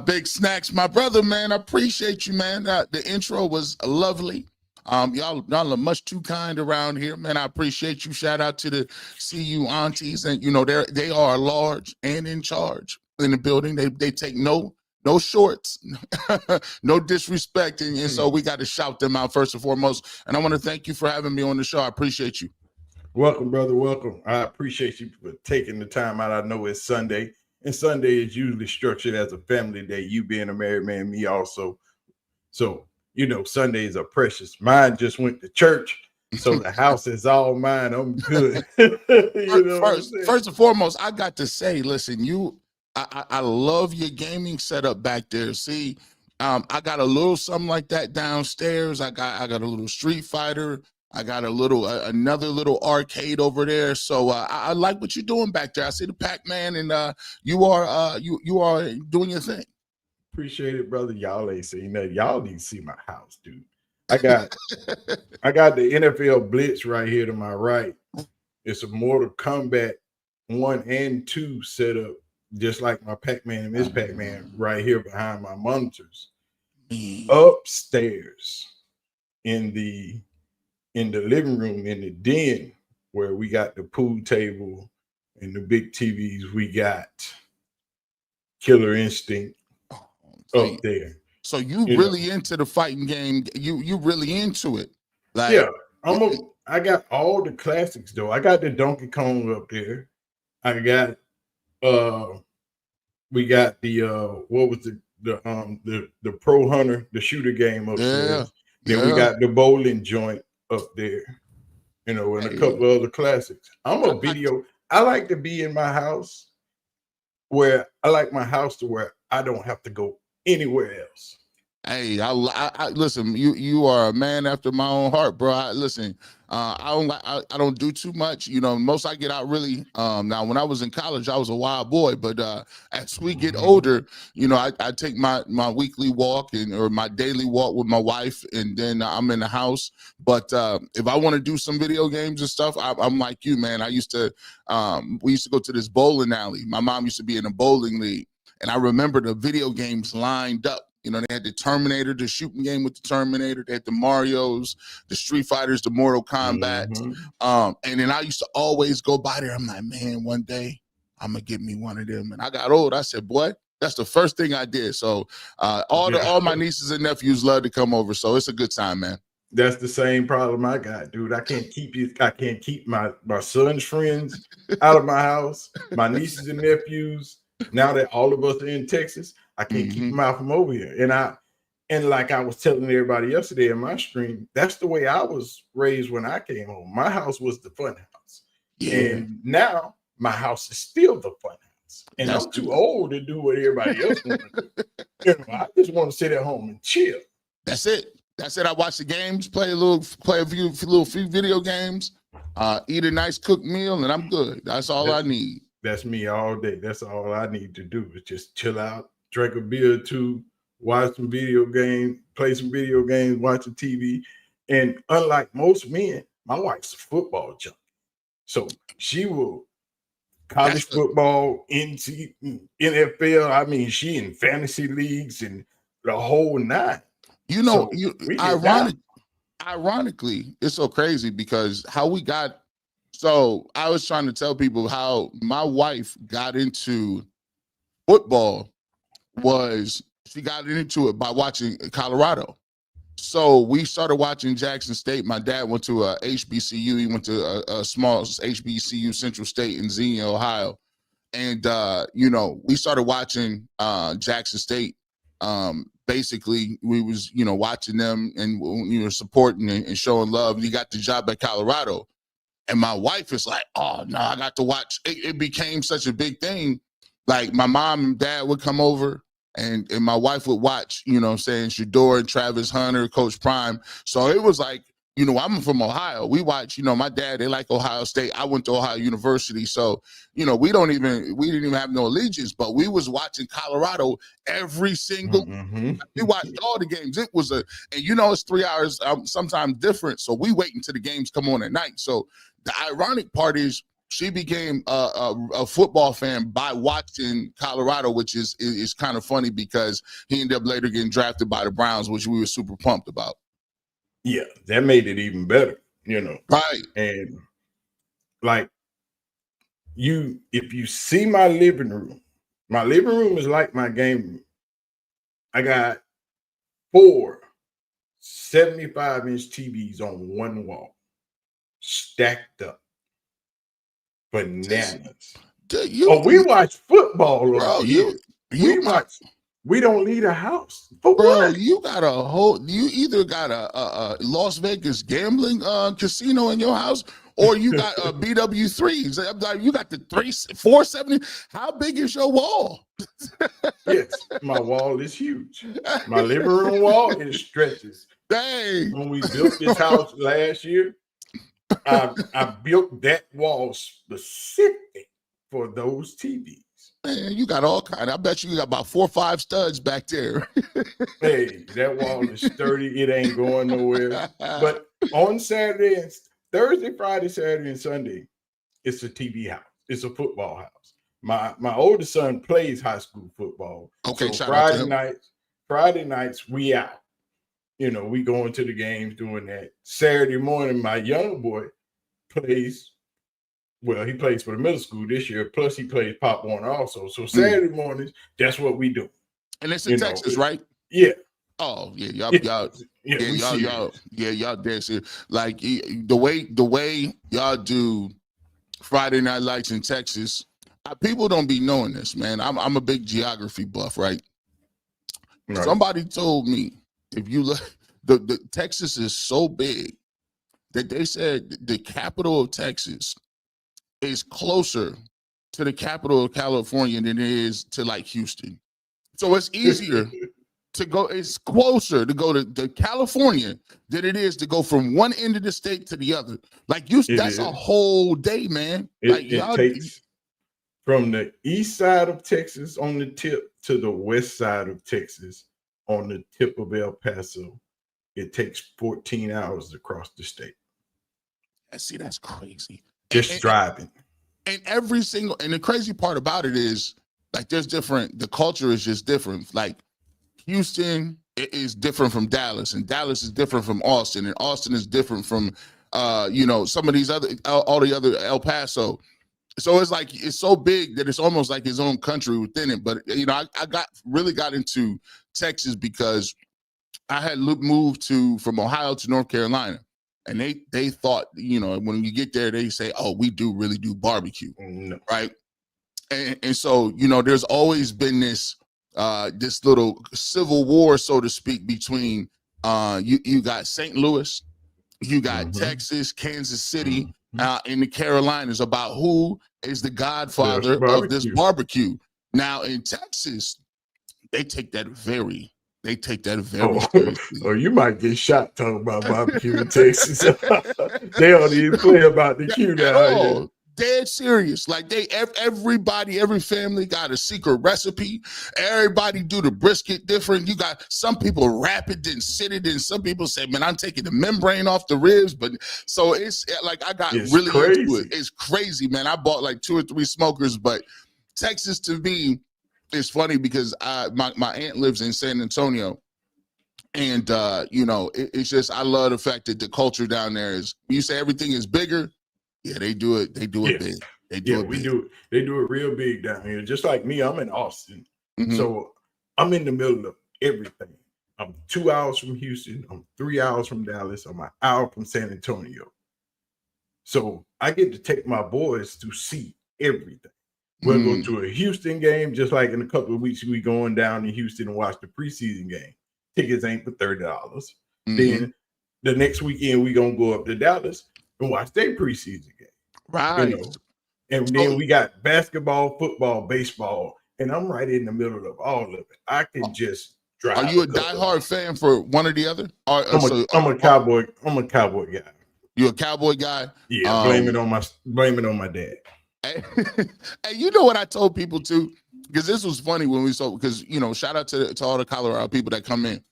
Big Snacks, my brother, man. I appreciate you, man. The intro was lovely. Y'all are much too kind around here, man. I appreciate you. Shout out to the CU aunties, and they are large and in charge in the building. They take no shorts, no disrespect, and so we got to shout them out first and foremost. And I want to thank you for having me on the show. I appreciate you. Welcome, brother. Welcome. I appreciate you for taking the time out. I know it's Sunday. And Sunday is usually structured as a family day, you being a married man, me also. So, Sundays are precious. Mine just went to church, so the house is all mine. I'm good. First and foremost, I got to say, listen, I love your gaming setup back there. See, I got a little something like that downstairs. I got a little Street Fighter. I got another little arcade over there. So I like what you're doing back there. I see the Pac-Man, and you are doing your thing. Appreciate it, brother. Y'all ain't seen that. Y'all need to see my house, dude. I got the NFL Blitz right here to my right. It's a Mortal Kombat 1 and 2 setup, just like my Pac-Man and Miss Pac-Man right here behind my monitors. Upstairs in the living room, in the den, where we got the pool table and the big TVs, we got Killer Instinct up there. So you really into the fighting game? You really into it? Like, yeah, I got all the classics though. I got the Donkey Kong up there. I got we got the what was the Pro Hunter, the shooter game upstairs. Then we got the bowling joint up there, and a couple of other classics. I like to be in my house where I like my house to where I don't have to go anywhere else. Hey, I listen. You are a man after my own heart, bro. I don't do too much. Most I get out really. Now, when I was in college, I was a wild boy. But as we get older, I take my weekly walk or my daily walk with my wife, and then I'm in the house. But if I want to do some video games and stuff, I'm like you, man. We used to go to this bowling alley. My mom used to be in a bowling league, and I remember the video games lined up. They had the Terminator, the shooting game with the Terminator. They had the Marios, the Street Fighters, the Mortal Kombat. And then I used to always go by there. I'm like, man, one day I'm going to get me one of them. And I got old. I said, boy, that's the first thing I did. So all my nieces and nephews love to come over. So it's a good time, man. That's the same problem I got, dude. I can't keep my son's friends out of my house, my nieces and nephews. Now that all of us are in Texas, I can't keep them out from over here. And like I was telling everybody yesterday in my stream, that's the way I was raised when I came home. My house was the fun house. Yeah. And now my house is still the fun house. And I'm too old to do what everybody else wants to do. I just want to sit at home and chill. That's it. I watch the games, play a few video games, eat a nice cooked meal, and I'm good. That's all I need. That's me all day. That's all I need to do is just chill out, drink a beer or two, watch some video games, play some video games, watch the TV. And unlike most men, my wife's a football junkie. So she will college football, NFL. I mean, she in fantasy leagues and the whole nine. Ironically, it's so crazy because how we got. So I was trying to tell people how my wife got into football was she got into it by watching Colorado. So we started watching Jackson State. My dad went to a HBCU. He went to a small HBCU, Central State in Xenia, Ohio. And, we started watching Jackson State. Basically, we was, watching them and, supporting and showing love. And he got the job at Colorado. And my wife is like, oh, no, I got to watch. It became such a big thing. Like my mom and dad would come over and my wife would watch, Shedeur and Travis Hunter, Coach Prime. So it was like, I'm from Ohio. We watch, my dad, they like Ohio State. I went to Ohio University. So, we didn't even have no allegiance, but we was watching Colorado every single, we watched all the games. It was it's 3 hours, sometimes different. So we wait until the games come on at night. So the ironic part is she became a football fan by watching Colorado, which is kind of funny because he ended up later getting drafted by the Browns, which we were super pumped about. Yeah, that made it even better, Right. And like if you see my living room is like my game room. I got 4 75-inch TVs on one wall, stacked up. Bananas. We watch football over here. We don't need a house. For what? You got you either got a Las Vegas gambling casino in your house, or you got BW3s. You got the 470. How big is your wall? Yes, my wall is huge. My living room wall, it stretches. Dang. When we built this house last year, I built that wall specific for those TVs. Man, you got all kind. I bet you got about 4 or 5 studs back there. Hey, that wall is sturdy. It ain't going nowhere. But on Thursday, Friday, Saturday, and Sunday, it's a TV house. It's a football house. My oldest son plays high school football. Okay, so Friday nights we out. We go into the games doing that. Saturday morning, my young boy plays. Well, he plays for the middle school this year. Plus, he plays Pop Warner also. So Saturday mornings, that's what we do. And it's in Texas, right? Yeah. Oh yeah, y'all dead serious. Like the way y'all do Friday Night Lights in Texas. People don't be knowing this, man. I'm a big geography buff, right? Somebody told me if you look, the Texas is so big that they said the capital of Texas is closer to the capital of California than it is to like Houston. So it's easier to go, it's closer to go to California than it is to go from one end of the state to the other. Like that's a whole day, man. It takes from the east side of Texas on the tip to the west side of Texas on the tip of El Paso. It takes 14 hours to cross the state. See, that's crazy. Just driving. And the crazy part about it is like the culture is just different. Like Houston is different from Dallas, and Dallas is different from Austin, and Austin is different from some of these all the other El Paso. So it's like it's so big that it's almost like its own country within it. But I really got into Texas because I had moved from Ohio to North Carolina. And they thought, when you get there, they say, oh, we really do barbecue, right? And so, there's always been this little civil war, so to speak, between you got St. Louis, you got Texas, Kansas City, in the Carolinas about who is the godfather of this barbecue. Now in Texas, they take that very seriously. Oh, you might get shot talking about barbecue in Texas. They don't even play about the Q down here. Dead serious. Like every family got a secret recipe. Everybody do the brisket different. You got some people wrap it, then sit it, and some people say, man, I'm taking the membrane off the ribs. But so it's like I got really crazy. Into it. It's crazy, man. I bought like 2 or 3 smokers, but Texas to me, it's funny because my aunt lives in San Antonio, and it's just I love the fact that the culture down there is. You say everything is bigger, yeah, they do it. They do it big. They do it big. They do it real big down here. Just like me, I'm in Austin, so I'm in the middle of everything. I'm 2 hours from Houston. I'm 3 hours from Dallas. I'm an hour from San Antonio. So I get to take my boys to see everything. We'll go to a Houston game, just like in a couple of weeks, we going down in Houston and watch the preseason game. Tickets ain't for $30. Then the next weekend, we going to go up to Dallas and watch their preseason game. Right. And then we got basketball, football, baseball, and I'm right in the middle of all of it. I can just drive. Are you a diehard fan for one or the other? I'm a Cowboy. I'm a Cowboy guy. You a Cowboy guy? Yeah, blame it on my dad. And you know what I told people too, because this was funny when we saw, because shout out to all the Colorado people that come in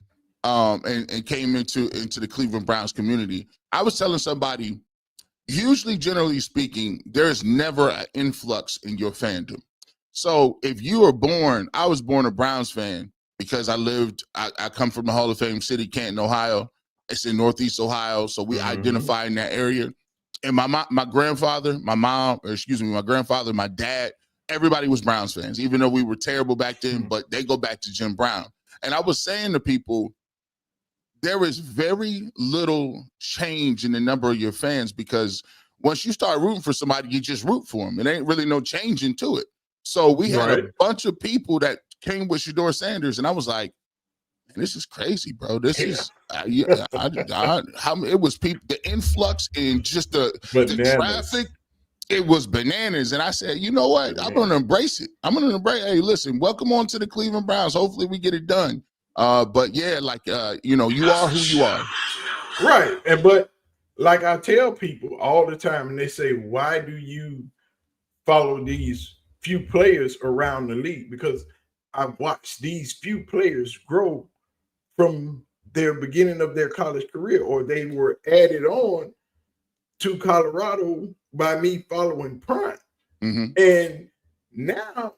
and came into the Cleveland Browns community. I was telling somebody, usually, generally speaking, there's never an influx in your fandom. So if you were born, I was born a Browns fan because I come from the Hall of Fame city, Canton, Ohio. It's in Northeast Ohio, so we identify in that area. And my grandfather, my grandfather, my dad, everybody was Browns fans, even though we were terrible back then, but they go back to Jim Brown. And I was saying to people, there is very little change in the number of your fans because once you start rooting for somebody, you just root for them. It ain't really no change into it. So we had a bunch of people that came with Shedeur Sanders, and I was like, man, this is crazy, bro. This is how it was people, the influx and just the traffic. It was bananas. And I said, you know what? I'm going to embrace it. I'm going to embrace, hey, listen, welcome on to the Cleveland Browns. Hopefully we get it done. But yeah, like, you know, you are who you are. Right. But like I tell people all the time, and they say, why do you follow these few players around the league? Because I've watched these few players grow from their beginning of their college career, or they were added on to Colorado by me following Prime. And now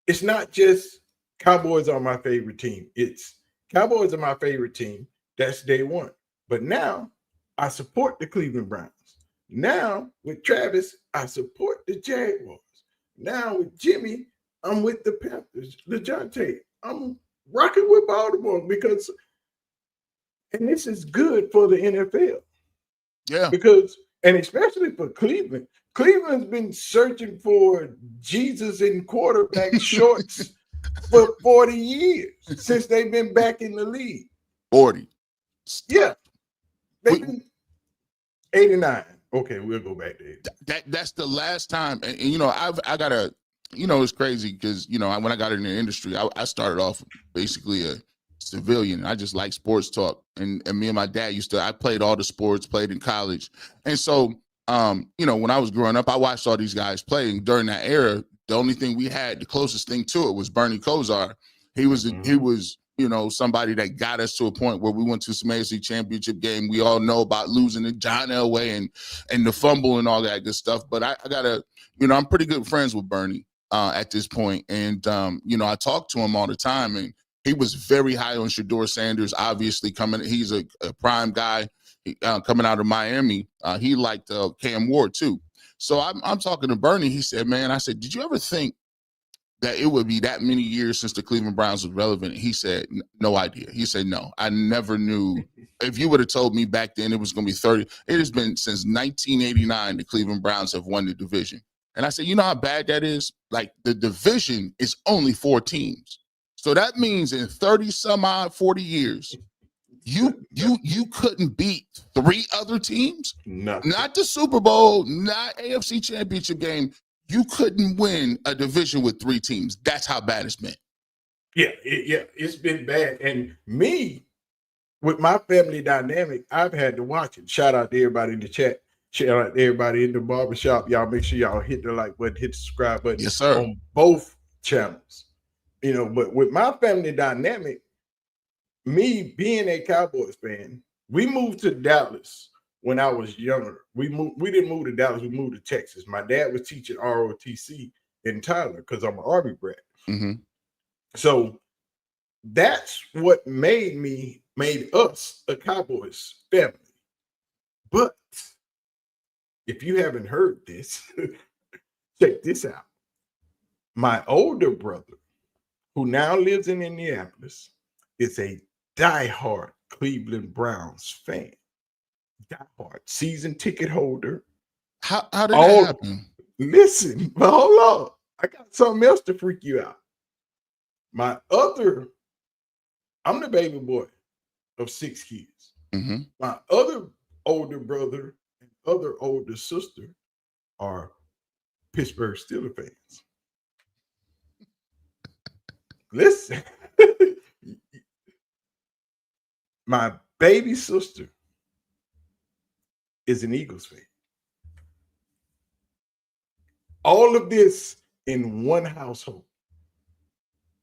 it's not just Cowboys are my favorite team. It's Cowboys are my favorite team. That's day one. But now I support the Cleveland Browns. Now with Travis, I support the Jaguars. Now with Jimmy, I'm with the Panthers. LeJohntay, I'm rocking with Baltimore because, and this is good for the NFL. Yeah. Because, and especially for Cleveland, Cleveland's been searching for Jesus in quarterback shorts for 40 years since they've been back in the league. 40. Yeah. They've been 89. Okay, we'll go back there. That's the last time. And you know, I got a, you know, it's crazy because, you know, when I got in the industry, I started off basically a civilian. I just like sports talk. And me and my dad I played all the sports, played in college. And so, you know, when I was growing up, I watched all these guys playing during that era. The only thing we had, the closest thing to it was Bernie Kosar. He was, you know, somebody that got us to a point where we went to some AFC championship game. We all know about losing to John Elway and the fumble and all that good stuff. But I gotta, you know, I'm pretty good friends with Bernie at this point. And, you know, I talk to him all the time, and he was very high on Shedeur Sanders, obviously he's a prime guy coming out of Miami. He liked Cam Ward too. So I'm talking to Bernie. He said, man, I said, did you ever think that it would be that many years since the Cleveland Browns was relevant? He said, no idea. He said, no, I never knew. If you would have told me back then it was going to be 30, it has been since 1989 the Cleveland Browns have won the division. And I said, you know how bad that is? Like, the division is only 4 teams. So that means in 30 some odd 40 years, you couldn't beat 3 other teams? Nothing. Not the Super Bowl, not AFC championship game. You couldn't win a division with 3 teams. That's how bad it's been. Yeah, it's been bad. And me, with my family dynamic, I've had to watch it. Shout out to everybody in the chat. Shout out to everybody in the barbershop. Y'all make sure y'all hit the like button, hit the subscribe button. Yes, sir. On both channels. You know, but with my family dynamic, me being a Cowboys fan, we moved to Dallas when I was younger. We didn't move to Dallas, we moved to Texas. My dad was teaching ROTC in Tyler because I'm an Army brat. So that's what made us a Cowboys family. But if you haven't heard this, check this out. My older brother, who now lives in Indianapolis, is a diehard Cleveland Browns fan. Diehard season ticket holder. How did that happen? Listen, but hold on. I got something else to freak you out. I'm the baby boy of 6 kids. My other older brother and other older sister are Pittsburgh Steelers fans. Listen, my baby sister is an Eagles fan. All of this in one household.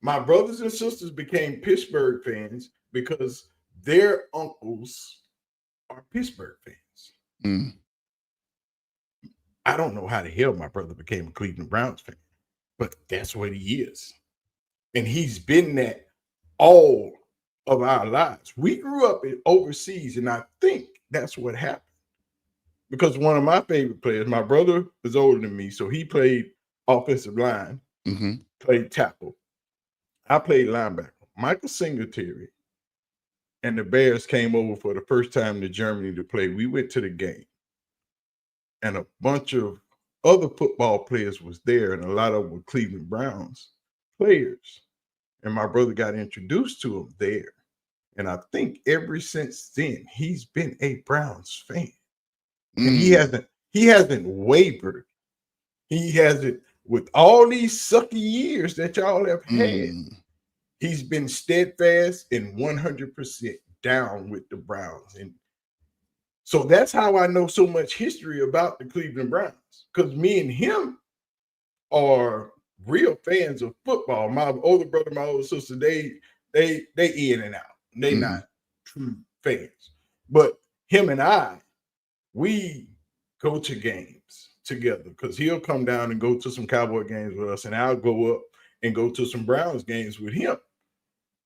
My brothers and sisters became Pittsburgh fans because their uncles are Pittsburgh fans. I don't know how the hell my brother became a Cleveland Browns fan, but that's what he is. And he's been that all of our lives. We grew up overseas, and I think that's what happened. Because one of my favorite players, my brother was older than me, so he played offensive line, played tackle. I played linebacker. Michael Singletary and the Bears came over for the first time to Germany to play. We went to the game, and a bunch of other football players was there, and a lot of them were Cleveland Browns players. And my brother got introduced to him there. And I think ever since then, he's been a Browns fan. And he hasn't wavered. He hasn't, with all these sucky years that y'all have had, he's been steadfast and 100% down with the Browns. And so that's how I know so much history about the Cleveland Browns. Because me and him are real fans of football. My older brother, my older sister, they in and out. They not true fans. But him and I, we go to games together because he'll come down and go to some Cowboy games with us, and I'll go up and go to some Browns games with him.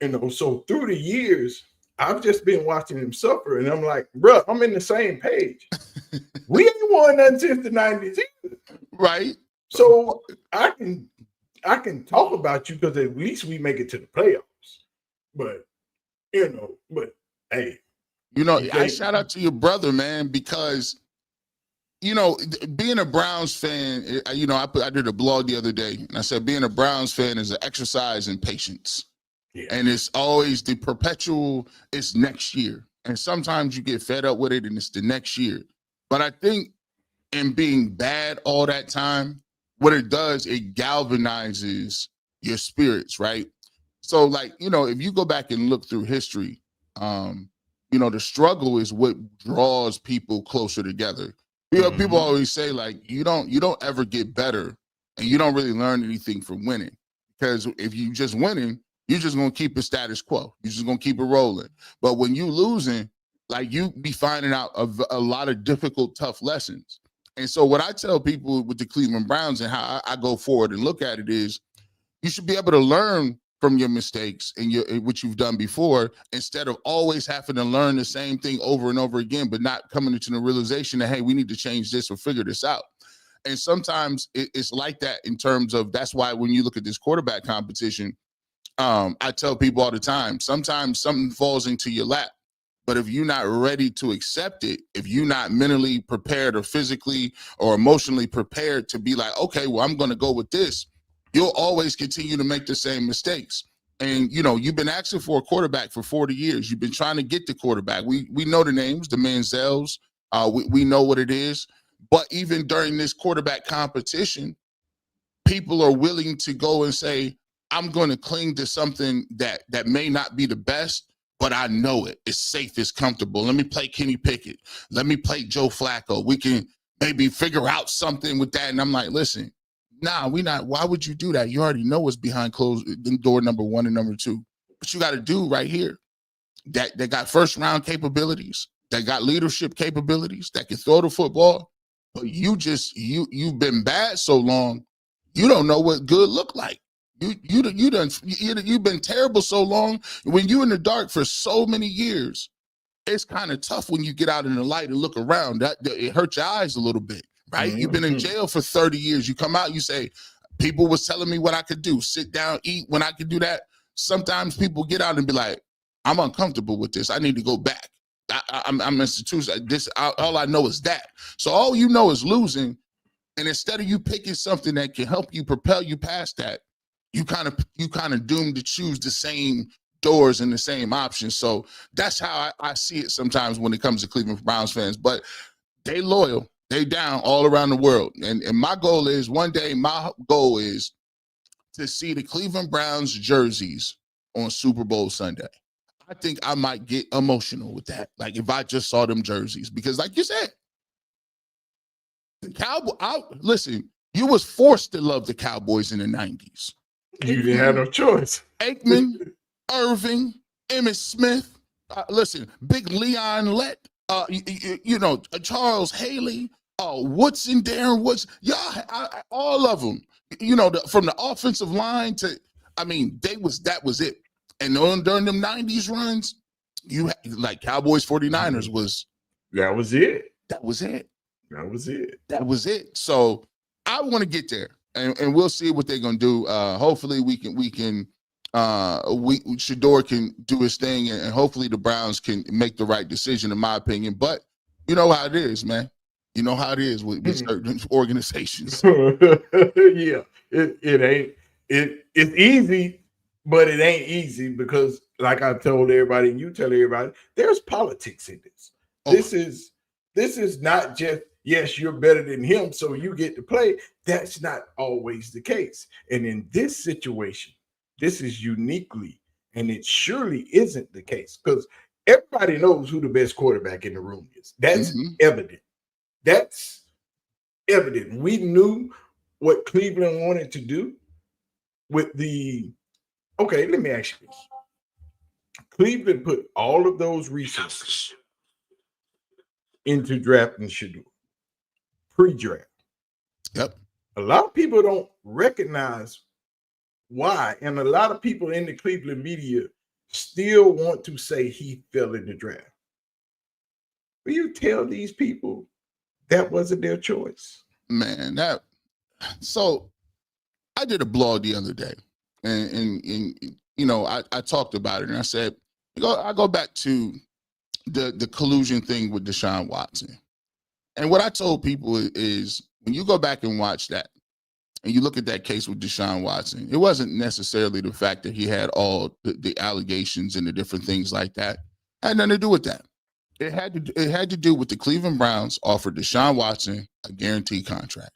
You know, so through the years, I've just been watching him suffer, and I'm like, bro, I'm in the same page. We ain't won nothing since the 90s either. Right. So I can talk about you because at least we make it to the playoffs. But hey. I shout out to your brother, man, because being a Browns fan, I did a blog the other day, and I said being a Browns fan is an exercise in patience. Yeah. And it's always the perpetual, it's next year. And sometimes you get fed up with it and it's the next year. But I think in being bad all that time, what it does, it galvanizes your spirits, right? So if you go back and look through history, the struggle is what draws people closer together. People always say you don't ever get better and you don't really learn anything from winning, because if you just winning, you're just going to keep it status quo. You're just going to keep it rolling. But when you losing, you be finding out a lot of difficult, tough lessons. And so what I tell people with the Cleveland Browns and how I go forward and look at it is you should be able to learn from your mistakes and what you've done before, instead of always having to learn the same thing over and over again, but not coming into the realization that, hey, we need to change this or figure this out. And sometimes it's like that in terms of, that's why when you look at this quarterback competition, I tell people all the time, sometimes something falls into your lap, but if you're not ready to accept it, if you're not mentally prepared or physically or emotionally prepared to be like, okay, well, I'm going to go with this, you'll always continue to make the same mistakes. And, you've been asking for a quarterback for 40 years. You've been trying to get the quarterback. We know the names, the Manziels. We know what it is. But even during this quarterback competition, people are willing to go and say, I'm going to cling to something that may not be the best, but I know it. It's safe. It's comfortable. Let me play Kenny Pickett. Let me play Joe Flacco. We can maybe figure out something with that. And I'm like, listen, nah, we not. Why would you do that? You already know what's behind closed door number 1 and number 2. But you got to do right here. That got first round capabilities, that got leadership capabilities, that can throw the football. But you've been bad so long, you don't know what good look like. You've been terrible so long. When you're in the dark for so many years, it's kind of tough when you get out in the light and look around. It hurts your eyes a little bit, right? You've been in jail for 30 years. You come out, you say, people was telling me what I could do, sit down, eat, when I could do that. Sometimes people get out and be like, I'm uncomfortable with this. I need to go back. I'm institution. All I know is that. So all you know is losing. And instead of you picking something that can help you propel you past that, you kind of doomed to choose the same doors and the same options. So that's how I see it sometimes when it comes to Cleveland Browns fans. But they loyal, they down all around the world. And my goal is, one day, my goal is to see the Cleveland Browns jerseys on Super Bowl Sunday. I think I might get emotional with that. Like if I just saw them jerseys, because like you said, the listen, you was forced to love the Cowboys in the 90s. You didn't have no choice. Aikman, Irving, Emmitt Smith, listen, Big Leon Lett, Charles Haley, Oh, Woodson, Darren Woods, all of them. You know, from the offensive line to, I mean, that was it. And during them 90s runs, you had, like Cowboys 49ers was that was it. That was it. That was it. That was it. So I want to get there, and we'll see what they're gonna do. Hopefully we Shedeur can do his thing, and hopefully the Browns can make the right decision, in my opinion. But you know how it is, man. You know how it is with certain organizations. Yeah, it's easy, but it ain't easy because, like I told everybody, and you tell everybody, there's politics in this. Oh. This is not just, yes, you're better than him, so you get to play. That's not always the case. And in this situation, this is uniquely, and it surely isn't the case, because everybody knows who the best quarterback in the room is. That's evident. That's evident. We knew what Cleveland wanted to do with okay, let me ask you this. Cleveland put all of those resources into drafting Shedeur, pre-draft. Yep. A lot of people don't recognize why, and a lot of people in the Cleveland media still want to say he fell in the draft. Will you tell these people that wasn't their choice? Man, so I did a blog the other day, and you know, I talked about it, and I said, I go back to the collusion thing with Deshaun Watson. And what I told people is, when you go back and watch that, and you look at that case with Deshaun Watson, it wasn't necessarily the fact that he had all the allegations and the different things like that. It had nothing to do with that. It had to do with the Cleveland Browns offered Deshaun Watson a guaranteed contract.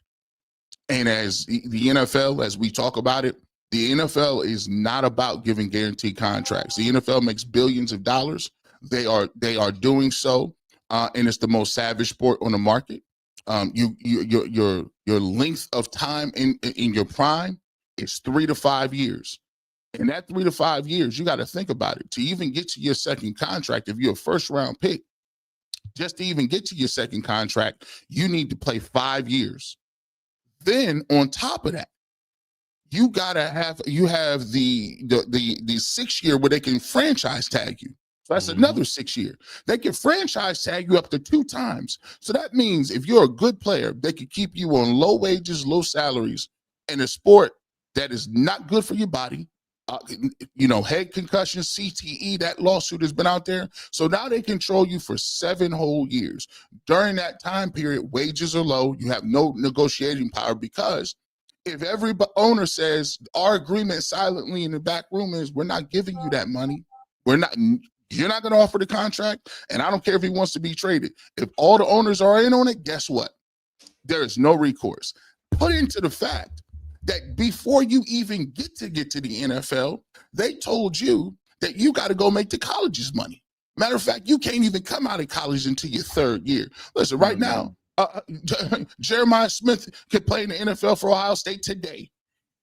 And as the NFL, as we talk about it, the NFL is not about giving guaranteed contracts. The NFL makes billions of dollars. They are doing so, and it's the most savage sport on the market. Your length of time in your prime is 3 to 5 years. In that 3 to 5 years, you got to think about it. To even get to your second contract, if you're a first round pick, just to even get to your second contract, you need to play 5 years. Then on top of that, you have the 6 year where they can franchise tag you. So that's another 6 year. They can franchise tag you up to 2 times. So that means if you're a good player, they could keep you on low wages, low salaries in a sport that is not good for your body. Head concussion, CTE, that lawsuit has been out there. So now they control you for 7 whole years. During that time period, wages are low. You have no negotiating power, because if every owner says our agreement silently in the back room is, we're not giving you that money, you're not going to offer the contract, and I don't care if he wants to be traded. If all the owners are in on it, guess what? There is no recourse. Put into the fact that before you even get to the NFL, they told you that you got to go make the college's money. Matter of fact, you can't even come out of college until your 3rd year. Listen, right now, Jeremiah Smith could play in the NFL for Ohio State today.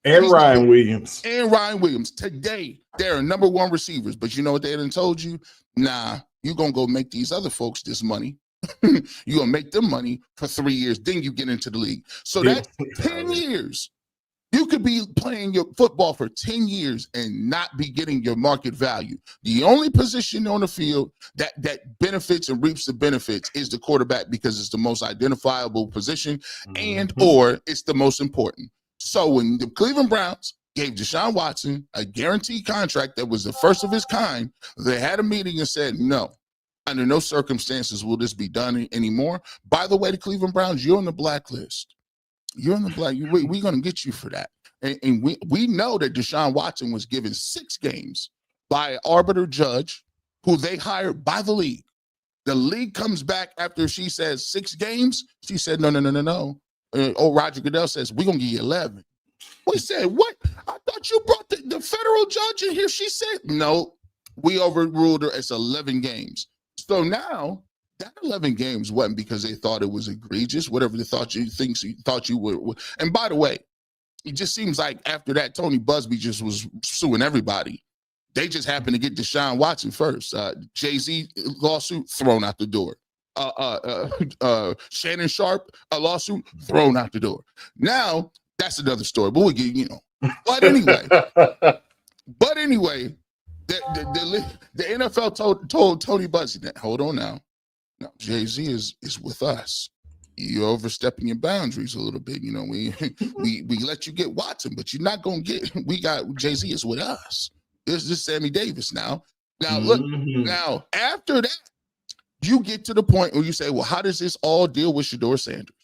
And Ryan Williams. Today, they're number 1 receivers. But you know what they done told you? Nah, you're going to go make these other folks this money. You're going to make them money for 3 years. Then you get into the league. So that's 10 years. You could be playing your football for 10 years and not be getting your market value. The only position on the field that benefits and reaps the benefits is the quarterback, because it's the most identifiable position and or it's the most important. So when the Cleveland Browns gave Deshaun Watson a guaranteed contract that was the first of its kind, they had a meeting and said, no, under no circumstances will this be done anymore. By the way, the Cleveland Browns, you're on the blacklist. You're on the black. We're going to get you for that. And we know that Deshaun Watson was given 6 games by an arbiter judge who they hired by the league. The league comes back after she says 6 games. She said, no. Roger Goodell says, we're going to give you 11. We said, what? I thought you brought the federal judge in here. She said, no, we overruled her. It's 11 games. So now, that 11 games wasn't because they thought it was egregious, whatever they thought you would. And by the way, it just seems like after that, Tony Busby just was suing everybody. They just happened to get Deshaun Watson first. Jay-Z lawsuit thrown out the door. Shannon Sharp, a lawsuit thrown out the door. Now that's another story, but we'll get, you know. But anyway, the NFL told Tony Buzzy that, hold on now. Now Jay-Z is with us. You're overstepping your boundaries a little bit. You know, we let you get Watson, but you're not gonna get. We got Jay-Z is with us. This is Sammy Davis now. Now look. Now after that, you get to the point where you say, well, how does this all deal with Shedeur Sanders?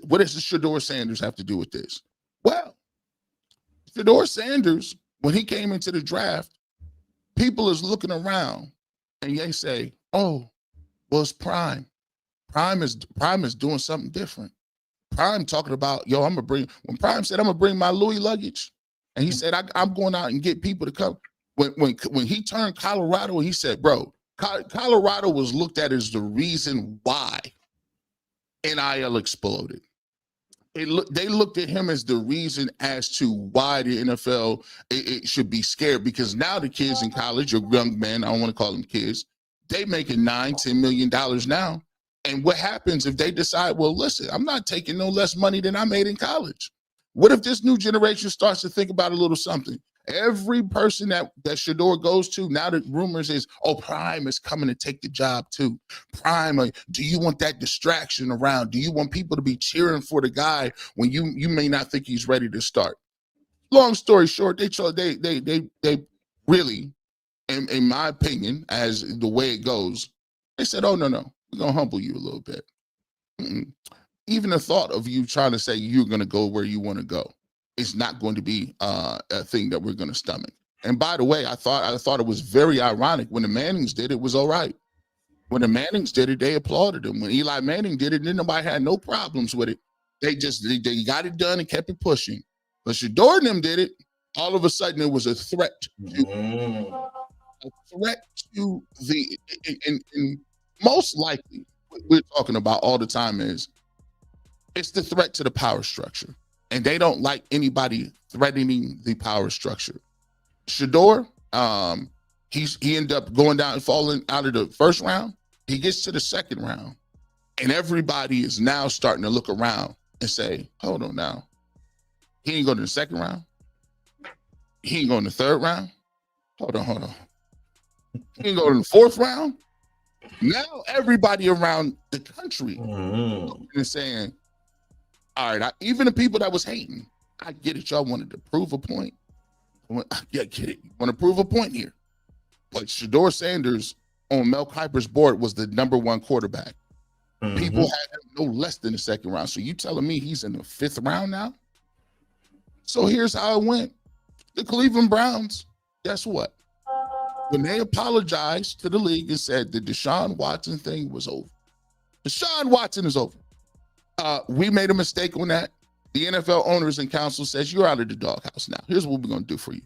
What does Shedeur Sanders have to do with this? Well, Shedeur Sanders, when he came into the draft, people is looking around and they say, oh, well, it's Prime. Prime is doing something different. Prime talking about, yo, when Prime said, I'm gonna bring my Louis luggage, and he said, I'm going out and get people to come. When he turned Colorado, he said, bro, Colorado was looked at as the reason why NIL exploded. They looked at him as the reason as to why the NFL it should be scared, because now the kids in college, or young men, I don't want to call them kids, they making $9-10 million now. And what happens if they decide, well, listen, I'm not taking no less money than I made in college? What if this new generation starts to think about a little something? Every person that Shedeur goes to, now the rumors is, oh, Prime is coming to take the job too. Prime, do you want that distraction around? Do you want people to be cheering for the guy when you may not think he's ready to start? Long story short, they really, in my opinion, as the way it goes, they said, oh, no, we're going to humble you a little bit. Even the thought of you trying to say you're going to go where you want to go is not going to be a thing that we're going to stomach. And by the way, I thought it was very ironic. When the Mannings did it, it was all right. When the Mannings did it, they applauded him. When Eli Manning did it, then nobody had no problems with it. They got it done and kept it pushing. But Shedeur and them did it. All of a sudden, it was a threat to the, and most likely, what we're talking about all the time is, it's the threat to the power structure. And they don't like anybody threatening the power structure. Shedeur, he ended up going down and falling out of the first round. He gets to the second round, and everybody is now starting to look around and say, hold on now. He ain't going to the second round. He ain't going to the third round. Hold on. He ain't going to the fourth round. Now everybody around the country is saying, all right, even the people that was hating, I get it. Y'all wanted to prove a point. I get it. You want to prove a point here. But Shedeur Sanders on Mel Kiper's board was the number one quarterback. People had him no less than the second round. So you telling me he's in the fifth round now? So here's how it went. The Cleveland Browns, guess what? When they apologized to the league and said the Deshaun Watson thing was over. Deshaun Watson is over. We made a mistake on that. The NFL owners and council says you're out of the doghouse now. Here's what we're going to do for you.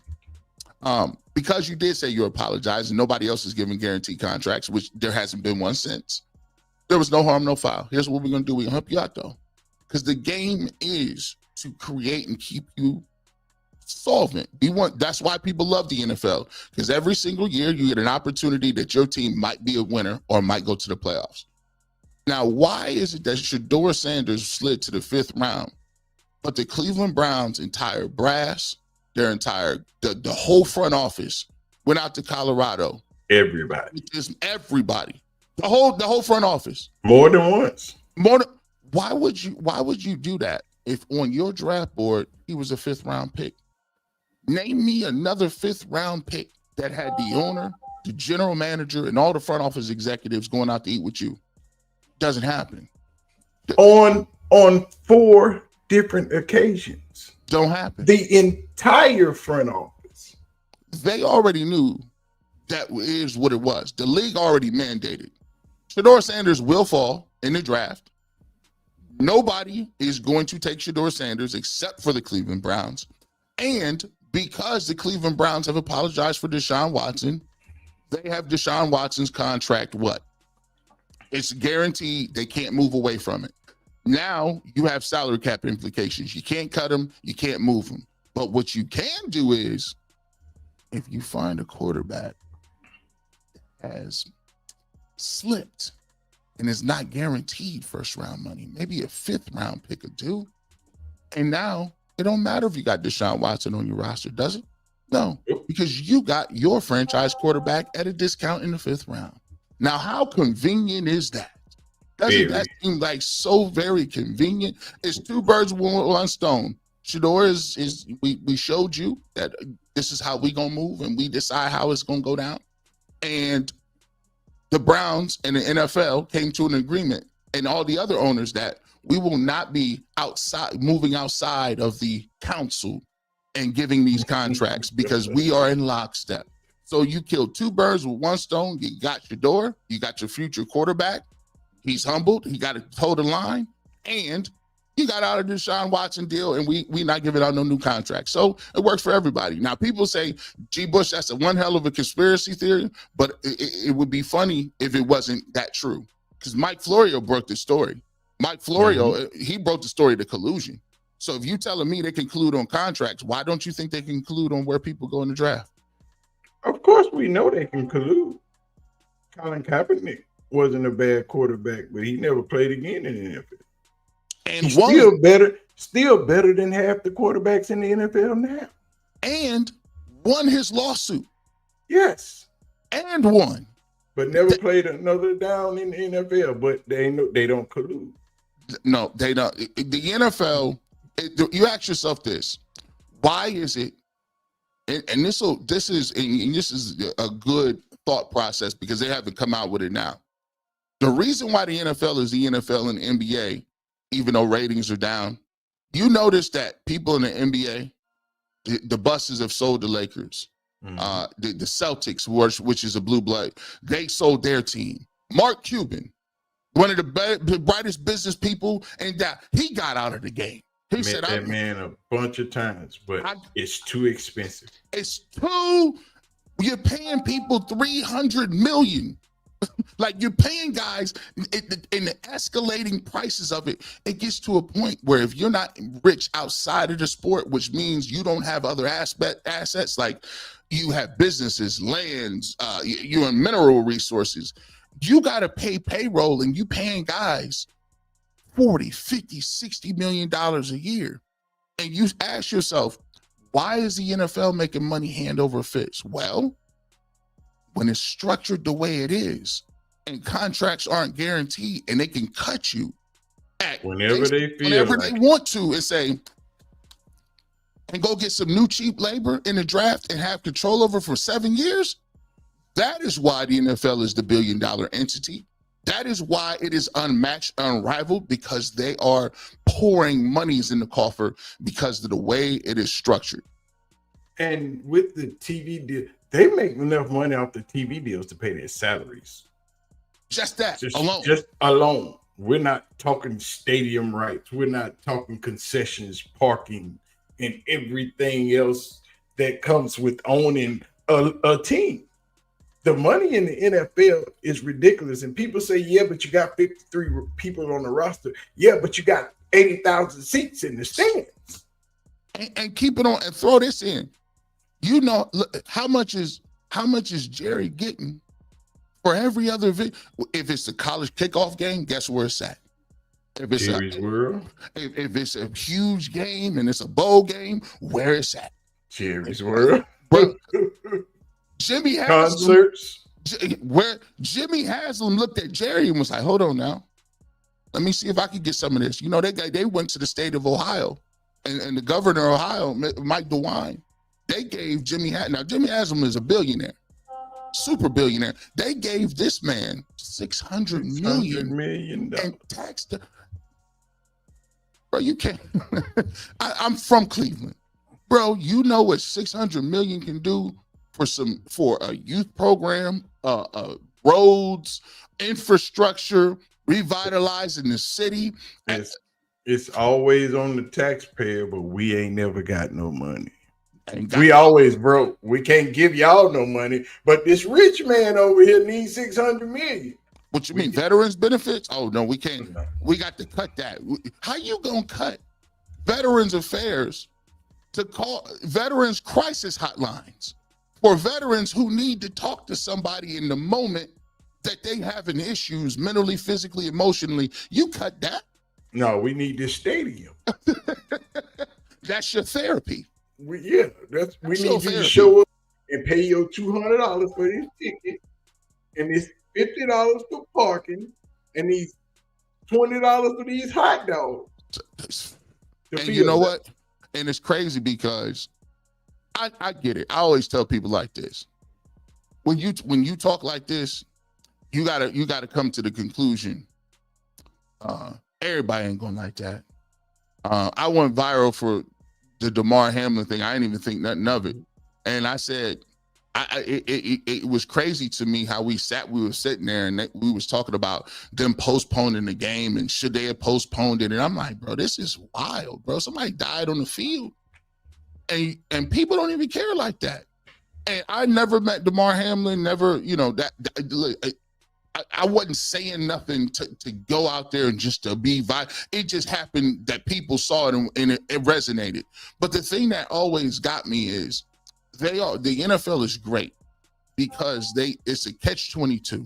Because you did say you apologized and nobody else is giving guaranteed contracts, which there hasn't been one since. There was no harm, no foul. Here's what we're going to do. We're going to help you out, though. Because the game is to create and keep you solvent. That's why people love the NFL. Because every single year you get an opportunity that your team might be a winner or might go to the playoffs. Now, why is it that Shedeur Sanders slid to the fifth round, but the Cleveland Browns' entire brass, the whole front office went out to Colorado? Everybody. The whole front office. More than once. Why would you do that if on your draft board he was a fifth round pick? Name me another fifth round pick that had the owner, the general manager, and all the front office executives going out to eat with you. Doesn't happen. On 4 different occasions. Don't happen. The entire front office. They already knew that is what it was. The league already mandated. Shedeur Sanders will fall in the draft. Nobody is going to take Shedeur Sanders except for the Cleveland Browns. And because the Cleveland Browns have apologized for Deshaun Watson, they have Deshaun Watson's contract what? It's guaranteed. They can't move away from it. Now you have salary cap implications. You can't cut him. You can't move him. But what you can do is, if you find a quarterback that has slipped and it's not guaranteed first round money, maybe a 5th round pick or 2. And now it don't matter if you got Deshaun Watson on your roster, does it? No, because you got your franchise quarterback at a discount in the 5th round. Now, how convenient is that? Doesn't that seem like so very convenient? It's 2 birds with 1 stone. Shedeur is we showed you that this is how we gonna move, and we decide how it's gonna go down. And the Browns and the NFL came to an agreement, and all the other owners, that we will not be moving outside of the council and giving these contracts because we are in lockstep. So you killed 2 birds with 1 stone. You got Shedeur, you got your future quarterback. He's humbled. He got to toe the line, and you got out of the Deshaun Watson deal, and we not giving out no new contracts. So it works for everybody. Now, people say, G. Bush, that's one hell of a conspiracy theory, but it would be funny if it wasn't that true, because Mike Florio broke the story. Mike Florio, he broke the story to collusion. So if you telling me they can collude on contracts, why don't you think they can collude on where people go in the draft? Of course, we know they can collude. Colin Kaepernick wasn't a bad quarterback, but he never played again in the NFL. And he's still better than half the quarterbacks in the NFL now. And won his lawsuit. Yes. And won. But never played another down in the NFL, but they don't collude. No, they don't. The NFL, you ask yourself this: why is it? And this is a good thought process, because they haven't come out with it now. The reason why the NFL is the NFL and the NBA, even though ratings are down, you notice that people in the NBA, the buses have sold the Lakers. The Celtics, which is a blue blood, they sold their team. Mark Cuban, one of the brightest business people, and he got out of the game. He said, that man a bunch of times, but it's too expensive. You're paying people $300 million. Like, you're paying guys in the escalating prices of it. It gets to a point where if you're not rich outside of the sport, which means you don't have other assets, like you have businesses, lands, you're in mineral resources, you got to pay payroll, and you paying guys $40, $50, $60 million a year. And you ask yourself, why is the NFL making money hand over fist? Well, when it's structured the way it is, and contracts aren't guaranteed, and they can cut you whenever they want to, and say, and go get some new cheap labor in the draft and have control over for 7 years. That is why the NFL is the billion-dollar entity. That is why it is unmatched, unrivaled, because they are pouring monies in the coffer because of the way it is structured. And with the TV deal, they make enough money off the TV deals to pay their salaries. Just alone. We're not talking stadium rights. We're not talking concessions, parking, and everything else that comes with owning a team. The money in the NFL is ridiculous. And people say, yeah, but you got 53 people on the roster. Yeah, but you got 80,000 seats in the stands. And keep it on, and throw this in. You know, how much is Jerry getting for every other event? If it's a college kickoff game, guess where it's at? If it's if it's a huge game and it's a bowl game, where it's at? Jerry's World. Bro, Jimmy Haslam, concerts. Where Jimmy Haslam looked at Jerry and was like, hold on now. Let me see if I can get some of this. You know, they went to the state of Ohio, and the governor of Ohio, Mike DeWine, they gave Jimmy Haslam. Now, Jimmy Haslam is a billionaire, super billionaire. They gave this man $600 million and taxed. Bro, you can't. I'm from Cleveland, bro. You know what $600 million can do for a youth program, roads, infrastructure, revitalizing the city. It's always on the taxpayer, but we ain't never got no money. We always broke. We can't give y'all no money, but this rich man over here needs $600 million. What you mean, veterans benefits? Oh no, we can't. We got to cut that. How you gonna cut Veterans Affairs to call veterans crisis hotlines for veterans who need to talk to somebody in the moment that they having issues mentally, physically, emotionally. You cut that. No, we need this stadium. That's your therapy. We need you therapy. to show up and pay your $200 for this ticket, and it's $50 for parking, and these $20 for these hot dogs. And you know what? And it's crazy because I get it. I always tell people like this. When you talk like this, you gotta come to the conclusion. Everybody ain't gonna like that. I went viral for the Damar Hamlin thing. I didn't even think nothing of it. And I said, it was crazy to me how we were sitting there and we was talking about them postponing the game and should they have postponed it. And I'm like, bro, this is wild, bro. Somebody died on the field. And people don't even care like that. And I never met Damar Hamlin, never, I wasn't saying nothing to go out there and just to be violent. It just happened that people saw it and it resonated. But the thing that always got me is the NFL is great because it's a catch-22.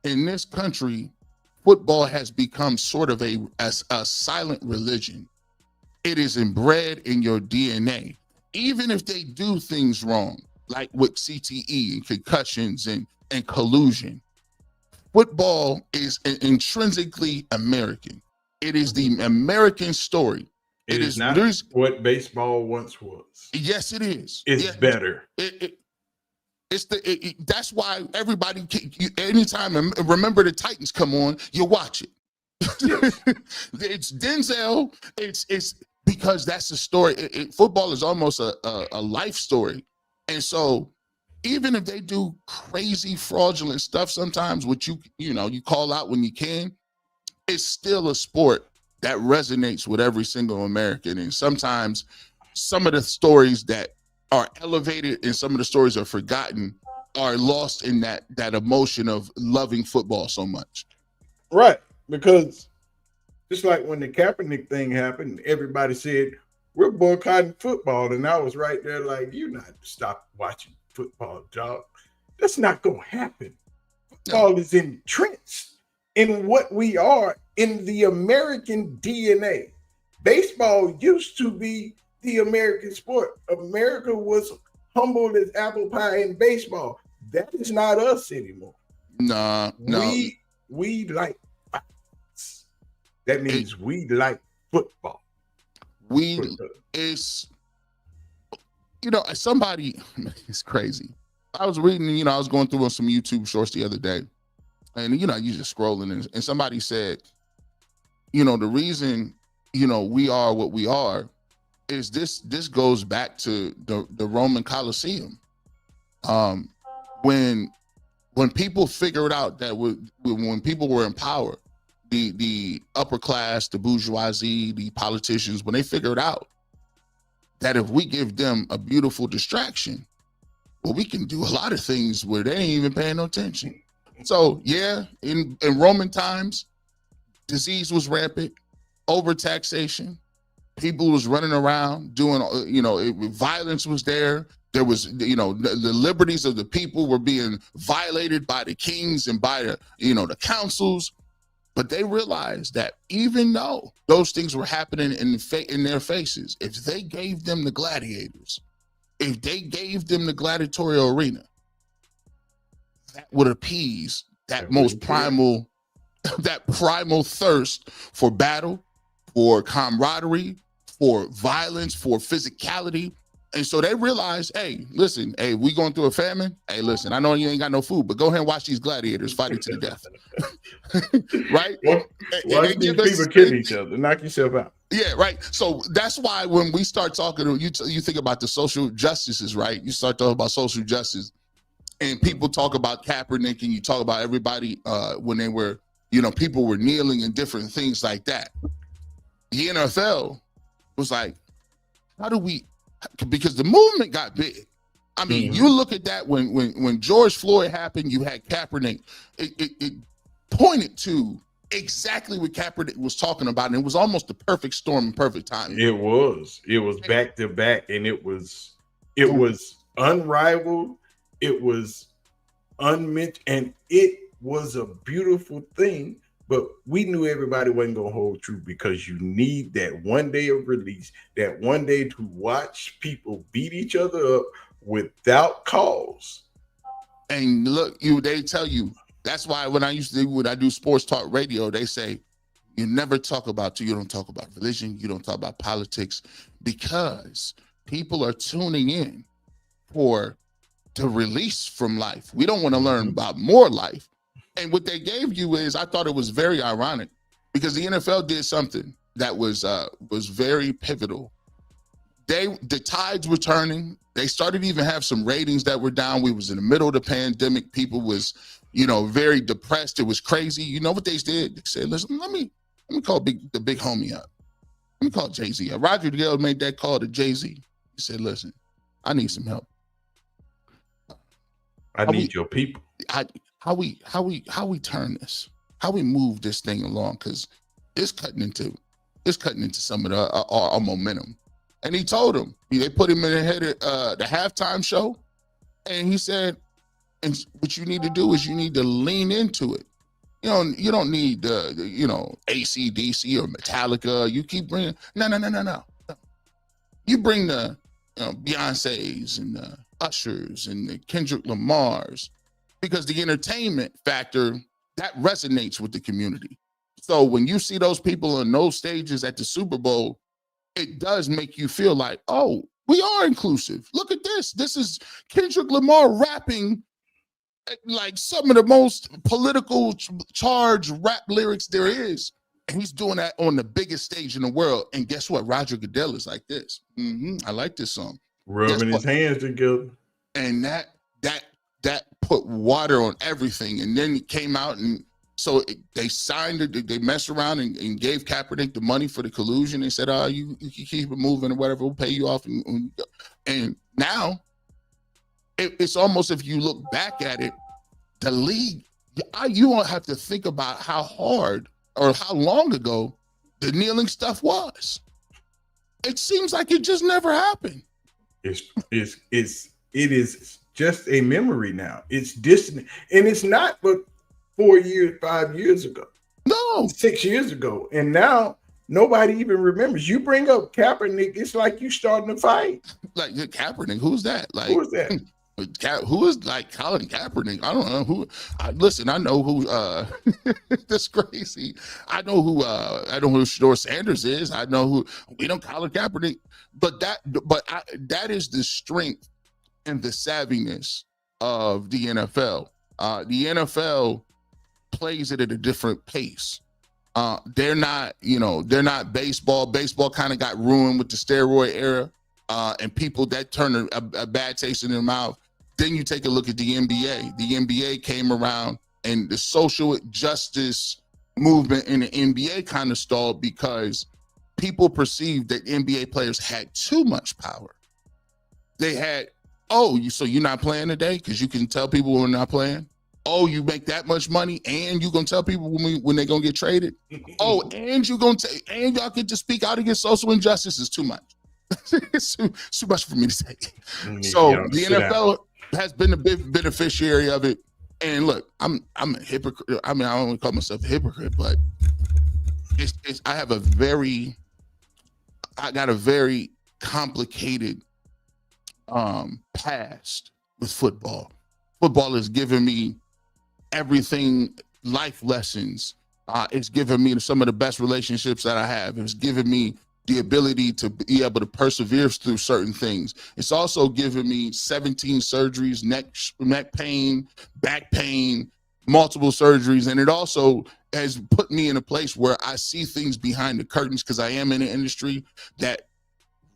In this country, football has become sort of a silent religion. It is inbred in your DNA. Even if they do things wrong, like with CTE and concussions and collusion, football is intrinsically American. It is the American story. It is not what baseball once was. Yes, it is. It's better. That's why everybody, anytime Remember the Titans come on, you watch it. It's Denzel. It's because that's the story. Football is almost a life story, and so even if they do crazy fraudulent stuff sometimes, which you call out when you can, it's still a sport that resonates with every single American. And sometimes some of the stories that are elevated and some of the stories are forgotten are lost in that emotion of loving football so much. Right, because just like when the Kaepernick thing happened, everybody said, we're boycotting football. And I was right there like, you're not stop watching football, dog. That's not going to happen. Football is entrenched in what we are in the American DNA. Baseball used to be the American sport. America was humbled as apple pie in baseball. That is not us anymore. No. We like fights. That means we like football. Somebody, it's crazy. I was reading, I was going through some YouTube shorts the other day, and you just scrolling, and somebody said, the reason, we are what we are is this goes back to the Roman Colosseum. When people figured out that when people were in power, the upper class, the bourgeoisie, the politicians, when they figured out that if we give them a beautiful distraction, well, we can do a lot of things where they ain't even paying no attention. So yeah, in Roman times, disease was rampant, overtaxation, people was running around doing, violence was there. There was, the liberties of the people were being violated by the kings and by the councils. But they realized that even though those things were happening in their faces, if they gave them the gladiators, if they gave them the gladiatorial arena, that would appease that most primal, that primal thirst for battle, for camaraderie, for violence, for physicality. And so they realized, hey, listen, hey, we going through a famine. Hey, listen, I know you ain't got no food, but go ahead and watch these gladiators fighting to the death. Right? Watch these people kill each other. Knock yourself out. Yeah, right. So that's why when we start talking, you think about the social justices, right? You start talking about social justice, and people talk about Kaepernick, and you talk about everybody when they were, people were kneeling and different things like that. The NFL was like, how do we? Because the movement got big. I mean, you look at that when George Floyd happened, you had Kaepernick. It pointed to exactly what Kaepernick was talking about, and it was almost the perfect storm and perfect timing. It was back to back, and it was unrivaled. It was unmentioned, and it was a beautiful thing. But we knew everybody wasn't gonna hold true because you need that one day of release, that one day to watch people beat each other up without cause. And look, they tell you that's why when I do sports talk radio, they say you never talk about you don't talk about religion, you don't talk about politics, because people are tuning in for the release from life. We don't want to learn about more life. And what they gave you is, I thought it was very ironic because the NFL did something that was very pivotal. The tides were turning. They started to even have some ratings that were down. We was in the middle of the pandemic. People was, very depressed. It was crazy. You know what they did? They said, listen, let me call the big homie up. Let me call Jay-Z up. Roger Goodell made that call to Jay-Z. He said, listen, I need some help. I need your people. How we turn this? How we move this thing along? Because it's cutting into some of our momentum. And he told him, they put him in the head of the halftime show, and he said, and what you need to do is you need to lean into it. You don't need AC/DC or Metallica. You keep bringing no. You bring the Beyonce's and the Ushers and the Kendrick Lamars, because the entertainment factor that resonates with the community. So when you see those people on those stages at the Super Bowl, it does make you feel like, oh, we are inclusive. Look at this. This is Kendrick Lamar rapping like some of the most political charged rap lyrics there is. And he's doing that on the biggest stage in the world. And guess what? Roger Goodell is like this. I like this song. Rubbing his hands together. And that put water on everything. And then it came out, and so they signed it. They messed around and gave Kaepernick the money for the collusion. They said, you keep it moving or whatever, we'll pay you off. And now it's almost, if you look back at it, the league, you won't have to think about how hard or how long ago the kneeling stuff was. It seems like it just never happened. It is just a memory now. It's distant, and it's not but 4 years, 5 years ago. No, 6 years ago, and now nobody even remembers. You bring up Kaepernick, it's like you starting a fight. Like Kaepernick, who's that? Like who is that? Who is like Colin Kaepernick? I don't know who. Listen, I know who. That's crazy. I know who Shedeur Sanders is. I know who. We don't Colin Kaepernick, but that is the strength and the savviness of the NFL. The NFL plays it at a different pace. They're not baseball. Baseball kind of got ruined with the steroid era, and people that turn a bad taste in their mouth. Then you take a look at the NBA. The NBA came around, and the social justice movement in the NBA kind of stalled because people perceived that NBA players had too much power. They had, so you're not playing today because you can tell people we're not playing? Oh, you make that much money, and you're gonna tell people when they're gonna get traded? Oh, and and y'all get to speak out against social injustice is too much. It's too much for me to say. So the NFL has been a big beneficiary of it. And look, I'm a hypocrite. I mean, I don't call myself a hypocrite, but I got a very complicated past with football. Football has given me everything, life lessons. It's given me some of the best relationships that I have. It's given me the ability to be able to persevere through certain things. It's also given me 17 surgeries, neck pain, back pain, multiple surgeries. And it also has put me in a place where I see things behind the curtains, because I am in an industry that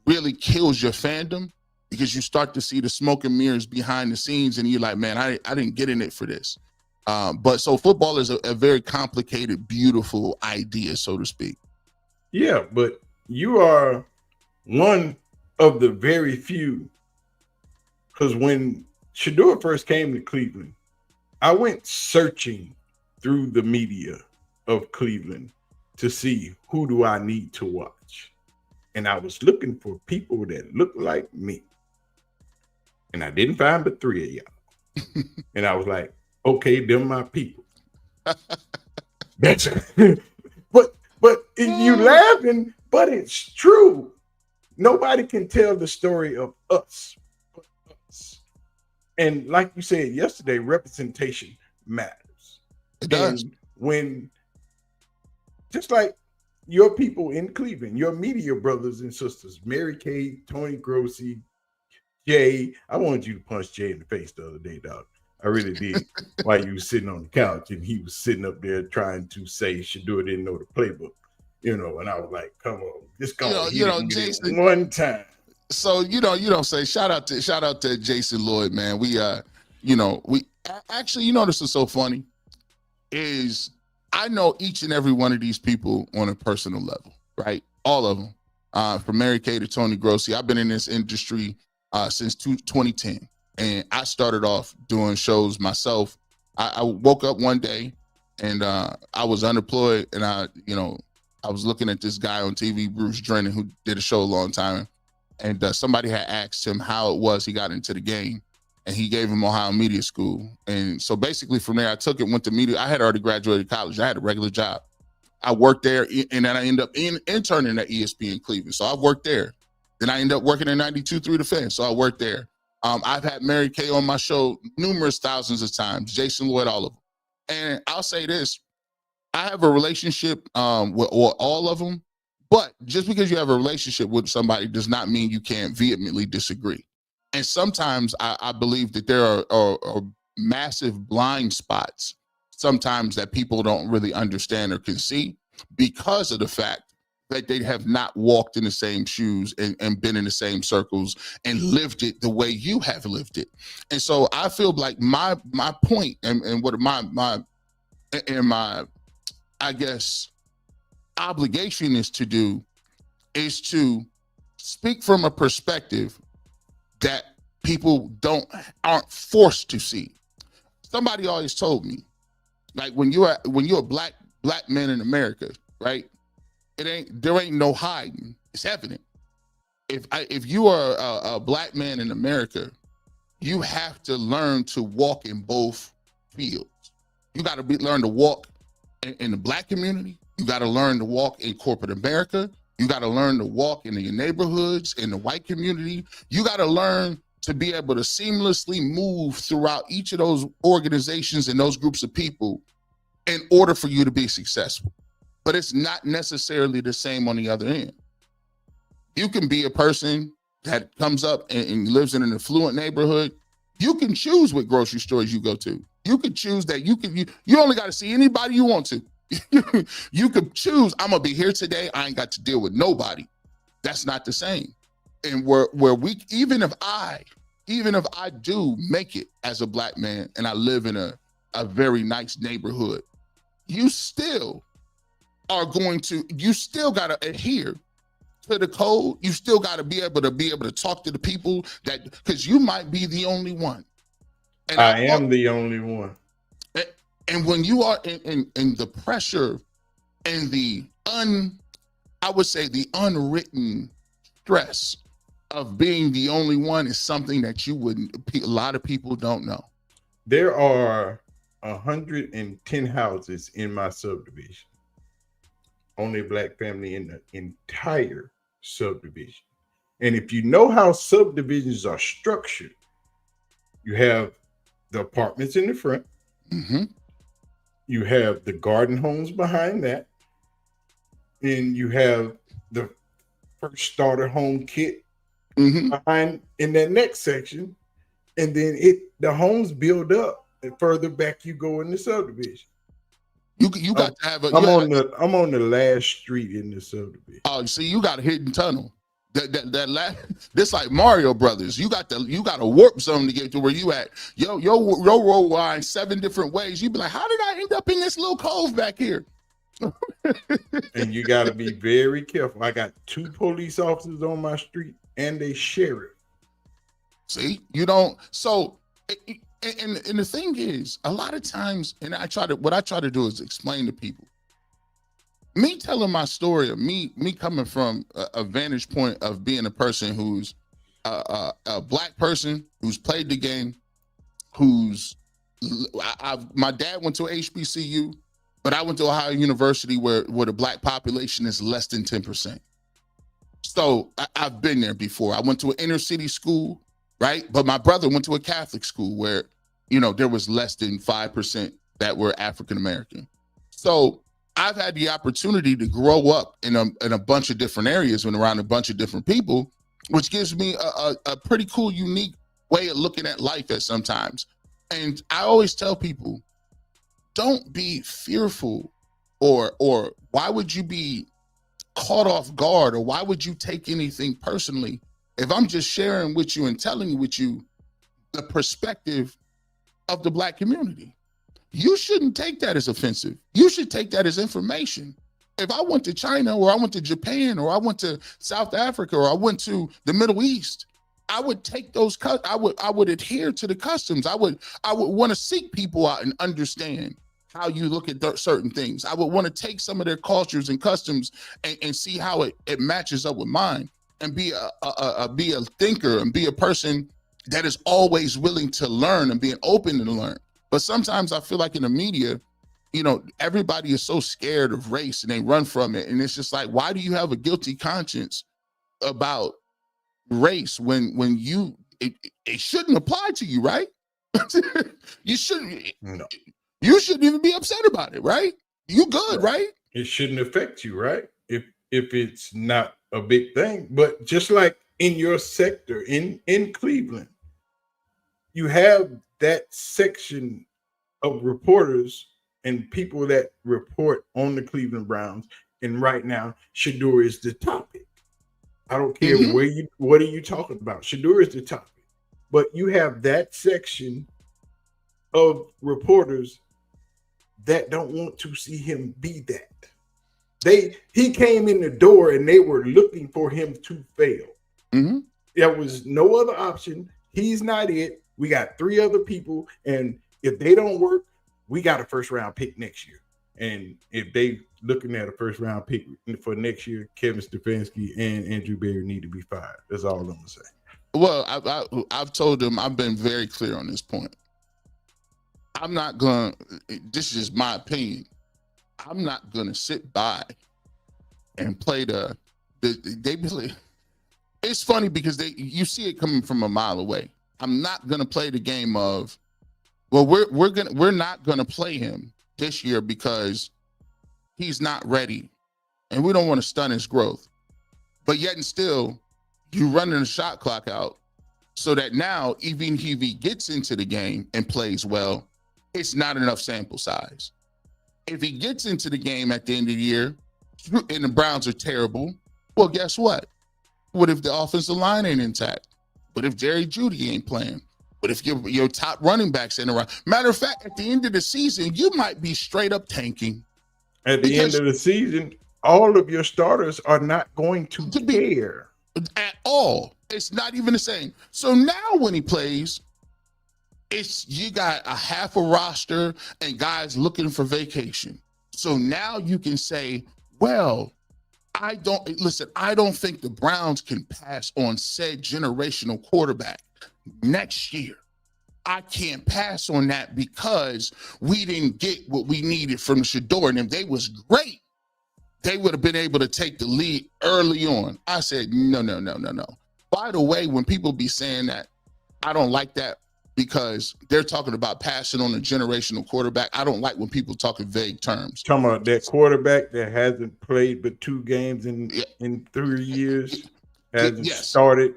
really kills your fandom, because you start to see the smoke and mirrors behind the scenes, and you're like, man, I didn't get in it for this. But so football is a very complicated, beautiful idea, so to speak. Yeah, but you are one of the very few, because when Shedeur first came to Cleveland, I went searching through the media of Cleveland to see who do I need to watch. And I was looking for people that looked like me. And I didn't find but 3 of And I was like, okay, them my people. That's but you laughing, but it's true. Nobody can tell the story of us but us. And like you said yesterday, representation matters. It does. And when just like your people in Cleveland, your media brothers and sisters, Mary Kay, Tony Grossi, Jay. I wanted you to punch Jay in the face the other day, dog. I really did. While you was sitting on the couch and he was sitting up there trying to say Shedeur didn't know the playbook, and I was like, "Come on, just go hit him Jason, one time." So you don't say shout out to Jason Lloyd, man. We actually, this is so funny. Is I know each and every one of these people on a personal level, right? All of them, from Mary Kay to Tony Grossi. I've been in this industry since 2010. And I started off doing shows myself. I woke up one day and I was unemployed, and I was looking at this guy on TV, Bruce Drennan, who did a show a long time. And somebody had asked him how it was he got into the game, and he gave him Ohio Media School. And so basically from there, I took it, went to media. I had already graduated college. I had a regular job. I worked there, and then I ended up interning at ESPN Cleveland. So I worked there. Then I ended up working in 92.3 The Fan. So I worked there. I've had Mary Kay on my show numerous thousands of times, Jason Lloyd, all of them. And I'll say this, I have a relationship with all of them, but just because you have a relationship with somebody does not mean you can't vehemently disagree. And sometimes I believe that there are massive blind spots sometimes that people don't really understand or can see because of the fact that they have not walked in the same shoes and been in the same circles and lived it the way you have lived it. And so I feel like my point and what my I guess obligation is to do is to speak from a perspective that people aren't forced to see. Somebody always told me, like when you're a black man in America, right? There ain't no hiding. It's evident. If you are a black man in America, you have to learn to walk in both fields. You got to learn to walk in the black community. You got to learn to walk in corporate America. You got to learn to walk in your neighborhoods, in the white community. You got to learn to be able to seamlessly move throughout each of those organizations and those groups of people in order for you to be successful. But it's not necessarily the same on the other end. You can be a person that comes up and lives in an affluent neighborhood. You can choose what grocery stores you go to. You could choose that you only got to see anybody you want to. You could choose, I'm gonna be here today. I ain't got to deal with nobody. That's not the same. And where we, even if I do make it as a black man and I live in a very nice neighborhood, you still got to adhere to the code. You still got to be able to talk to the people because you might be the only one. And I am the only one. And when you are in the pressure and the unwritten stress of being the only one is something that a lot of people don't know. There are 110 houses in my subdivision. Only black family in the entire subdivision. And if you know how subdivisions are structured, you have the apartments in the front. Mm-hmm. You have the garden homes behind that. And you have the first starter home kit behind in that next section. And then the homes build up and further back you go in the subdivision. You got to have I'm on the last street in the subdivision. Oh, see, you got a hidden tunnel. This like Mario Brothers. You got to warp zone to get to where you at. Your road line 7 different ways. You be like, how did I end up in this little cove back here? And you got to be very careful. I got 2 police officers on my street and a sheriff. See, you don't. So, and the thing is, a lot of times, and what I try to do is explain to people. Me telling my story of me coming from a vantage point of being a person who's a black person who's played the game, who's my dad went to HBCU, but I went to Ohio University where the black population is less than 10%. So I've been there before. I went to an inner city school, right? But my brother went to a Catholic school where, there was less than 5% that were African American. So I've had the opportunity to grow up in a bunch of different areas and around a bunch of different people, which gives me a pretty cool, unique way of looking at life at sometimes. And I always tell people, don't be fearful or why would you be caught off guard, or why would you take anything personally if I'm just sharing with you and telling with you the perspective of the black community? You shouldn't take that as offensive. You should take that as information. If I went to China, or I went to Japan, or I went to South Africa, or I went to the Middle East, I would take those, I would adhere to the customs. I would want to seek people out and understand how you look at certain things. I would want to take some of their cultures and customs and see how it matches up with mine, and be a thinker and be a person that is always willing to learn and being open to learn. But sometimes I feel like in the media, everybody is so scared of race and they run from it. And it's just like, why do you have a guilty conscience about race when it shouldn't apply to you, right? You shouldn't. No. You shouldn't even be upset about it, right? You good, right? It shouldn't affect you, right? If it's not a big thing. But just like in your sector, in Cleveland, you have that section of reporters and people that report on the Cleveland Browns. And right now, Shedeur is the topic. I don't care what are you talking about? Shedeur is the topic. But you have that section of reporters that don't want to see him be that. He came in the door and they were looking for him to fail. Mm-hmm. There was no other option. He's not it. We got 3 other people, and if they don't work, we got a first round pick next year. And if they looking at a first round pick for next year, Kevin Stefanski and Andrew Berry need to be fired. That's all I'm gonna say. Well, I've told them, I've been very clear on this point. I'm not gonna. This is just my opinion. I'm not gonna sit by and play they play. It's funny because you see it coming from a mile away. I'm not gonna play the game of, well, we're not gonna play him this year because he's not ready, and we don't want to stun his growth. But yet and still, you running the shot clock out so that now even if he gets into the game and plays well, it's not enough sample size. If he gets into the game at the end of the year and the Browns are terrible, well, guess what? What if the offensive line ain't intact? What if Jerry Jeudy ain't playing? What if your top running backs ain't around? Matter of fact, at the end of the season, you might be straight up tanking. At the end of the season, all of your starters are not going to care at all. It's not even the same. So now when he plays, you got a half a roster and guys looking for vacation. So now you can say, well, I don't think the Browns can pass on said generational quarterback next year. I can't pass on that because we didn't get what we needed from Shedeur. And if they was great, they would have been able to take the lead early on. I said, no. By the way, when people be saying that, I don't like that because they're talking about passing on a generational quarterback. I don't like when people talk in vague terms. Talking about that quarterback that hasn't played but 2 games in 3 years, hasn't started,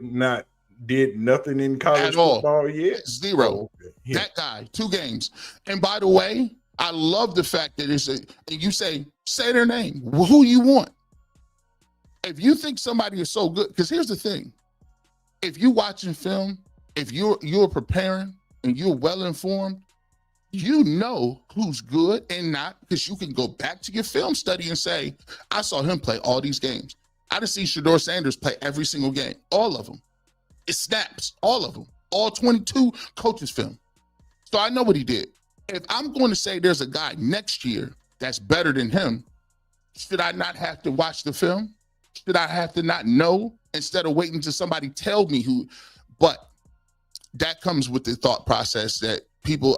did nothing in college football yet. 0. Oh, okay. Yeah. That guy, 2 games. And by the way, I love the fact that you say their name, who you want. If you think somebody is so good, because here's the thing. If you're watching film, if you're preparing and you're well informed, you know who's good and not, because you can go back to your film study and say, I saw him play all these games. I done seen Shedeur Sanders play every single game, all of them. It snaps, all of them, all 22 coaches film. So I know what he did. If I'm going to say there's a guy next year that's better than him, should I not have to watch the film? Should I have to not know instead of waiting till somebody tell me who? But that comes with the thought process that people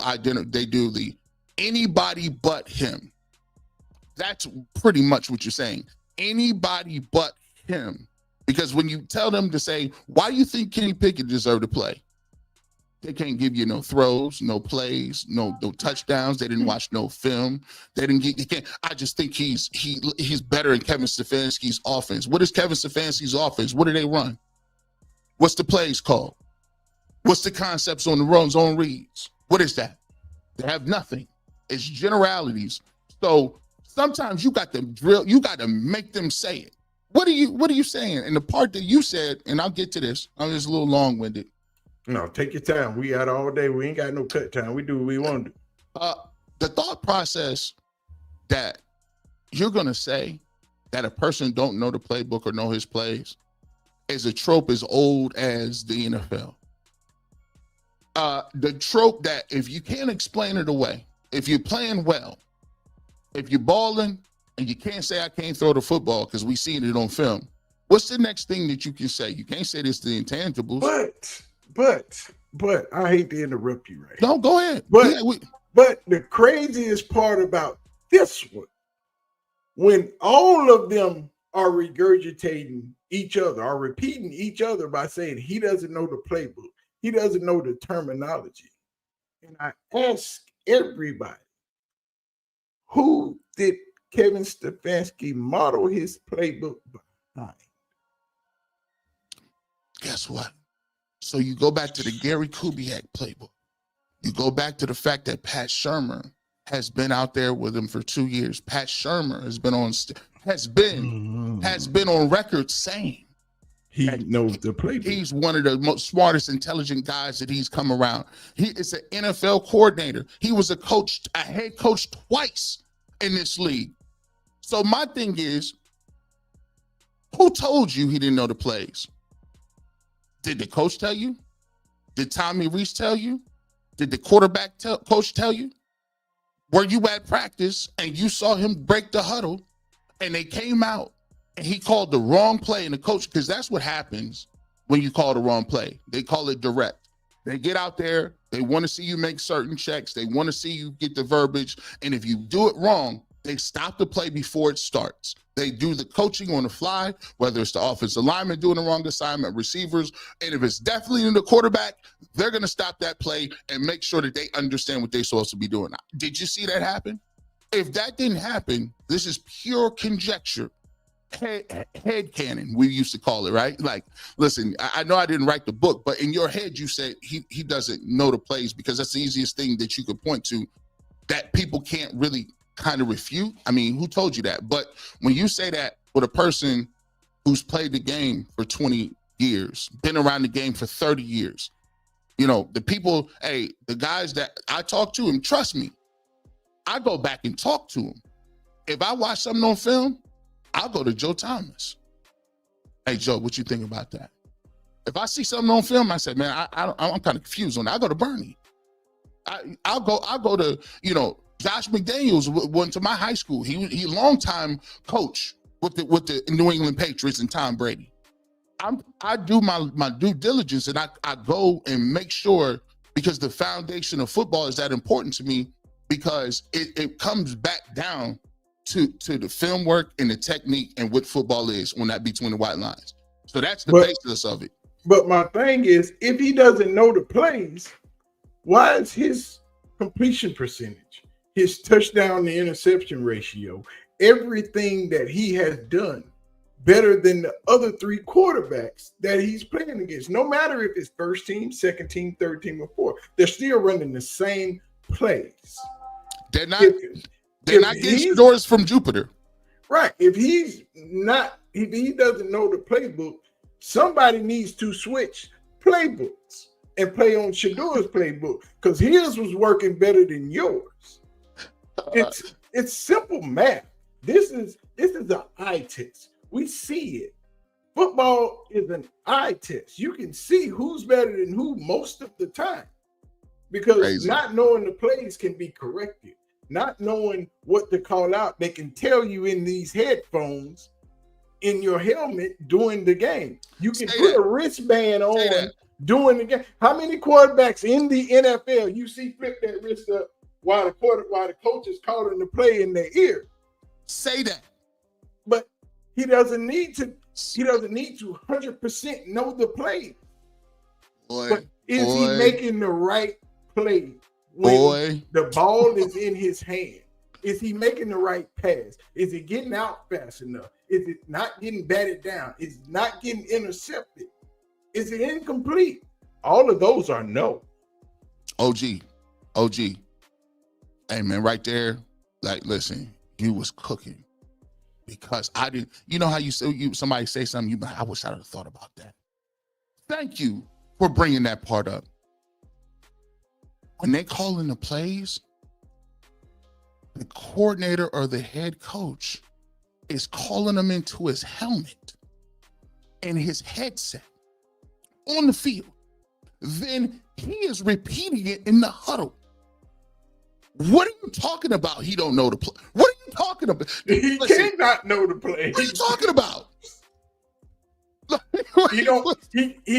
they do the anybody but him. That's pretty much what you're saying. Anybody but him. Because when you tell them to say, why do you think Kenny Pickett deserved to play? They can't give you no throws, no plays, no touchdowns. They didn't watch no film. They didn't get. He can't. I just think he's better in Kevin Stefanski's offense. What is Kevin Stefanski's offense? What do they run? What's the plays called? What's the concepts on the runs, on reads? What is that? They have nothing. It's generalities. So sometimes you got to drill. You got to make them say it. What are you saying? And the part that you said, and I'll get to this. I'm just a little long-winded. No, take your time. We out all day. We ain't got no cut time. We do what we want to do. The thought process that you're going to say that a person don't know the playbook or know his plays is a trope as old as the NFL. The trope that if you can't explain it away, if you're playing well, if you're balling, and you can't say I can't throw the football because we seen it on film, what's the next thing that you can say? You can't say this the intangibles. But I hate to interrupt you right No, go ahead. But the craziest part about this one, when all of them are regurgitating each other, are repeating each other by saying he doesn't know the playbook, he doesn't know the terminology. And I ask everybody, who did Kevin Stefanski model his playbook behind? Guess what? So you go back to the Gary Kubiak playbook. You go back to the fact that Pat Shurmur has been out there with him for 2 years. Pat Shurmur has been on record saying he knows the playbook. He's one of the most smartest, intelligent guys that he's come around. He is an NFL coordinator. He was a head coach twice in this league. So my thing is, who told you he didn't know the plays? Did the coach tell you? Did Tommy Rees tell you? Did the quarterback coach tell you? Were you at practice and you saw him break the huddle and they came out and he called the wrong play, and the coach, because that's what happens when you call the wrong play. They call it direct. They get out there. They want to see you make certain checks. They want to see you get the verbiage. And if you do it wrong, they stop the play before it starts. They do the coaching on the fly, whether it's the offensive lineman doing the wrong assignment, receivers, and if it's definitely in the quarterback, they're going to stop that play and make sure that they understand what they're supposed to be doing. Did you see that happen? If that didn't happen, this is pure conjecture. Head canon, we used to call it, right? Like, listen, I know I didn't write the book, but in your head, you said he doesn't know the plays because that's the easiest thing that you could point to that people can't really kind of refute. I mean, who told you that? But when you say that with a person who's played the game for 20 years, been around the game for 30 years, you know, the people, the guys that I talk to, and trust me, I go back and talk to them. If I watch something on film, I'll go to Joe Thomas. Hey, Joe, what you think about that? If I see something on film, I say, man, I'm kind of confused on that. I'll go to Bernie. I'll go to, Josh McDaniels went to my high school. He longtime coach with the New England Patriots and Tom Brady. I do my due diligence, and I go and make sure, because the foundation of football is that important to me, because it comes back down to the film work and the technique and what football is on that between the white lines. So that's the basis of it. But my thing is, if he doesn't know the plays, why is his completion percentage, his touchdown to interception ratio, everything that he has done better than the other three quarterbacks that he's playing against? No matter if it's first team, second team, third team, or fourth, they're still running the same plays. They're not getting Shedeur from Jupiter. Right. If he doesn't know the playbook, somebody needs to switch playbooks and play on Shedeur's playbook, because his was working better than yours. It's simple math. This is an eye test. We see it. Football is an eye test. You can see who's better than who most of the time, because not knowing the plays can be corrected. Not knowing what to call out, they can tell you in these headphones in your helmet during the game. You can put a wristband on doing the game. How many quarterbacks in the NFL you see flip that wrist up while the coach is calling the play in their ear? Say that. But he doesn't need to 100% know the play. But is he making the right play when the ball is in his hand? Is he making the right pass? Is it getting out fast enough? Is it not getting batted down? Is it not getting intercepted? Is it incomplete? All of those are no. OG. Hey, man, right there, like, listen, you was cooking. Because I didn't, you know how somebody say something, I wish I would have thought about that. Thank you for bringing that part up. When they call in the plays, the coordinator or the head coach is calling them into his helmet and his headset on the field. Then he is repeating it in the huddle. What are you talking about? He don't know the play. What are you talking about? He cannot know the play. What are you talking about? He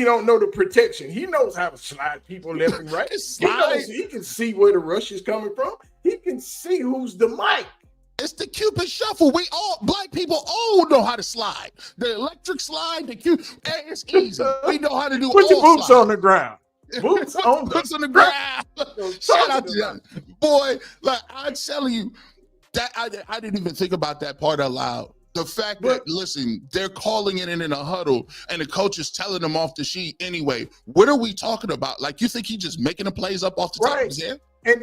don't know the protection. He knows how to slide people left and right. He can see where the rush is coming from. He can see who's the mic. It's the Cupid shuffle. Black people all know how to slide. The electric slide, it's easy. We know how to do Put all your boots slide. on the ground. Boots on the ground. Shout out to them. Boy, like I'm telling you, that I didn't even think about that part out loud. The fact that, listen, they're calling it in a huddle and the coach is telling them off the sheet anyway. What are we talking about? Like, you think he's just making the plays up off the top of his head?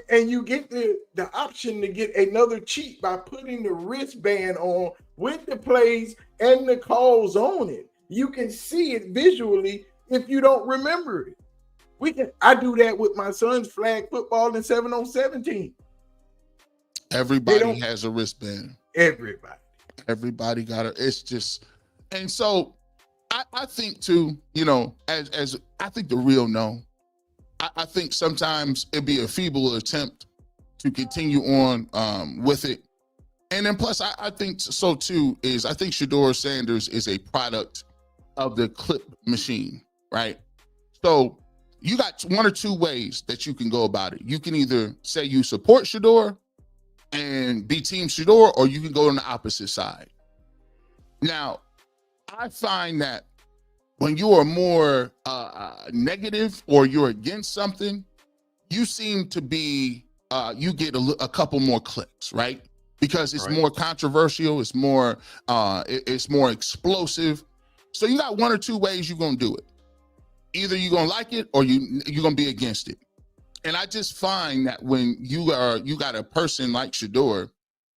And you get the option to get another cheat by putting the wristband on with the plays and the calls on it. You can see it visually if you don't remember it. I do that with my son's flag football in 7-on-7 team. Everybody has a wristband. Everybody got it. It's just, and so I think too, as I think the real no. I think sometimes it'd be a feeble attempt to continue on with it. And then plus, I think so too I think Shedeur Sanders is a product of the clip machine, right? So you got one or two ways that you can go about it. You can either say you support Shedeur and be Team Shedeur, or you can go on the opposite side. Now, I find that when you are more negative or you're against something, you seem to be, you get a couple more clicks, right? Because it's more controversial, it's more explosive. So you got one or two ways you're gonna do it. Either you're gonna like it or you're gonna be against it. And I just find that when you got a person like Shedeur,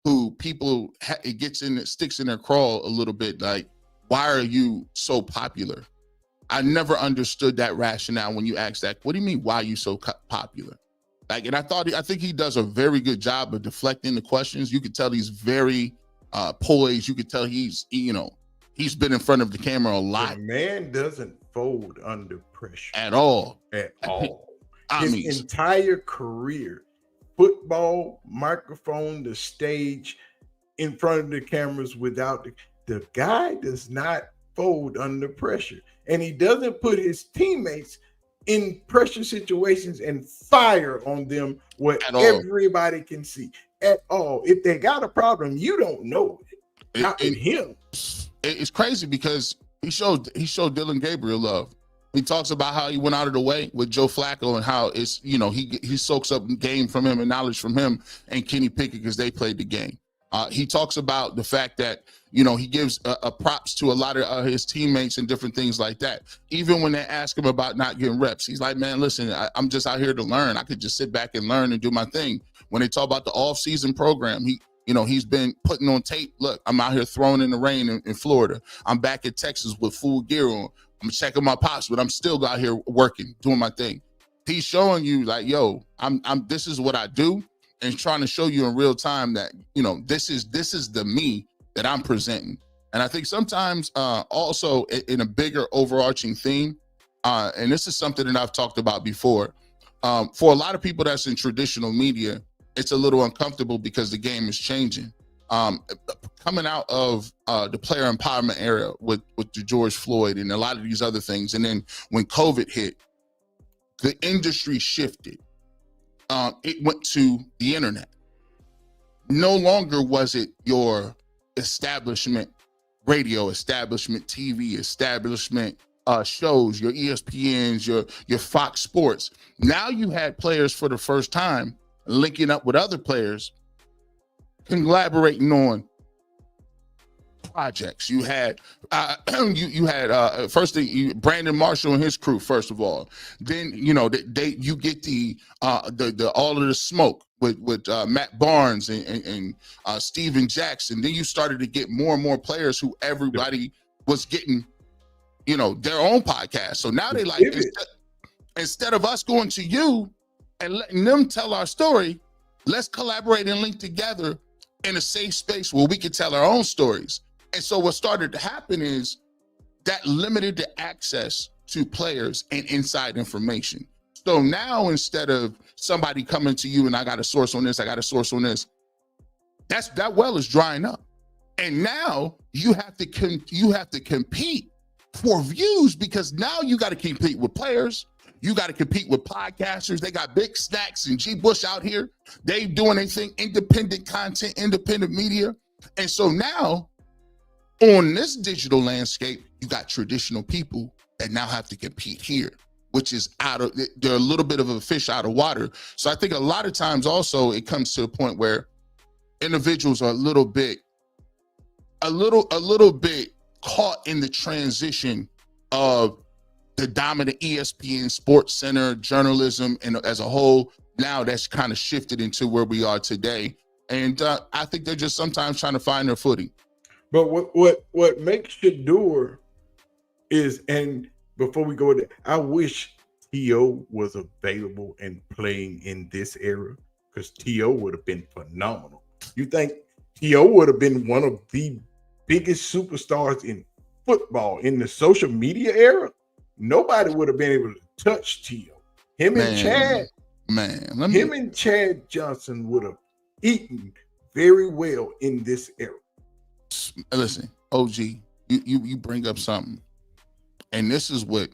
who people it sticks in their craw a little bit, like, why are you so popular? I never understood that rationale when you ask that. What do you mean, why are you so popular? Like, and I think he does a very good job of deflecting the questions. You could tell he's very poised. You could tell he's been in front of the camera a lot. The man doesn't fold under pressure at all. His entire career, football, microphone, the stage, in front of the cameras, without the guy does not fold under pressure. And he doesn't put his teammates in pressure situations and fire on them where everybody can see at all. If they got a problem, you don't know it. Not with him. It's crazy because he showed Dylan Gabriel love. He talks about how he went out of the way with Joe Flacco and how it's, he soaks up game from him and knowledge from him and Kenny Pickett because they played the game. He talks about the fact that, he gives a props to a lot of his teammates and different things like that. Even when they ask him about not getting reps, he's like, man, listen, I'm just out here to learn. I could just sit back and learn and do my thing. When they talk about the off-season program, he's been putting on tape. Look, I'm out here throwing in the rain in Florida. I'm back in Texas with full gear on. I'm checking my pops, but I'm still out here working, doing my thing. He's showing you like, yo, this is what I do, and trying to show you in real time that, this is the me that I'm presenting. And I think sometimes also in a bigger overarching theme, and this is something that I've talked about before, for a lot of people that's in traditional media, it's a little uncomfortable because the game is changing. Coming out of the player empowerment era with the George Floyd and a lot of these other things, and then when COVID hit, the industry shifted. It went to the internet. No longer was it your establishment radio, establishment TV, establishment shows, your ESPNs, your Fox Sports. Now you had players for the first time linking up with other players, collaborating on projects. You had you had first thing, Brandon Marshall and his crew, first of all. Then you get the all of the smoke with Matt Barnes and Steven Jackson. Then you started to get more and more players who everybody was getting their own podcast. So now they like, instead of us going to you and letting them tell our story, let's collaborate and link together in a safe space where we can tell our own stories. And so what started to happen is that limited the access to players and inside information. So now instead of somebody coming to you and I got a source on this, I got a source on this, that well is drying up. And now you have to compete for views, because now you got to compete with players. You got to compete with podcasters. They got Big Snacks and G Bush out here. They doing their thing, independent content, independent media. And so now on this digital landscape, you got traditional people that now have to compete here, which is they're a little bit of a fish out of water. So I think a lot of times also it comes to a point where individuals are a little bit caught in the transition of the dominant ESPN, Sports Center, journalism, and as a whole, now that's kind of shifted into where we are today. And I think they're just sometimes trying to find their footing. But what makes Shedeur is, and before we go there, I wish T.O. was available and playing in this era, because T.O. would have been phenomenal. You think T.O. would have been one of the biggest superstars in football in the social media era? Nobody would have been able to touch T.O. Him and Chad Johnson would have eaten very well in this era. Listen, OG, you bring up something, and this is what,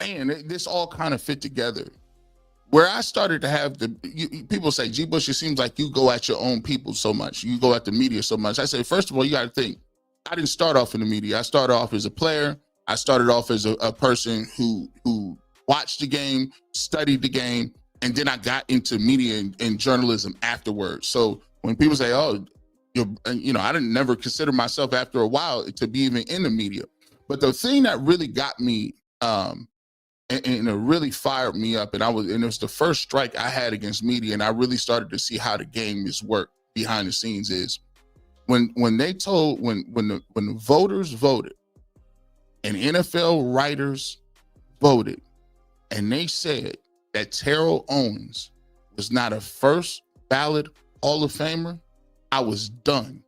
this all kind of fit together. Where I started to have people say, G Bush, it seems like you go at your own people so much. You go at the media so much. I say, first of all, you got to think, I didn't start off in the media. I started off as a player. I started off as a person who watched the game, studied the game, and then I got into media and journalism afterwards. So when people say, oh, I didn't never consider myself after a while to be even in the media. But the thing that really got me and it really fired me up, and it was the first strike I had against media, and I really started to see how the game is worked behind the scenes, is when the voters voted and NFL writers voted, and they said that Terrell Owens was not a first ballot Hall of Famer, I was done.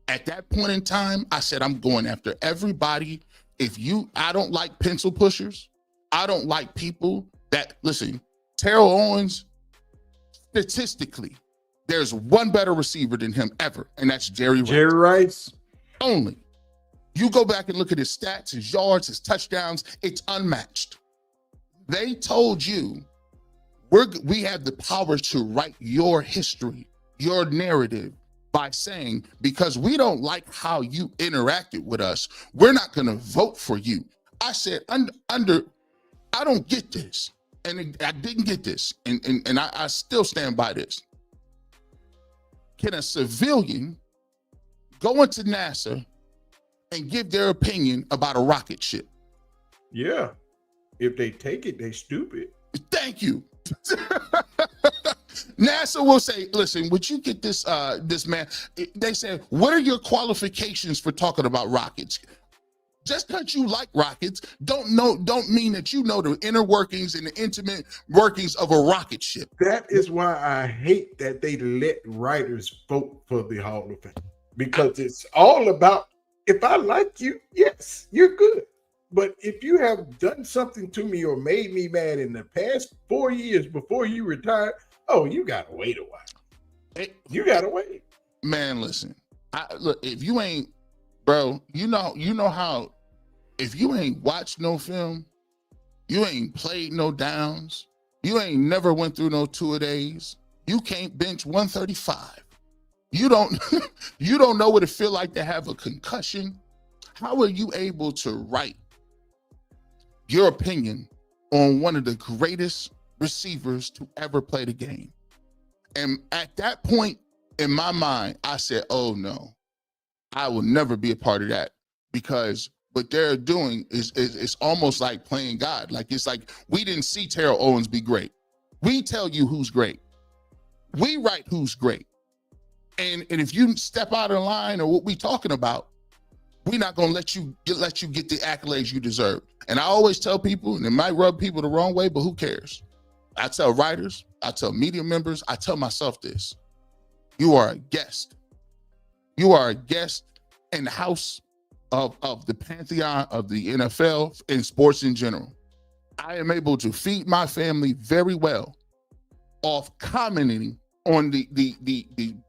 At that point in time, I said, I'm going after everybody. I don't like pencil pushers. I don't like people that, listen, Terrell Owens, statistically, there's one better receiver than him ever, and that's Jerry Rice. Only. You go back and look at his stats, his yards, his touchdowns, it's unmatched. They told you, we have the power to write your history, your narrative, by saying, because we don't like how you interacted with us, we're not going to vote for you. I said, I don't get this. And I didn't get this. And I still stand by this. Can a civilian go into NASA and give their opinion about a rocket ship? Yeah. If they take it, they stupid. Thank you. NASA will say, listen, would you get this man? They say, what are your qualifications for talking about rockets? Just because you like rockets don't mean that you know the inner workings and the intimate workings of a rocket ship. That is why I hate that they let writers vote for the Hall of Fame, because it's all about, if I like you, yes, you're good. But if you have done something to me or made me mad in the past 4 years before you retired, oh, you gotta wait a while. You gotta wait. Man, listen. Look, if you ain't, bro, you know how, if you ain't watched no film, you ain't played no downs, You ain't never went through no two-a-days. You can't bench 135. You don't you don't know what it feel like to have a concussion. How are you able to write your opinion on one of the greatest receivers to ever play the game? And at that point in my mind, I said, oh no, I will never be a part of that, because what they're doing is almost like playing God. Like, it's like, we didn't see Terrell Owens be great. We tell you who's great. We write who's great. And if you step out of line or what we talking about, we're not gonna let you get the accolades you deserve. And I always tell people, and it might rub people the wrong way, but who cares? I tell writers, I tell media members, I tell myself this: you are a guest. You are a guest in the house of the pantheon of the NFL and sports in general. I am able to feed my family very well off commenting on the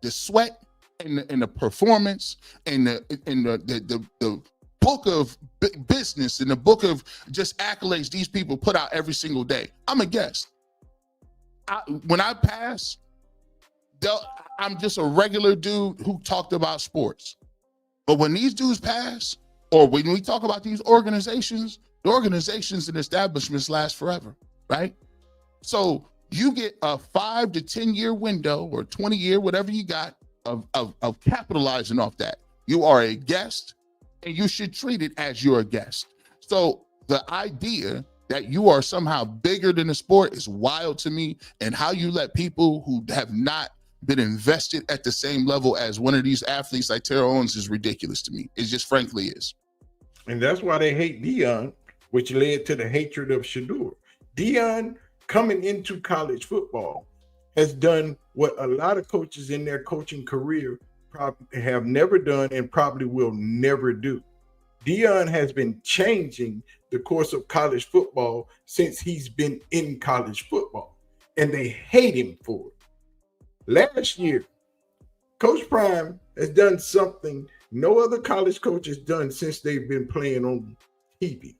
sweat and the performance and the book of business and the book of just accolades these people put out every single day. I'm a guest. When I pass, I'm just a regular dude who talked about sports. But when these dudes pass, or when we talk about these organizations, the organizations and establishments last forever, right? So you get a 5 to 10 year window, or 20 year, whatever you got, of capitalizing off that. You are a guest, and you should treat it as you're a guest. So the idea that you are somehow bigger than the sport is wild to me, and how you let people who have not been invested at the same level as one of these athletes like Terrell Owens is ridiculous to me. It just frankly is. And that's why they hate Deion, which led to the hatred of Shedeur. Deion, coming into college football, has done what a lot of coaches in their coaching career probably have never done and probably will never do. Deion has been changing the course of college football since he's been in college football, and they hate him for it. Last year, Coach Prime has done something no other college coach has done since they've been playing on TV.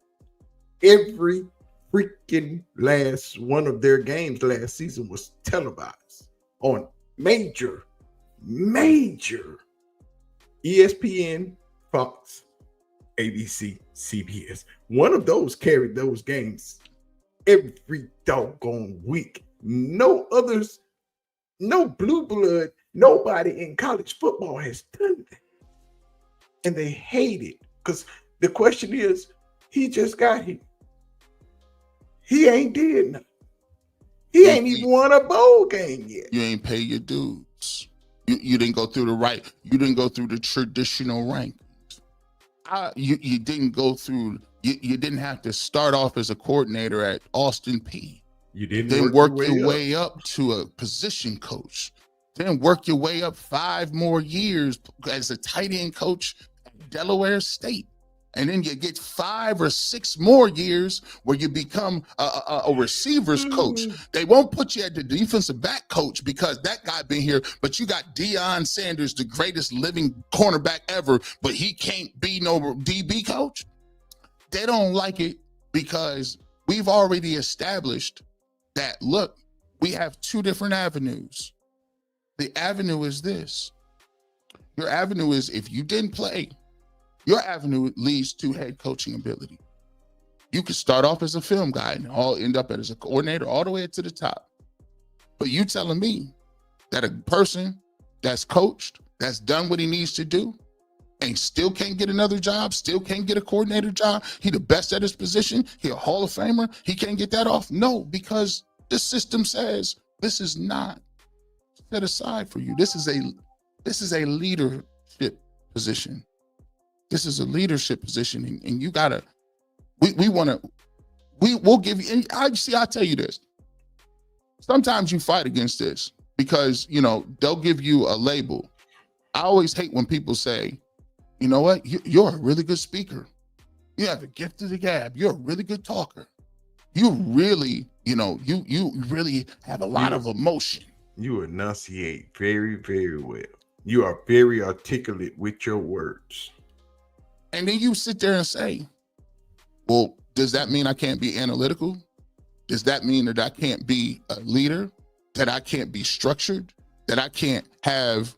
Every freaking last one of their games last season was televised on major ESPN, Fox, ABC, CBS. One of those carried those games every doggone week. No others, no blue blood, nobody in college football has done that. And they hate it, because the question is, he just got here. He ain't did nothing. He ain't even won a bowl game yet. You ain't pay your dues. You didn't go through you didn't go through the traditional rankings. You didn't go through, you didn't have to start off as a coordinator at Austin P. You didn't then work your way up to a position coach. Then work your way up 5 more years as a tight end coach at Delaware State. And then you get 5 or 6 more years where you become a receivers coach. They won't put you at the defensive back coach because that guy been here, but you got Shedeur Sanders, the greatest living cornerback ever, but he can't be no DB coach. They don't like it because we've already established that, look, we have 2 different avenues. The avenue is this. Your avenue is, if you didn't play, your avenue leads to head coaching ability. You could start off as a film guy and all end up as a coordinator all the way to the top. But you telling me that a person that's coached, that's done what he needs to do, and still can't get another job, still can't get a coordinator job, he the best at his position, he a Hall of Famer, he can't get that off? No, because the system says this is not set aside for you. This is a leadership position. This is a leadership position, and you gotta, we'll give you, and I'll tell you this. Sometimes you fight against this because, they'll give you a label. I always hate when people say, you know what, you're a really good speaker. You have a gift of the gab. You're a really good talker. You really, you really have a lot of emotion. You enunciate very, very well. You are very articulate with your words. And then you sit there and say, well, does that mean I can't be analytical? Does that mean that I can't be a leader? That I can't be structured? That I can't have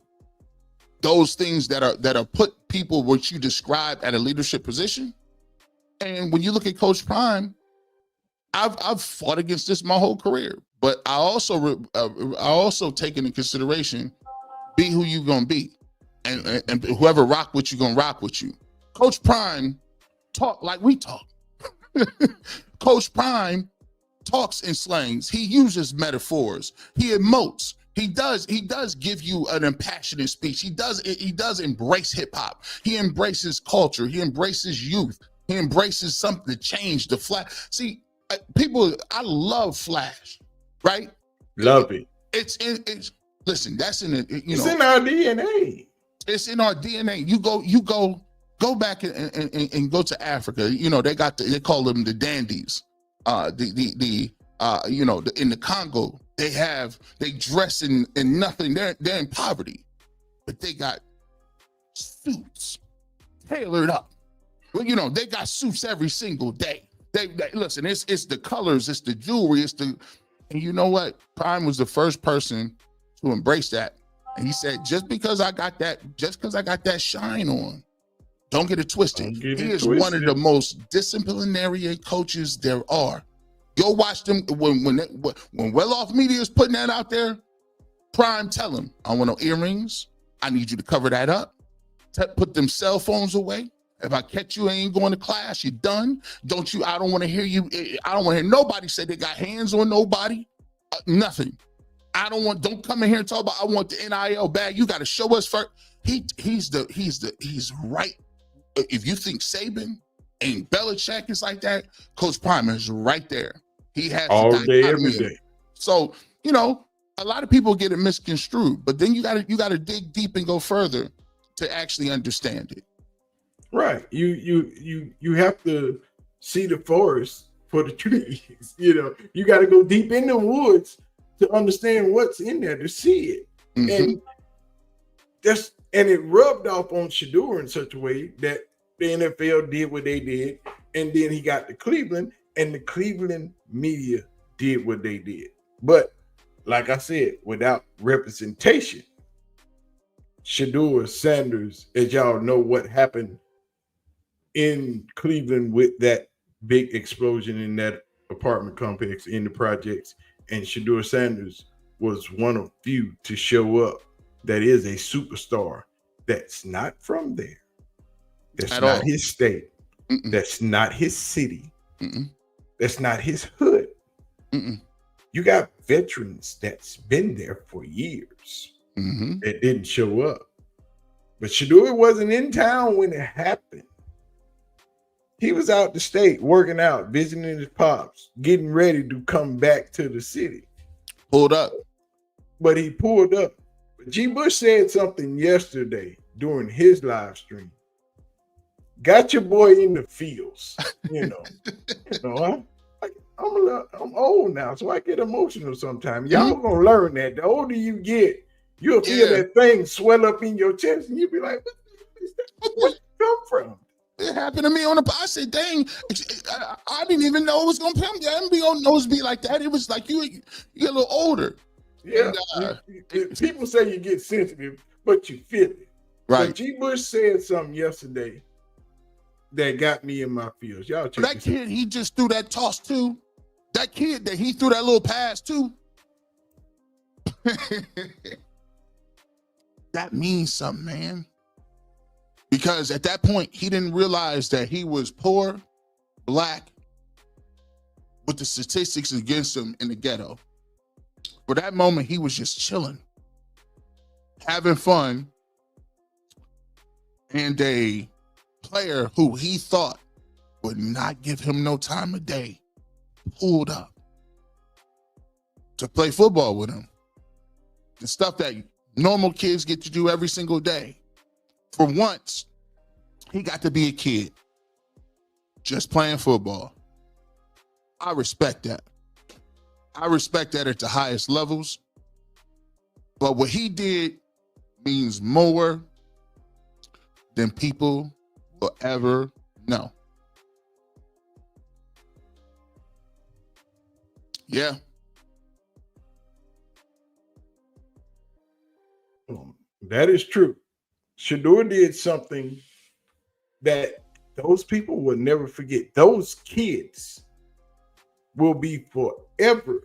those things that are put people what you describe at a leadership position? And when you look at Coach Prime, I've fought against this my whole career, but I also take into consideration, be who you gonna be, and whoever rock with you gonna rock with you. Coach Prime talk like we talk. Coach Prime talks in slangs. He uses metaphors. He emotes. He does give you an impassionate speech. He does embrace hip hop. He embraces culture. He embraces youth. He embraces something to change the flash. See, people, I love Flash, right? Love it. It's listen, that's in it. It's in our DNA. It's in our DNA. You go back and go to Africa. You know, they they call them the dandies. In the Congo, they dress in nothing. They're in poverty, but they got suits tailored up. Well, you know, they got suits every single day. They listen, it's the colors, it's the jewelry, and you know what? Prime was the first person to embrace that. And he said, just because I got that shine on, don't get it twisted. He is one of the most disciplinary coaches there are. Go watch them when well-off media is putting that out there. Prime, tell them, I want no earrings. I need you to cover that up. Put them cell phones away. If I catch you ain't going to class, you're done. I don't want to hear you. I don't want to hear nobody say they got hands on nobody. Nothing. Don't come in here and talk about, I want the NIL bag. You got to show us first. He's right. If you think Saban and Belichick is like that, Coach Prime is right there. He has all day, every day. So, you know, a lot of people get it misconstrued, but then you gotta dig deep and go further to actually understand it. Right. You have to see the forest for the trees. You know, you got to go deep in the woods to understand what's in there to see it. Mm-hmm. And it rubbed off on Shedeur in such a way that the NFL did what they did, and then he got to Cleveland, and the Cleveland media did what they did. But like I said, without representation, Shedeur Sanders, as y'all know what happened in Cleveland with that big explosion in that apartment complex in the projects, and Shedeur Sanders was one of few to show up that is a superstar that's not from there. That's not his state. Mm-mm. That's not his city. Mm-mm. That's not his hood. Mm-mm. You got veterans that's been there for years that didn't show up. But Shedeur wasn't in town when it happened. He was out the state working out, visiting his pops, getting ready to come back to the city. Pulled up. But he pulled up. But G. Bush said something yesterday during his live stream. Got your boy in the fields, you know. I'm old now, so I get emotional sometimes. Y'all gonna learn that. The older you get, you'll feel that thing swell up in your chest, and you'll be like, where you come from? It happened to me on I said, dang, I didn't even know it was gonna come. I didn't be on nose be like that. It was like you get a little older. Yeah. And, people say you get sensitive, but you feel it. Right. So G. Bush said something yesterday that got me in my feels. Y'all check that kid, he just threw that toss too. That kid that he threw that little pass too. That means something, man. Because at that point, he didn't realize that he was poor, black, with the statistics against him in the ghetto. For that moment, he was just chilling, having fun, and a player who he thought would not give him no time of day pulled up to play football with him. The stuff that normal kids get to do every single day. For once, he got to be a kid just playing football. I respect that. I respect that at the highest levels. But what he did means more than people will ever know. Yeah. That is true. Shedeur did something that those people will never forget. Those kids will be forever.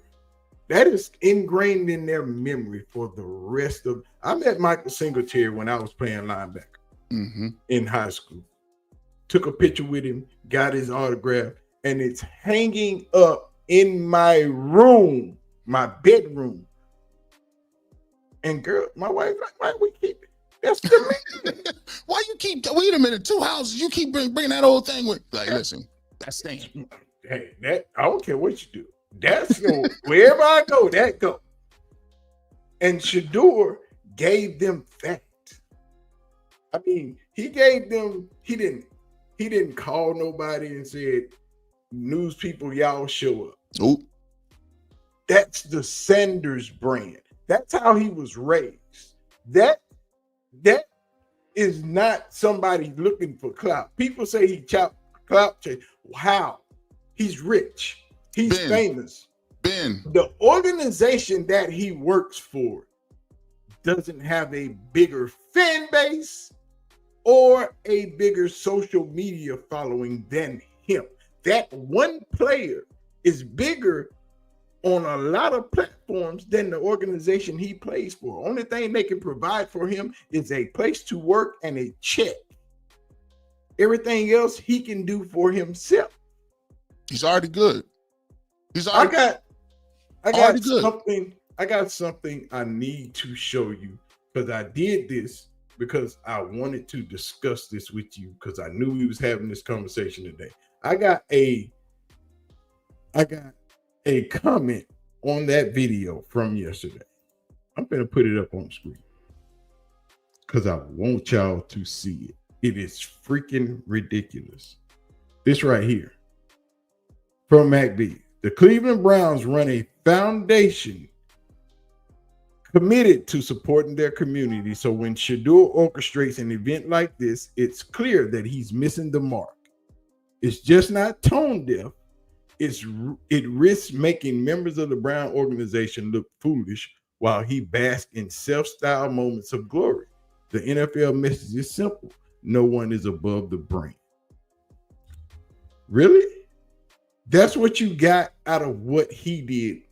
That is ingrained in their memory for the rest of. I met Michael Singletary when I was playing linebacker in high school. Took a picture with him, got his autograph, and it's hanging up in my room, my bedroom. And girl, my wife like, why we keep it? That's the man. Why you keep? Wait a minute, 2 houses. You keep bringing that old thing with. Like, listen, that's staying. Hey, that I don't care what you do. That's wherever I go, that go. And Shedeur gave them that. I mean, he gave them. He didn't call nobody and said, "News people, y'all show up." Nope. That's the Sanders brand. That's how he was raised. That is not somebody looking for clout. People say he clout chase. How? He's rich. He's famous. The organization that he works for doesn't have a bigger fan base or a bigger social media following than him. That one player is bigger on a lot of platforms than the organization he plays for. Only thing they can provide for him is a place to work and a check. Everything else he can do for himself. He's already good. I got something I need to show you, because I did this because I wanted to discuss this with you because I knew we was having this conversation today. I got a comment on that video from yesterday. I'm going to put it up on screen because I want y'all to see it. It is freaking ridiculous. This right here from MacB. The Cleveland Browns run a foundation committed to supporting their community. So when Shedeur orchestrates an event like this, it's clear that he's missing the mark. It's just not tone deaf. It risks making members of the Brown organization look foolish while he basks in self-styled moments of glory. The NFL message is simple. No one is above the brand. Really? That's what you got out of what he did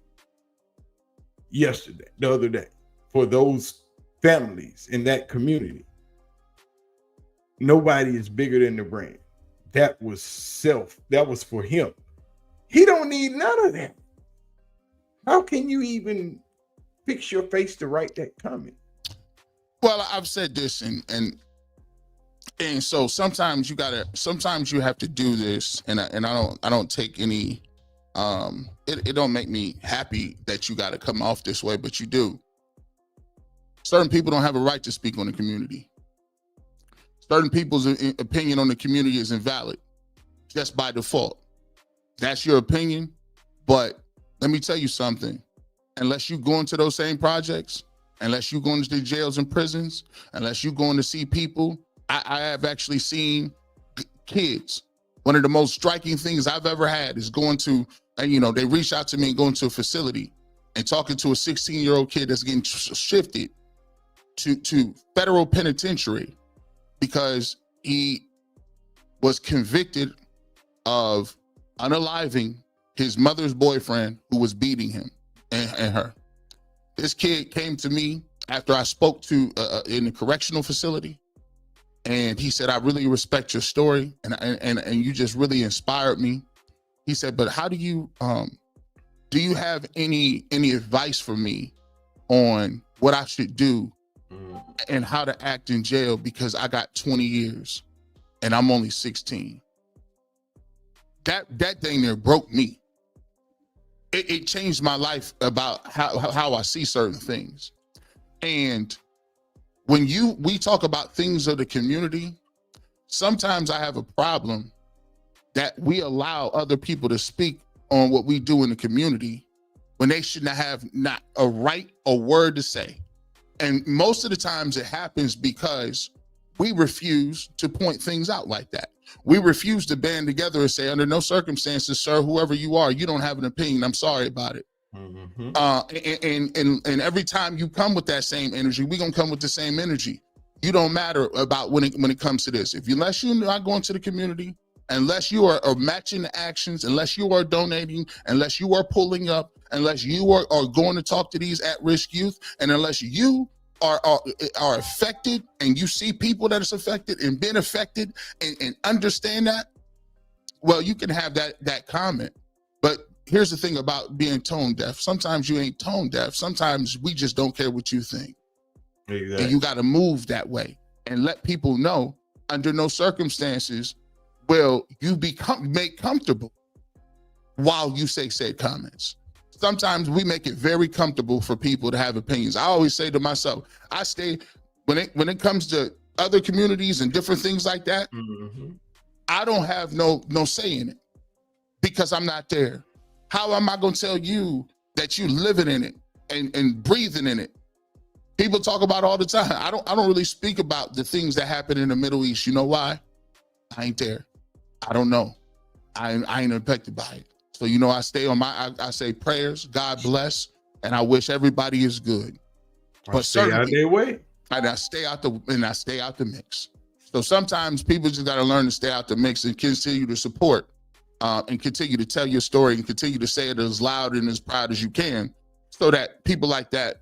yesterday, the other day, for those families in that community. Nobody is bigger than the brand. That was for him. He don't need none of that. How can you even fix your face to write that comment? Well, I've said this, and so sometimes you have to do this, and I don't take any. It don't make me happy that you got to come off this way, but you do. Certain people don't have a right to speak on the community. Certain people's opinion on the community is invalid, just by default. That's your opinion, but let me tell you something. Unless you go into those same projects, unless you go into the jails and prisons, unless you going to see people, I have actually seen kids. One of the most striking things I've ever had is going to, and they reach out to me and going to a facility and talking to a 16-year-old kid that's getting shifted to federal penitentiary because he was convicted of unaliving his mother's boyfriend who was beating him and her. This kid came to me after I spoke to in the correctional facility, and he said, "I really respect your story, and you just really inspired me." He said, "But how do you have any advice for me on what I should do and how to act in jail, because I got 20 years and I'm only 16. That thing there broke me. It changed my life about how I see certain things. And when we talk about things of the community, sometimes I have a problem that we allow other people to speak on what we do in the community when they should not a right or word to say. And most of the times it happens because we refuse to point things out like that. We refuse to band together and say, under no circumstances, sir, whoever you are, you don't have an opinion. I'm sorry about it. And every time you come with that same energy, we're gonna come with the same energy. You don't matter about when it comes to this. Unless you're not going to the community, unless you are matching the actions, unless you are donating, unless you are pulling up, unless you are going to talk to these at-risk youth, and unless you are affected and you see people that is affected and been affected and understand that, well, you can have that comment. But here's the thing about being tone deaf. Sometimes you ain't tone deaf. Sometimes we just don't care what you think. Exactly. And you got to move that way and let people know under no circumstances will you become made comfortable while you say said comments. Sometimes we make it very comfortable for people to have opinions. I always say to myself, I stay when it comes to other communities and different things like that, I don't have no say in it because I'm not there. How am I going to tell you that you living in it and breathing in it? People talk about it all the time. I don't really speak about the things that happen in the Middle East. You know why? I ain't there. I don't know. I ain't affected by it. So, I stay on I say prayers, God bless, and I wish everybody is good. But stay out their way. And I stay out the mix. So sometimes people just got to learn to stay out the mix and continue to support and continue to tell your story and continue to say it as loud and as proud as you can, so that people like that,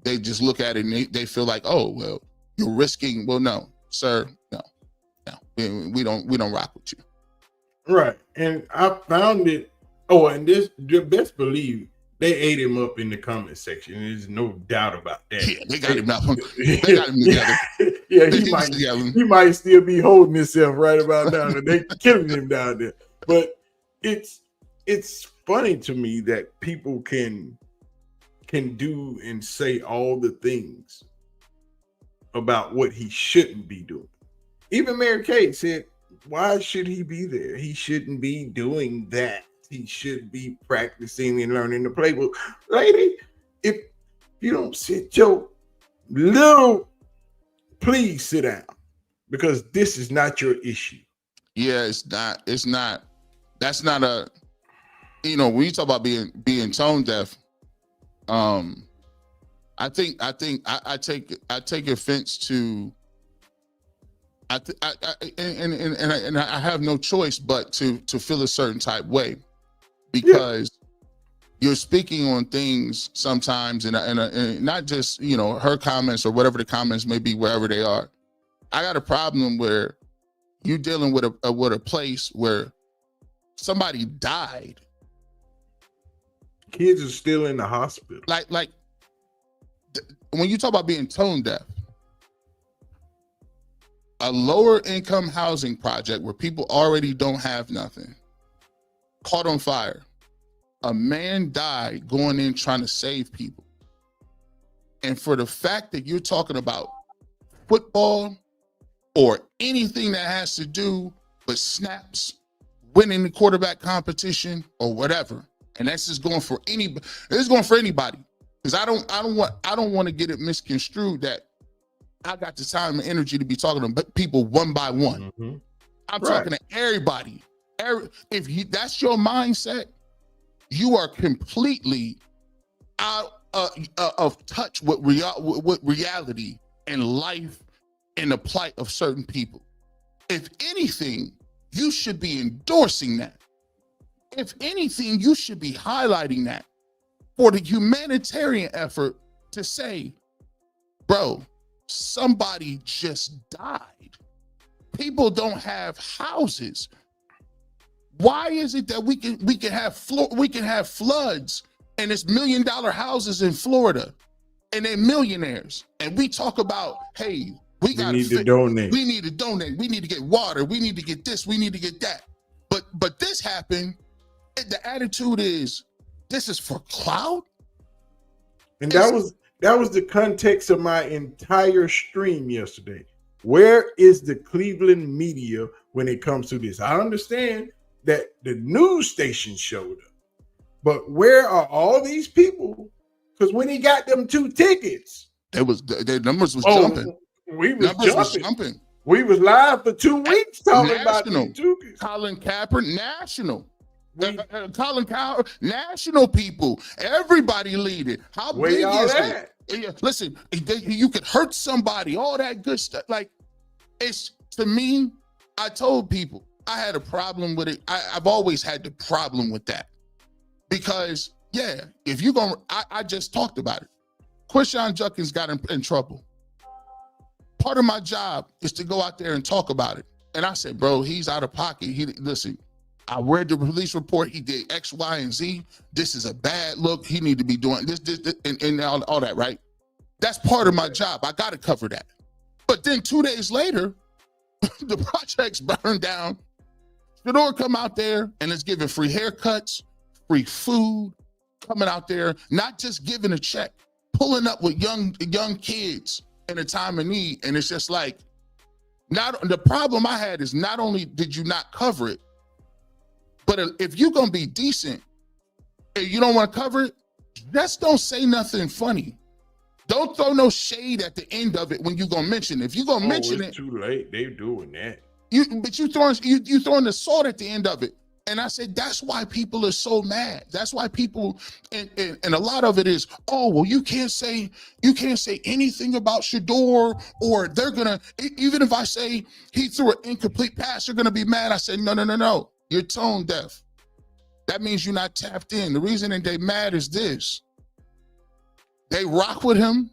they just look at it and they feel like, oh, well, you're risking. Well, no, sir, no, we don't rock with you. Right. And I found it. Oh, and this, best believe they ate him up in the comment section. There's no doubt about that. Yeah, they got him out. They got him together. Yeah, he might still be holding himself right about now. And they killing him down there. But it's funny to me that people can do and say all the things about what he shouldn't be doing. Even Mary Kate said, why should he be there? He shouldn't be doing that. He should be practicing and learning the playbook. Lady, if you don't sit your little, please sit down, because this is not your issue. Yeah, it's not. That's not a, when you talk about being tone deaf, I think I take offense to, and I have no choice but to feel a certain type way, because you're speaking on things sometimes, and not just her comments or whatever the comments may be wherever they are. I got a problem where you're dealing with a place where somebody died. Kids are still in the hospital. Like when you talk about being tone deaf, a lower income housing project where people already don't have nothing caught on fire. A man died going in trying to save people. And for the fact that you're talking about football or anything that has to do with snaps, winning the quarterback competition or whatever, and that's just going for anybody. It's going for anybody, because I don't want to get it misconstrued that I got the time and energy to be talking to people one by one. I'm talking to everybody. If that's your mindset, you are completely out of touch with reality and life and the plight of certain people. If anything, you should be endorsing that. If anything, you should be highlighting that for the humanitarian effort to say, bro, somebody just died. People don't have houses. Why is it that we can have floods and it's $1 million houses in Florida and they're millionaires, and we talk about, hey, we need to donate. We need to donate. We need to get water. We need to get this. We need to get that. But this happened. The attitude is, this is for clout. And that was the context of my entire stream yesterday. Where is the Cleveland media when it comes to this? I understand that the news station showed up, but where are all these people? Because when he got them 2 tickets, the numbers was jumping. Numbers was jumping. We was live for 2 weeks talking about National. these Tukis. Colin Kaepernick, national. Colin Coward, national people. Everybody lead it. How big is it? Listen, you could hurt somebody, all that good stuff. Like, it's, to me, I told people I had a problem with it. I've always had the problem with that. Because, yeah, if you're going to, I just talked about it. Quinshon Judkins got in trouble. Part of my job is to go out there and talk about it. And I said, bro, he's out of pocket. Listen, I read the police report. He did X, Y, and Z. This is a bad look. He need to be doing this and all that, right? That's part of my job. I got to cover that. But then 2 days later, the project's burned down. Shedeur come out there and is giving free haircuts, free food, coming out there, not just giving a check, pulling up with young kids in a time of need. And it's just like, the problem I had is not only did you not cover it, but if you're going to be decent and you don't want to cover it, just don't say nothing funny. Don't throw no shade at the end of it when you're going to mention it. If you're going to mention it. It's too late. They're doing that. But you throwing the salt at the end of it. And I said, that's why people are so mad. That's why people, and a lot of it is, oh, well, you can't say anything about Shedeur, or they're going to, even if I say he threw an incomplete pass, you're going to be mad. I said, no. You're tone deaf. That means you're not tapped in. The reason that they mad is this. They rock with him.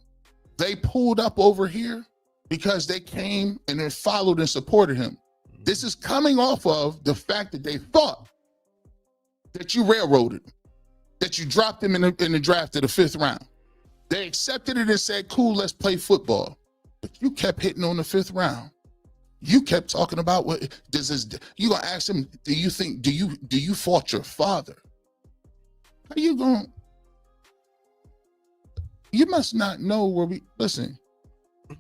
They pulled up over here because they came and then followed and supported him. This is coming off of the fact that they thought that you railroaded, that you dropped him in the draft of the 5th round. They accepted it and said, cool, let's play football. But you kept hitting on the 5th round. You kept talking about what this is. You gonna ask him, do you fault your father? How you going? You must not know where we, listen,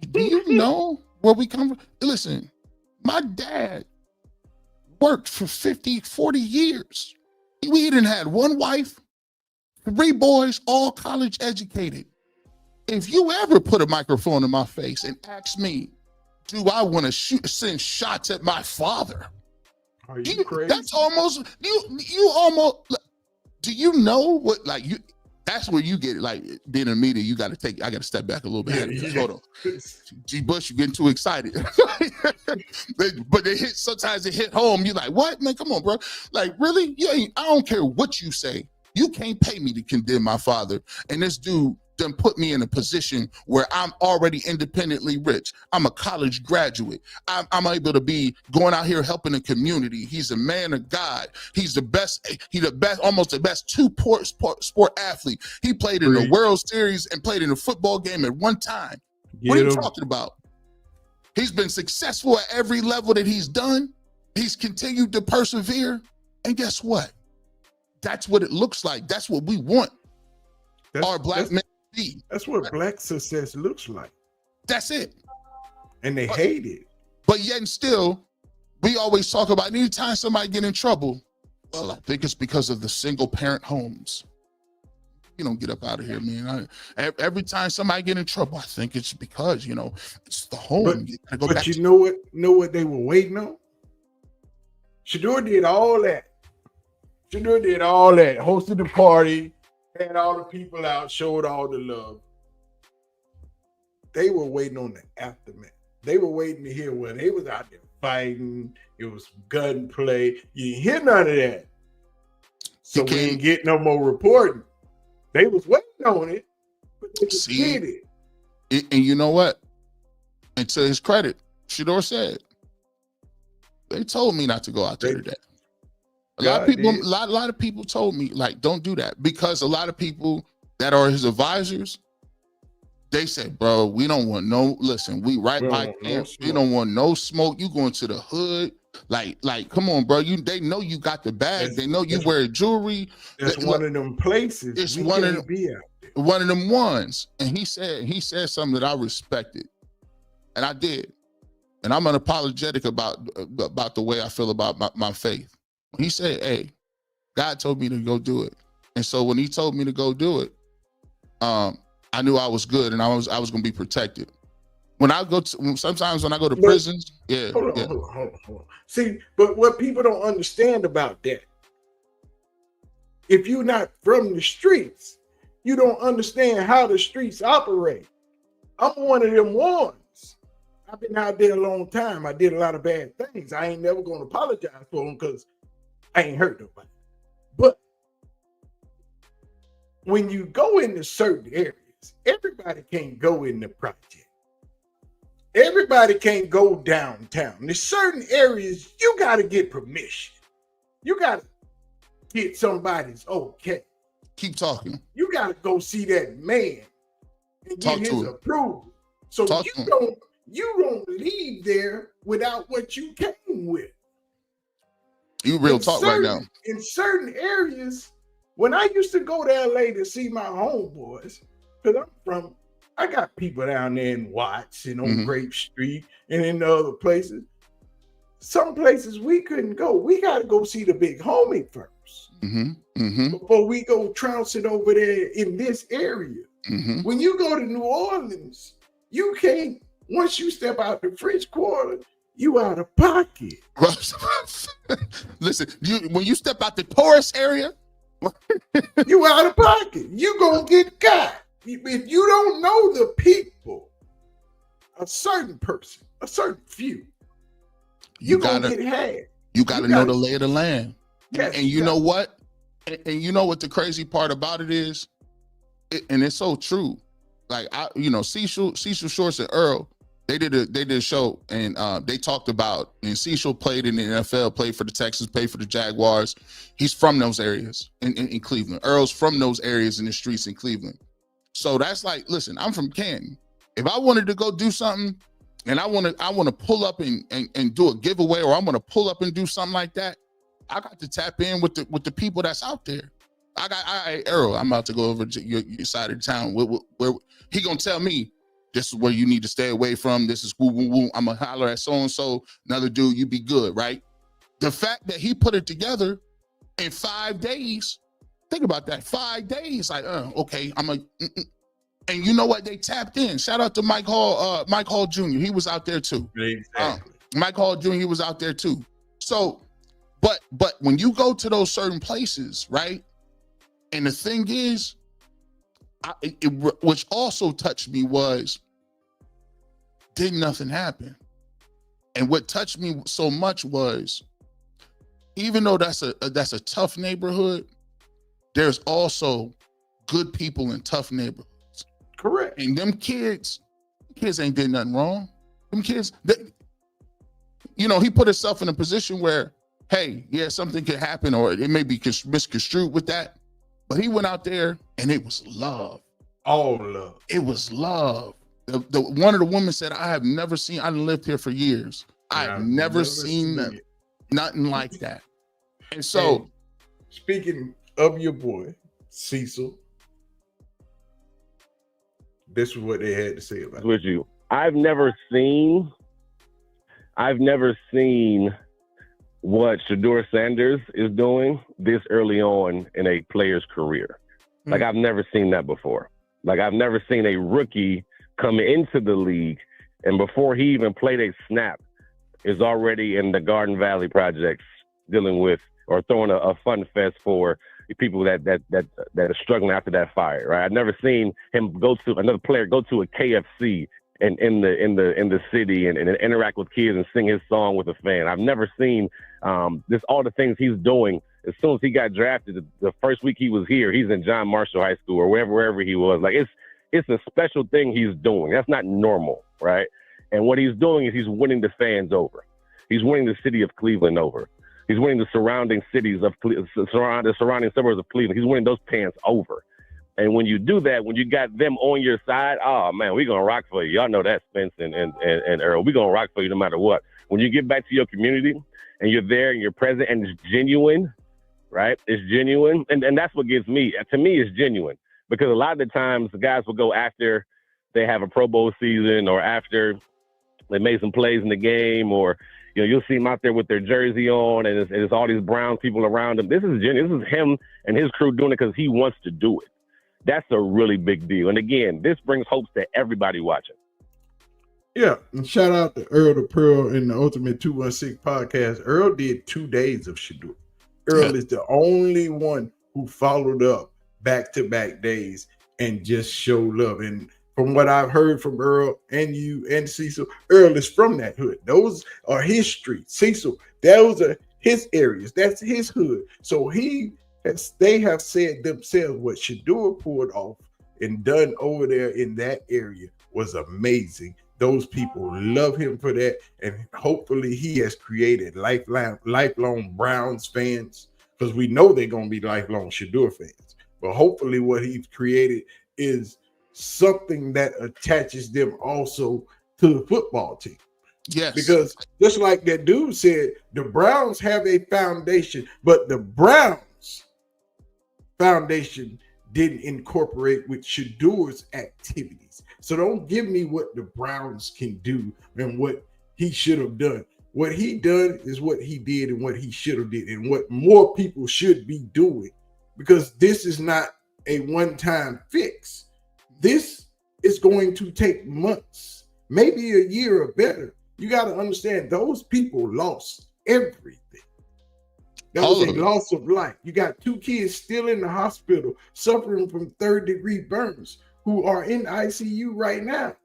do you know where we come from? Listen, my dad worked for 50, 40 years. We didn't had one wife, 3 boys, all college educated. If you ever put a microphone in my face and ask me, do I want to send shots at my father? Are you crazy? That's almost, you almost, do you know what, like, you, that's where you get it. Like, being in the media, I got to step back a little bit. Yeah. Hold on. G. Bush, you're getting too excited. But sometimes they hit home. You're like, what? Man, come on, bro. Like, really? I don't care what you say. You can't pay me to condemn my father. And this dude done put me in a position where I'm already independently rich. I'm a college graduate. I'm able to be going out here helping the community. He's a man of God. He's the best, almost the best sport athlete. He played in the World Series and played in a football game at one time. What are you talking about? He's been successful at every level that he's done. He's continued to persevere. And guess what? That's what it looks like. That's what we want. Our black men to be. That's what black success looks like. That's it. And they hate it. But yet and still, we always talk about anytime somebody get in trouble, well, I think it's because of the single parent homes. You don't get up out of here, man. Every time somebody get in trouble, I think it's because, it's the home. But you know what they were waiting on? Shedeur did all that. Hosted the party, had all the people out, showed all the love. They were waiting on the aftermath. They were waiting to hear when they was out there fighting. It was gunplay. You didn't hear none of that. So we didn't get no more reporting. They was waiting on it, but they did it. And you know what? And to his credit, Shedeur said, they told me not to go out there today. A lot of people told me, like, don't do that, because a lot of people that are his advisors, they said, bro, we don't want we right by camp. We don't want no smoke. You going to the hood. Like, come on, bro. They know you got the bag. They know you wear jewelry. That's one of them places. It's one of them ones. And he said something that I respected. And I did. And I'm unapologetic about the way I feel about my faith. He said, hey, God told me to go do it. And so when he told me to go do it, I knew I was good and I was going to be protected. sometimes when I go to prisons, yeah. Hold on. See, but what people don't understand about that, if you're not from the streets, you don't understand how the streets operate. I'm one of them ones. I've been out there a long time. I did a lot of bad things. I ain't never gonna apologize for them because I ain't hurt nobody. But when you go into certain areas, everybody can't go in the project. Everybody can't go downtown. There's certain areas you got to get permission. You got to get somebody's okay. Keep talking. You got to go see that man and get his approval. So you don't leave there without what you came with. You real talk right now. In certain areas, when I used to go to LA to see my homeboys, because I got people down there in Watts and on Grape Street and in the other places. Some places we couldn't go. We got to go see the big homie first before we go trouncing over there in this area. When you go to New Orleans, you can't, once you step out the French Quarter, you out of pocket. Listen, when you step out the tourist area, you out of pocket. You gonna get got. If you don't know the people, a certain person, a certain few, you gonna get had. You gotta know the lay of the land. Yes, and you know what? And you know what the crazy part about it is? And it's so true. Like Cecil Shorts and Earl, they did a show and they talked about, and Cecil played in the NFL, played for the Texans, played for the Jaguars. He's from those areas in Cleveland. Earl's from those areas in the streets in Cleveland. So that's like, listen, I'm from Canton. If I wanted to go do something and I want to pull up and do a giveaway, or I'm going to pull up and do something like that, I got to tap in with the people that's out there. Earl, I'm about to go over to your side of the town. Where he going to tell me, this is where you need to stay away from. This is woo, woo, woo. I'm going to holler at so-and-so. Another dude, you be good, right? The fact that he put it together in 5 days, think about that. 5 days, like, okay, and you know what? They tapped in. Shout out to Mike Hall Jr. He was out there too. Exactly. Mike Hall Jr. He was out there too. So, but when you go to those certain places, right? And the thing is, which also touched me was, didn't nothing happen? And what touched me so much was, even though that's a tough neighborhood, there's also good people in tough neighborhoods. Correct. And them kids ain't did nothing wrong. Them kids, he put himself in a position where, hey, yeah, something could happen, or it may be misconstrued with that. But he went out there and it was love. All love. It was love. One of the women said, I have never seen, I lived here for years. I've never seen nothing like that. And so, and speaking of your boy, Cecil, this is what they had to say about it. With you, I've never seen what Shedeur Sanders is doing this early on in a player's career. Like, I've never seen that before. Like, I've never seen a rookie come into the league and before he even played a snap is already in the Garden Valley projects dealing with or throwing a fun fest for people that are struggling after that fire, right? I've never seen another player go to a KFC and in the city and interact with kids and sing his song with a fan. I've never seen all the things he's doing. As soon as he got drafted, the first week he was here, he's in John Marshall High School or wherever he was. Like, it's a special thing he's doing. That's not normal, right? And what he's doing is he's winning the fans over. He's winning the city of Cleveland over. He's winning the surrounding cities of the surrounding suburbs of Cleveland. He's winning those fans over. And when you do that, when you got them on your side, oh man, we're gonna rock for you. Y'all know that, Spence and Earl. We're gonna rock for you no matter what. When you get back to your community and you're there and you're present and it's genuine, right? It's genuine. And that's what gives me, to me, it's genuine. Because a lot of the times the guys will go after they have a Pro Bowl season or after they made some plays in the game, or you'll see them out there with their jersey on and it's all these Browns people around them. This is genuine. This is him and his crew doing it because he wants to do it. That's a really big deal. And again, this brings hopes to everybody watching. Yeah, and shout out to Earl the Pearl in the Ultimate 216 podcast. Earl did 2 days of Shedeur. Yeah. Earl is the only one who followed up back-to-back days and just showed love. And from what I've heard from Earl and you and Cecil, Earl is from that hood. Those are his streets. Cecil, those are his areas. That's his hood. So they have said themselves what Shedeur pulled off and done over there in that area was amazing. Those people love him for that, and hopefully he has created lifelong Browns fans, because we know they're going to be lifelong Shedeur fans. But hopefully what he's created is something that attaches them also to the football team. Yes. Because just like that dude said, the Browns have a foundation, but the Browns foundation didn't incorporate with Shedeur's activities. So don't give me what the Browns can do and what he should have done. What he done is what he did and what he should have did and what more people should be doing, because this is not a one-time fix. This is going to take months, maybe a year or better. You got to understand, those people lost everything. That was a loss of life. You got 2 kids still in the hospital suffering from 3rd-degree burns who are in ICU right now.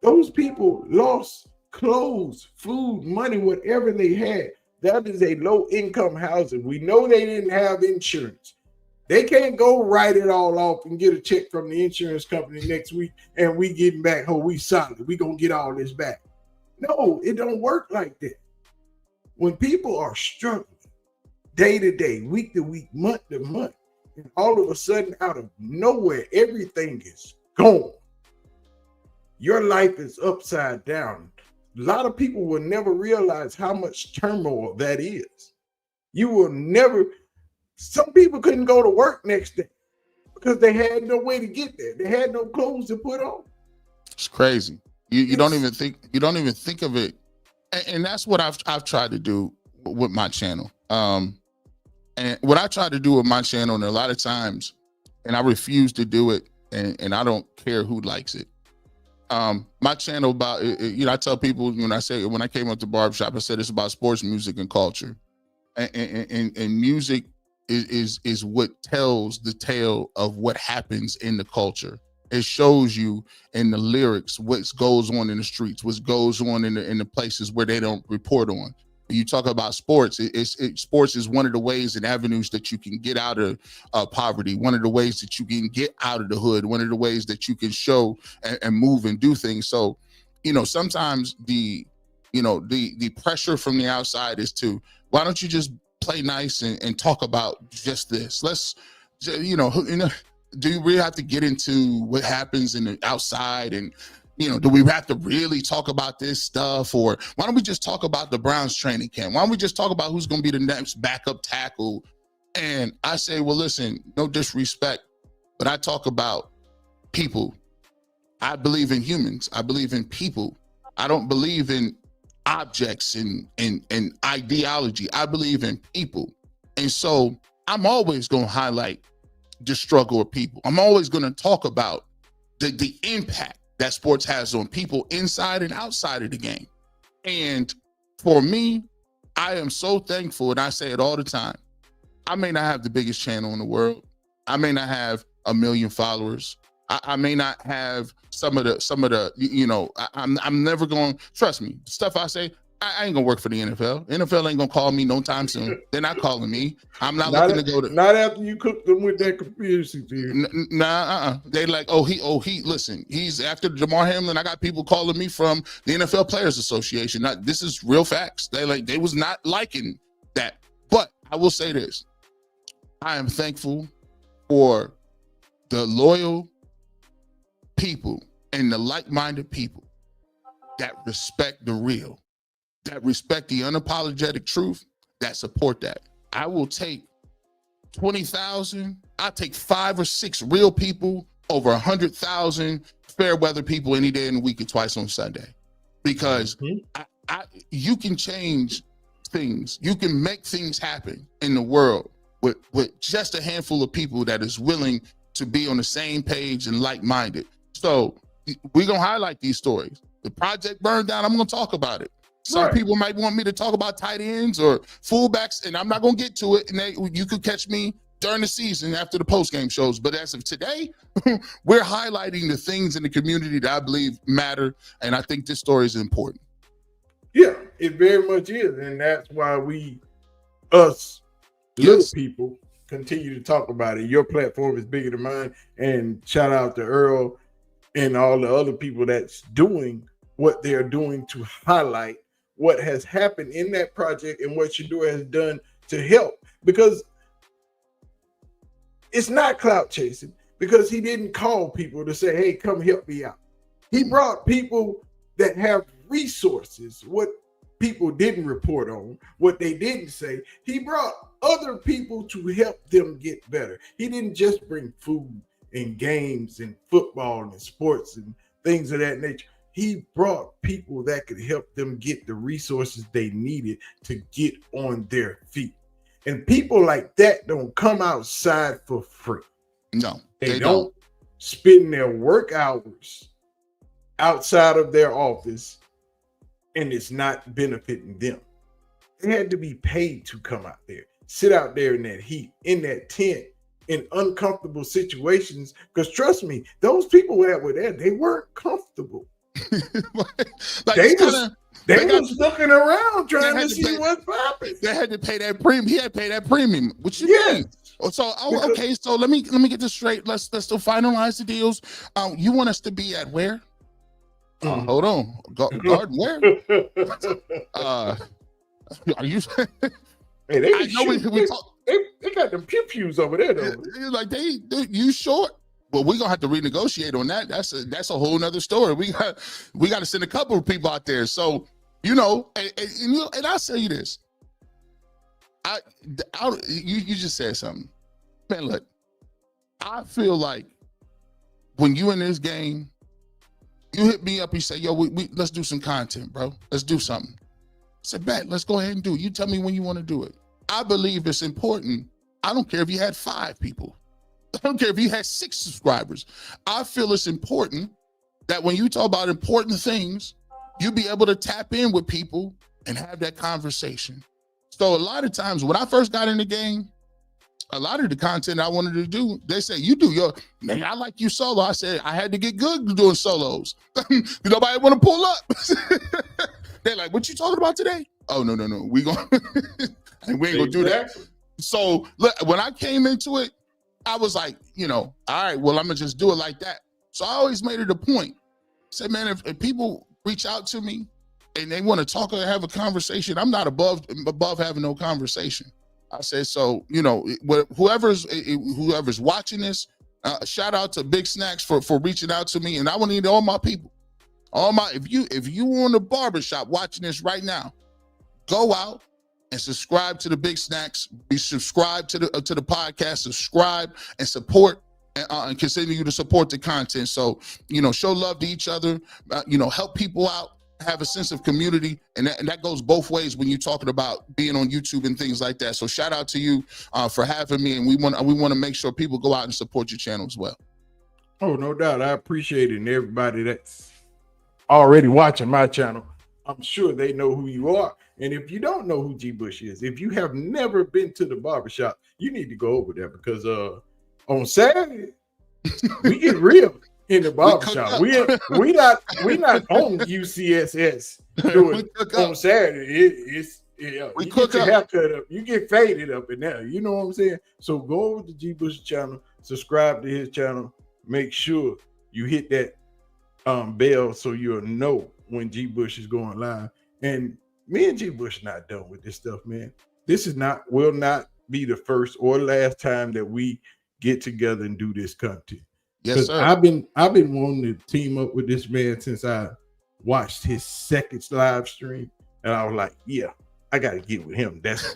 Those people lost clothes, food, money, whatever they had. That is a low-income housing. We know they didn't have insurance. They can't go write it all off and get a check from the insurance company next week and we getting back, oh, we solid. We going to get all this back. No, it don't work like that. When people are struggling, day to day, week to week, month to month, and all of a sudden, out of nowhere, everything is gone. Your life is upside down. A lot of people will never realize how much turmoil that is. You will never. Some people couldn't go to work next day because they had no way to get there. They had no clothes to put on. It's crazy. You don't even think of it, and that's what I've tried to do with my channel. And what I try to do with my channel, and a lot of times, and I refuse to do it, and I don't care who likes it. My channel about, I tell people when I came up to Barbershop, I said it's about sports, music, and culture, and music is what tells the tale of what happens in the culture. It shows you in the lyrics what goes on in the streets, what goes on in the places where they don't report on. You talk about sports. Sports is one of the ways and avenues that you can get out of poverty. One of the ways that you can get out of the hood. One of the ways that you can show and move and do things. So, sometimes the pressure from the outside is to, why don't you just play nice and talk about just this? Let's, do you really have to get into what happens in the outside? And do we have to really talk about this stuff? Or why don't we just talk about the Browns training camp? Why don't we just talk about who's going to be the next backup tackle? And I say, well, listen, no disrespect, but I talk about people. I believe in humans. I believe in people. I don't believe in objects and ideology. I believe in people. And so I'm always going to highlight the struggle of people. I'm always going to talk about the impact that sports has on people inside and outside of the game. And for me, I am so thankful, and I say it all the time. I may not have the biggest channel in the world. I may not have 1 million followers. I may not have some of the, I'm never going, trust me, the stuff I say, I ain't gonna work for the NFL. NFL ain't gonna call me no time soon. They're not calling me. I'm not looking to go to. Not after you cook them with that conspiracy theory. They like, listen, he's after Damar Hamlin. I got people calling me from the NFL Players Association. This is real facts. They was not liking that. But I will say this: I am thankful for the loyal people and the like-minded people that respect the real, that respect the unapologetic truth, that support that. I will take 20,000. I'll take 5 or 6 real people over 100,000 fair weather people any day in the week and twice on Sunday, because you can change things. You can make things happen in the world with just a handful of people that is willing to be on the same page and like-minded. So we're going to highlight these stories. the project burned down, I'm going to talk about it. Some Right. people might want me to talk about tight ends or fullbacks, and I'm not going to get to it. And you could catch me during the season after the post-game shows. But as of today, we're highlighting the things in the community that I believe matter, and I think this story is important. Yeah, it very much is. And that's why us little Yes. people, continue to talk about it. Your platform is bigger than mine. And shout out to Earl and all the other people that's doing what they're doing to highlight what has happened in that project and what Shedeur has done to help. Because it's not clout chasing, because he didn't call people to say, hey, come help me out. He brought people that have resources, what people didn't report on, what they didn't say. He brought other people to help them get better. He didn't just bring food and games and football and sports and things of that nature. He brought people that could help them get the resources they needed to get on their feet. And people like that don't come outside for free. No, They don't spend their work hours outside of their office and it's not benefiting them. They had to be paid to come out there, sit out there in that heat, in that tent, in uncomfortable situations. Because trust me, those people that were there, they weren't comfortable. Like they they was looking around trying to see what's happening. They had to pay that premium. He had to pay that premium. What you mean? So okay, so let me get this straight. Let's still finalize the deals. You want us to be at where? Hold on, Garden where? Are you? Hey, they I know we talk. They got them pew pews over there though. Like you short. Well, we're gonna have to renegotiate on that. That's a whole nother story. We got to send a couple of people out there. So and I'll tell you this. You just said something, man. Look, I feel like when you in this game, you hit me up. You say, "Yo, we let's do some content, bro. Let's do something." I said, "Bet, let's go ahead and do it. You tell me when you want to do it." I believe it's important. I don't care if you had 5 people. I don't care if you had 6 subscribers. I feel it's important that when you talk about important things, you be able to tap in with people and have that conversation. So a lot of times when I first got in the game, a lot of the content I wanted to do, they say, you do your, man, I like you solo. I said, I had to get good doing solos. Nobody want to pull up. They're like, what you talking about today? Oh, no. We ain't gonna do that. So look, when I came into it, I was like, all right, well, I'm gonna just do it like that. So I always made it a point. I said, man, if people reach out to me and they want to talk or have a conversation, I'm not above having no conversation. I said, so, whoever's watching this, shout out to Big Snacks for reaching out to me. And I want to need all my people, if you on the barbershop watching this right now, go out and subscribe to the Big Snacks. Be subscribed to the podcast. Subscribe and support, and continue to support the content. So show love to each other. Help people out. Have a sense of community, and that goes both ways when you're talking about being on YouTube and things like that. So shout out to you for having me, and we want to make sure people go out and support your channel as well. Oh, no doubt. I appreciate it, and everybody that's already watching my channel, I'm sure they know who you are. And if you don't know who G Bush is, if you have never been to the barbershop, you need to go over there, because on Saturday we get real in the barbershop. We not on UCSS doing on Saturday. You get your haircut up, you get faded up in there. You know what I'm saying? So go over to G Bush channel, subscribe to his channel, make sure you hit that bell so you'll know when G Bush is going live. And me and G Bush not done with this stuff, man. This will not be the first or last time that we get together and do this content. Yes, sir. I've been wanting to team up with this man since I watched his second live stream, and I was like, yeah, I got to get with him. That's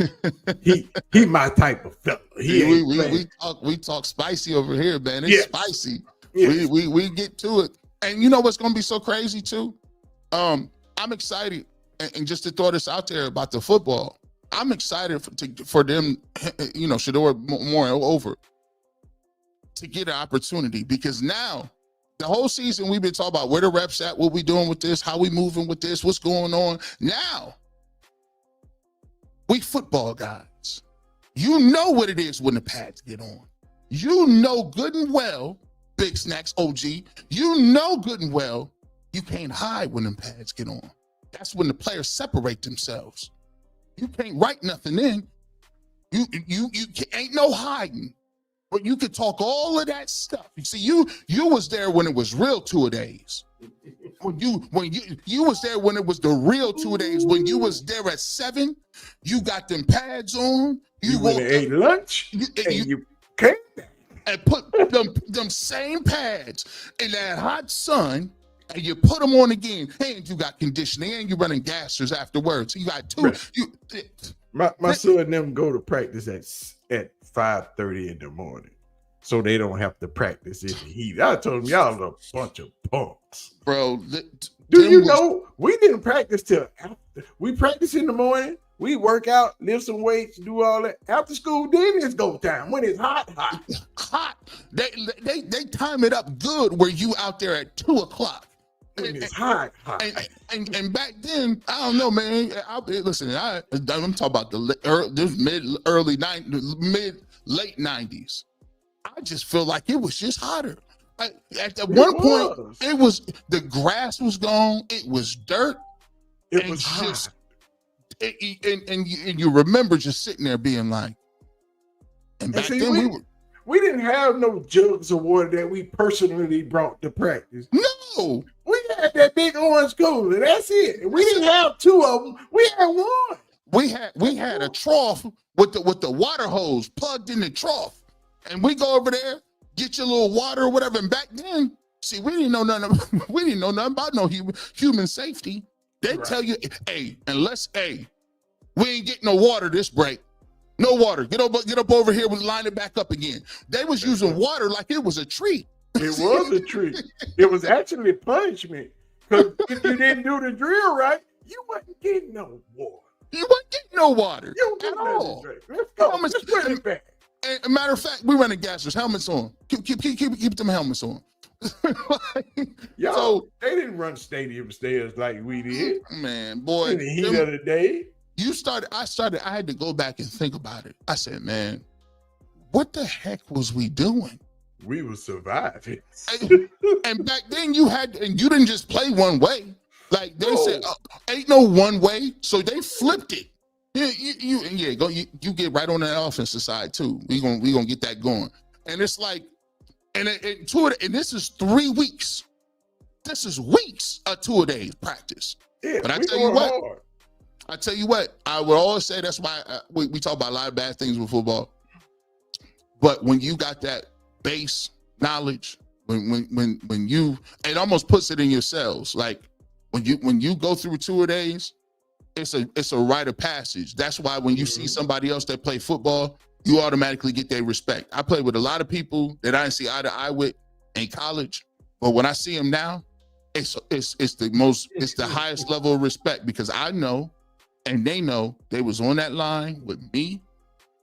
he my type of fella. We talk spicy over here, man. It's spicy. Yes. We get to it. And you know what's going to be so crazy too? I'm excited, and just to throw this out there about the football, I'm excited for them, Shedeur moreover, to get an opportunity, because now The whole season we've been talking about where the reps at, what we doing with this, how we moving with this, what's going on. Now, we football guys. You know what it is when the pads get on. You know good and well, Big Snacks OG, you know good and well you can't hide when them pads get on. That's when the players separate themselves. You can't write nothing in. You ain't no hiding. But you could talk all of that stuff. You see, you was there when it was real two-a-days. When you was there when it was the real two-a-days. When you was there at 7, you got them pads on. You went and ate lunch, you came back and put them same pads in that hot sun, and you put them on again. And you got conditioning, and you running gassers afterwards. You got 2. Right. My son and them go to practice at 5:30 in the morning, so they don't have to practice in the heat. I told them, y'all are a bunch of punks, bro. Do you know we didn't practice till after? We practice in the morning. We work out, lift some weights, do all that. After school, then it's go time when it's hot. They time it up good where you out there at 2:00. When it's hot. And back then, I don't know, man. Listen, I'm talking about the late 90s. I just feel like it was just hotter. At one point, it was the grass was gone. It was dirt. It was hot. And you remember just sitting there being like, and back then we didn't have no jugs of water that we personally brought to practice. No, we had that big orange cooler. That's it. We didn't have 2 of them. We had 1. We had a trough with the water hose plugged in the trough, and we go over there, get your little water or whatever. And back then, see, we didn't know nothing about no human safety. They tell you, hey, we ain't getting no water this break. No water. Get up over here. We line it back up again. They was using water like it was a treat. It was a treat. It was actually punishment. Because if you didn't do the drill right, you wasn't getting no water. You wasn't getting no water you don't at all. Let's go. Let's put it back. And a matter of fact, we running gassers, helmets on. Keep them helmets on. Y'all, so they didn't run stadium stairs like we did. Man, boy. In the heat of the day. I had to go back and think about it. I said, man, what the heck was we doing? We were surviving. And back then you didn't just play one way. Like they said, ain't no one way. So they flipped it. You get right on that offensive side too. We gonna get that going. And it's like, and this is 3 weeks. This is weeks of 2-a-days practice. Yeah, but I tell you what, I would always say that's why we talk about a lot of bad things with football. But when you got that base knowledge, when you, it almost puts it in your cells. Like when you go through 2-a-days, it's a rite of passage. That's why when you see somebody else that play football, you automatically get their respect. I played with a lot of people that I didn't see eye to eye with in college, but when I see them now, it's the highest level of respect because I know and they know they was on that line with me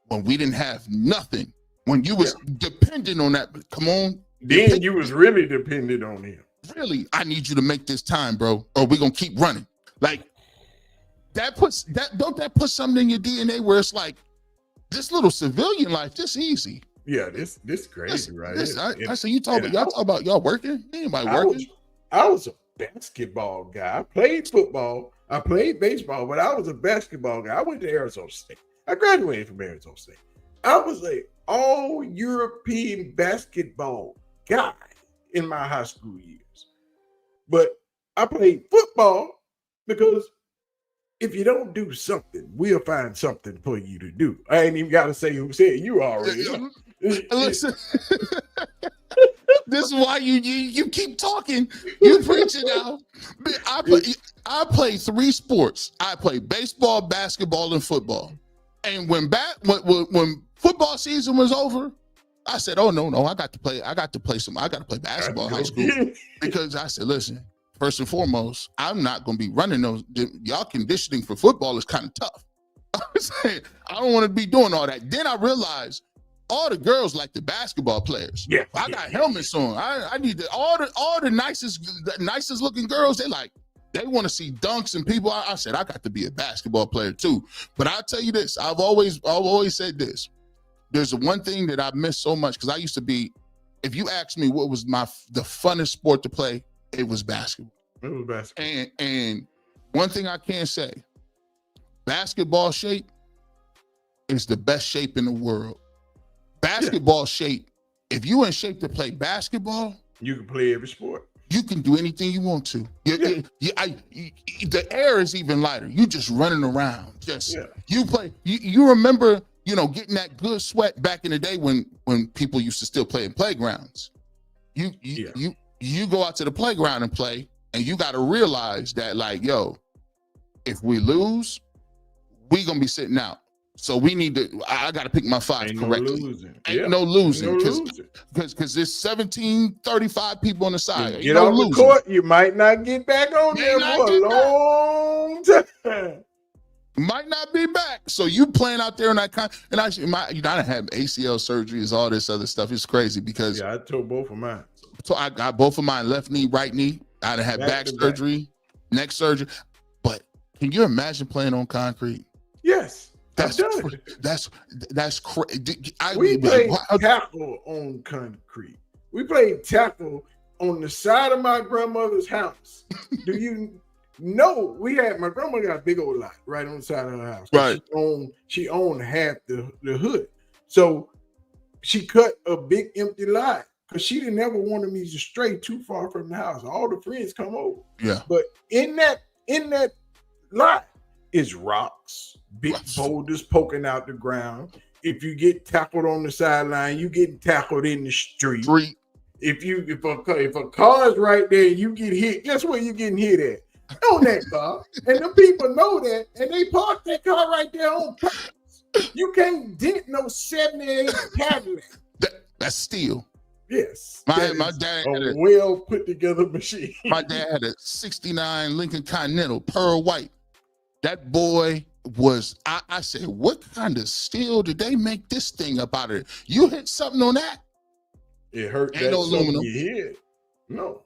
when we didn't have nothing. When you was dependent on that, come on. Then you was really dependent on him. Really, I need you to make this time, bro, or we're gonna keep running. Like don't that put something in your DNA where it's like this little civilian life, this easy. Yeah, this crazy, right? I say y'all talk about y'all working. Anybody working? I was a basketball guy. I played football. I played baseball, but I was a basketball guy. I went to Arizona State. I graduated from Arizona State. I was a all-European basketball guy in my high school years. But I played football because if you don't do something, we'll find something for you to do. I ain't even got to say who said you already. Listen, this is why you keep talking. You preaching now. I play 3 sports. I play baseball, basketball, and football. And when football season was over, I said, "Oh no, I got to play basketball in high school." Because I said, "Listen, first and foremost, I'm not going to be running those. Y'all conditioning for football is kind of tough." I was saying, I don't want to be doing all that. Then I realized all the girls like the basketball players. Yeah, I got helmets on. I need all the nicest looking girls. They want to see dunks and people. I said I got to be a basketball player too. But I'll tell you this: I've always said this. There's one thing that I miss so much because I used to be. If you ask me what was the funnest sport to play, it was basketball. It was basketball. And one thing I can say, basketball shape is the best shape in the world. Basketball shape, if you in shape to play basketball, you can play every sport. You can do anything you want to. The air is even lighter. You just running around. You play. You remember, getting that good sweat back in the day when people used to still play in playgrounds. You go out to the playground and play, and you got to realize that, if we lose, we gonna be sitting out. So we need to. I got to pick my five correctly. Ain't no losing because there's 1735 people on the side. Get on the court, you might not get back on there for a long time. Might not be back. So you playing out there in that and actually, I done had ACL surgeries, all this other stuff. It's crazy because I tore both of mine. So I got both of mine, left knee, right knee. I done had back surgery, neck surgery. But can you imagine playing on concrete? Yes. That's crazy. We played tackle on concrete. We played tackle on the side of my grandmother's house. Do you know my grandmother got a big old lot right on the side of her house. Right. She owned half the hood. So she cut a big empty lot because she didn't ever wanted me to stray too far from the house. All the friends come over. Yeah. But in that lot is rocks, big boulders poking out the ground. If you get tackled on the sideline, you getting tackled in the street. If a car's right there, you get hit. Guess where you getting hit at? On that car. And the people know that, and they park that car right there on purpose. You can't dent no 78 Cadillac. That's steel. Yes. My dad had a well put together machine. My dad had a 69 Lincoln Continental, pearl white. That boy was, I said, what kind of steel did they make this thing up out of? You hit something on that? It hurt. Ain't no aluminum. No.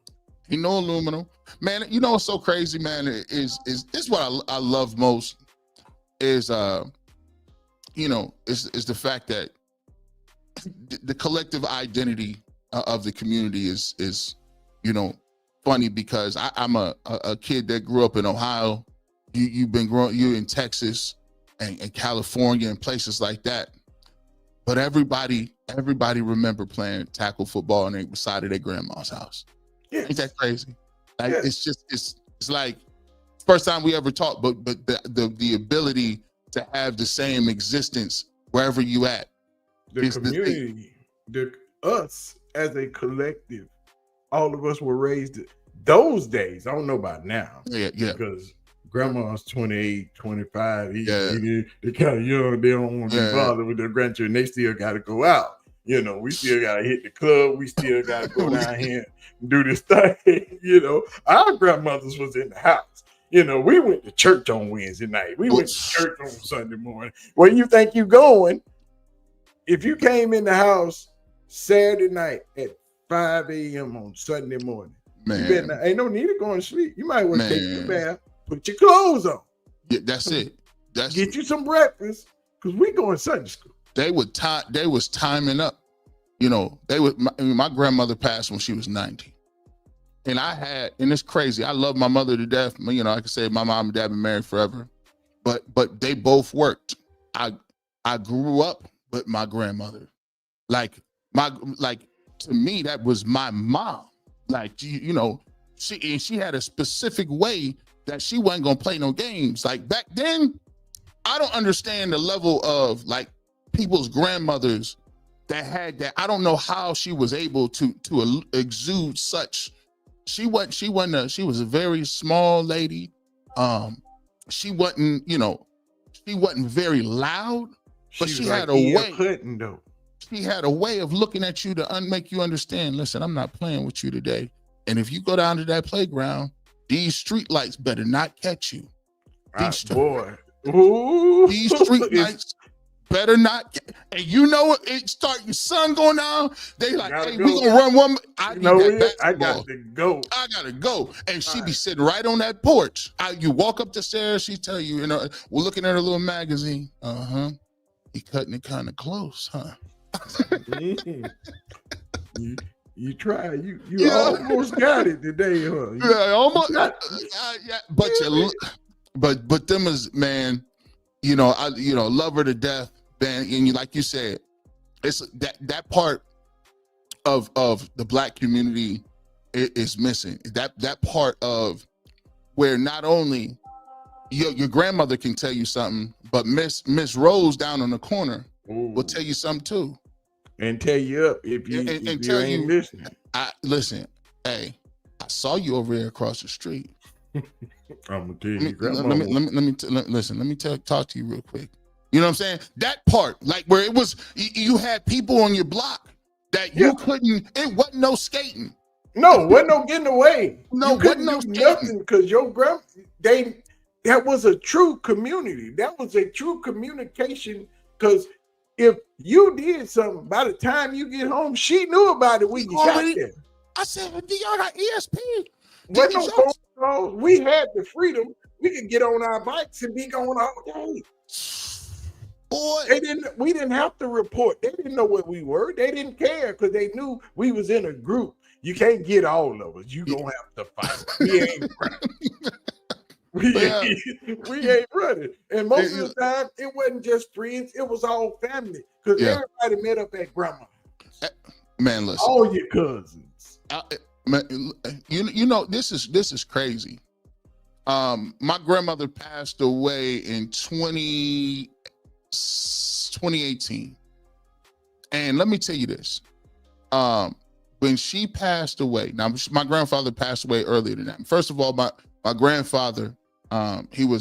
Ain't no aluminum. Man, what's so crazy, man, is this what I love most is, is the fact that the collective identity of the community is funny because I'm a kid that grew up in Ohio. You've been growing, you in Texas and California and places like that. But everybody remember playing tackle football and they beside of their grandma's house. Yes. Ain't that crazy? It's like first time we ever talked, but the ability to have the same existence wherever you at. The community, us as a collective, all of us were raised those days. I don't know about now. Yeah. Because grandma's 28, 25. They're kind of young. They don't want to be bothered with their grandchildren. They still got to go out. We still got to hit the club. We still got to go down here and do this thing. Our grandmothers was in the house. We went to church on Wednesday night. We went to church on Sunday morning. Where you think you going? If you came in the house Saturday night at 5 a.m. on Sunday morning, man, ain't no need of going to sleep. You might want to take your bath. Put your clothes on. Yeah, that's it. Get you some breakfast because we going Sunday school. They was timing up. My grandmother passed when she was 90. And it's crazy. I love my mother to death. I can say my mom and dad been married forever. But they both worked. I grew up with my grandmother. To me, that was my mom. She had a specific way that she wasn't gonna play no games. Like back then, I don't understand the level of people's grandmothers that had that. I don't know how she was able to exude such. She was a very small lady. She wasn't very loud, but she had a way. She had a way of looking at you to make you understand. Listen, I'm not playing with you today. And if you go down to that playground, these street lights better not catch you. These street lights better not. And you know it start your sun going down. They like, hey, go. we gonna run one. I need that basketball. I got to go. I gotta go. And she be sitting right on that porch. You walk up the stairs, she tell you, we're looking at a little magazine. You cutting it kind of close, huh? You try. You almost got it today, huh? Yeah, almost. But them is, man, love her to death, man. And like you said, it's that part of the Black community is missing. That part of where not only your grandmother can tell you something, but Miss Rose down on the corner will tell you something too. And tell you up if you ain't listening. Listen, hey, I saw you over there across the street. I'm gonna tell you, let me talk to you real quick. You know what I'm saying? That part, like where it was, you had people on your block that you couldn't. It wasn't no skating. No, wasn't no getting away. No, you couldn't no do nothing because your that was a true community. That was a true communication. Because if you did something, by the time you get home, she knew about it when you got there. I said, y'all got ESP. Wasn't no phone calls. We had the freedom. We could get on our bikes and be going all day. Boy, we didn't have to report. They didn't know what we were. They didn't care because they knew we was in a group. You can't get all of us. You gonna have to fight. We ain't running. We ain't running. And most of the time, it wasn't just friends. It was all family because everybody met up at grandma's. Man, listen. All your cousins. This is crazy. My grandmother passed away in 2018. And let me tell you this. When she passed away, now my grandfather passed away earlier than that. First of all, my grandfather, they were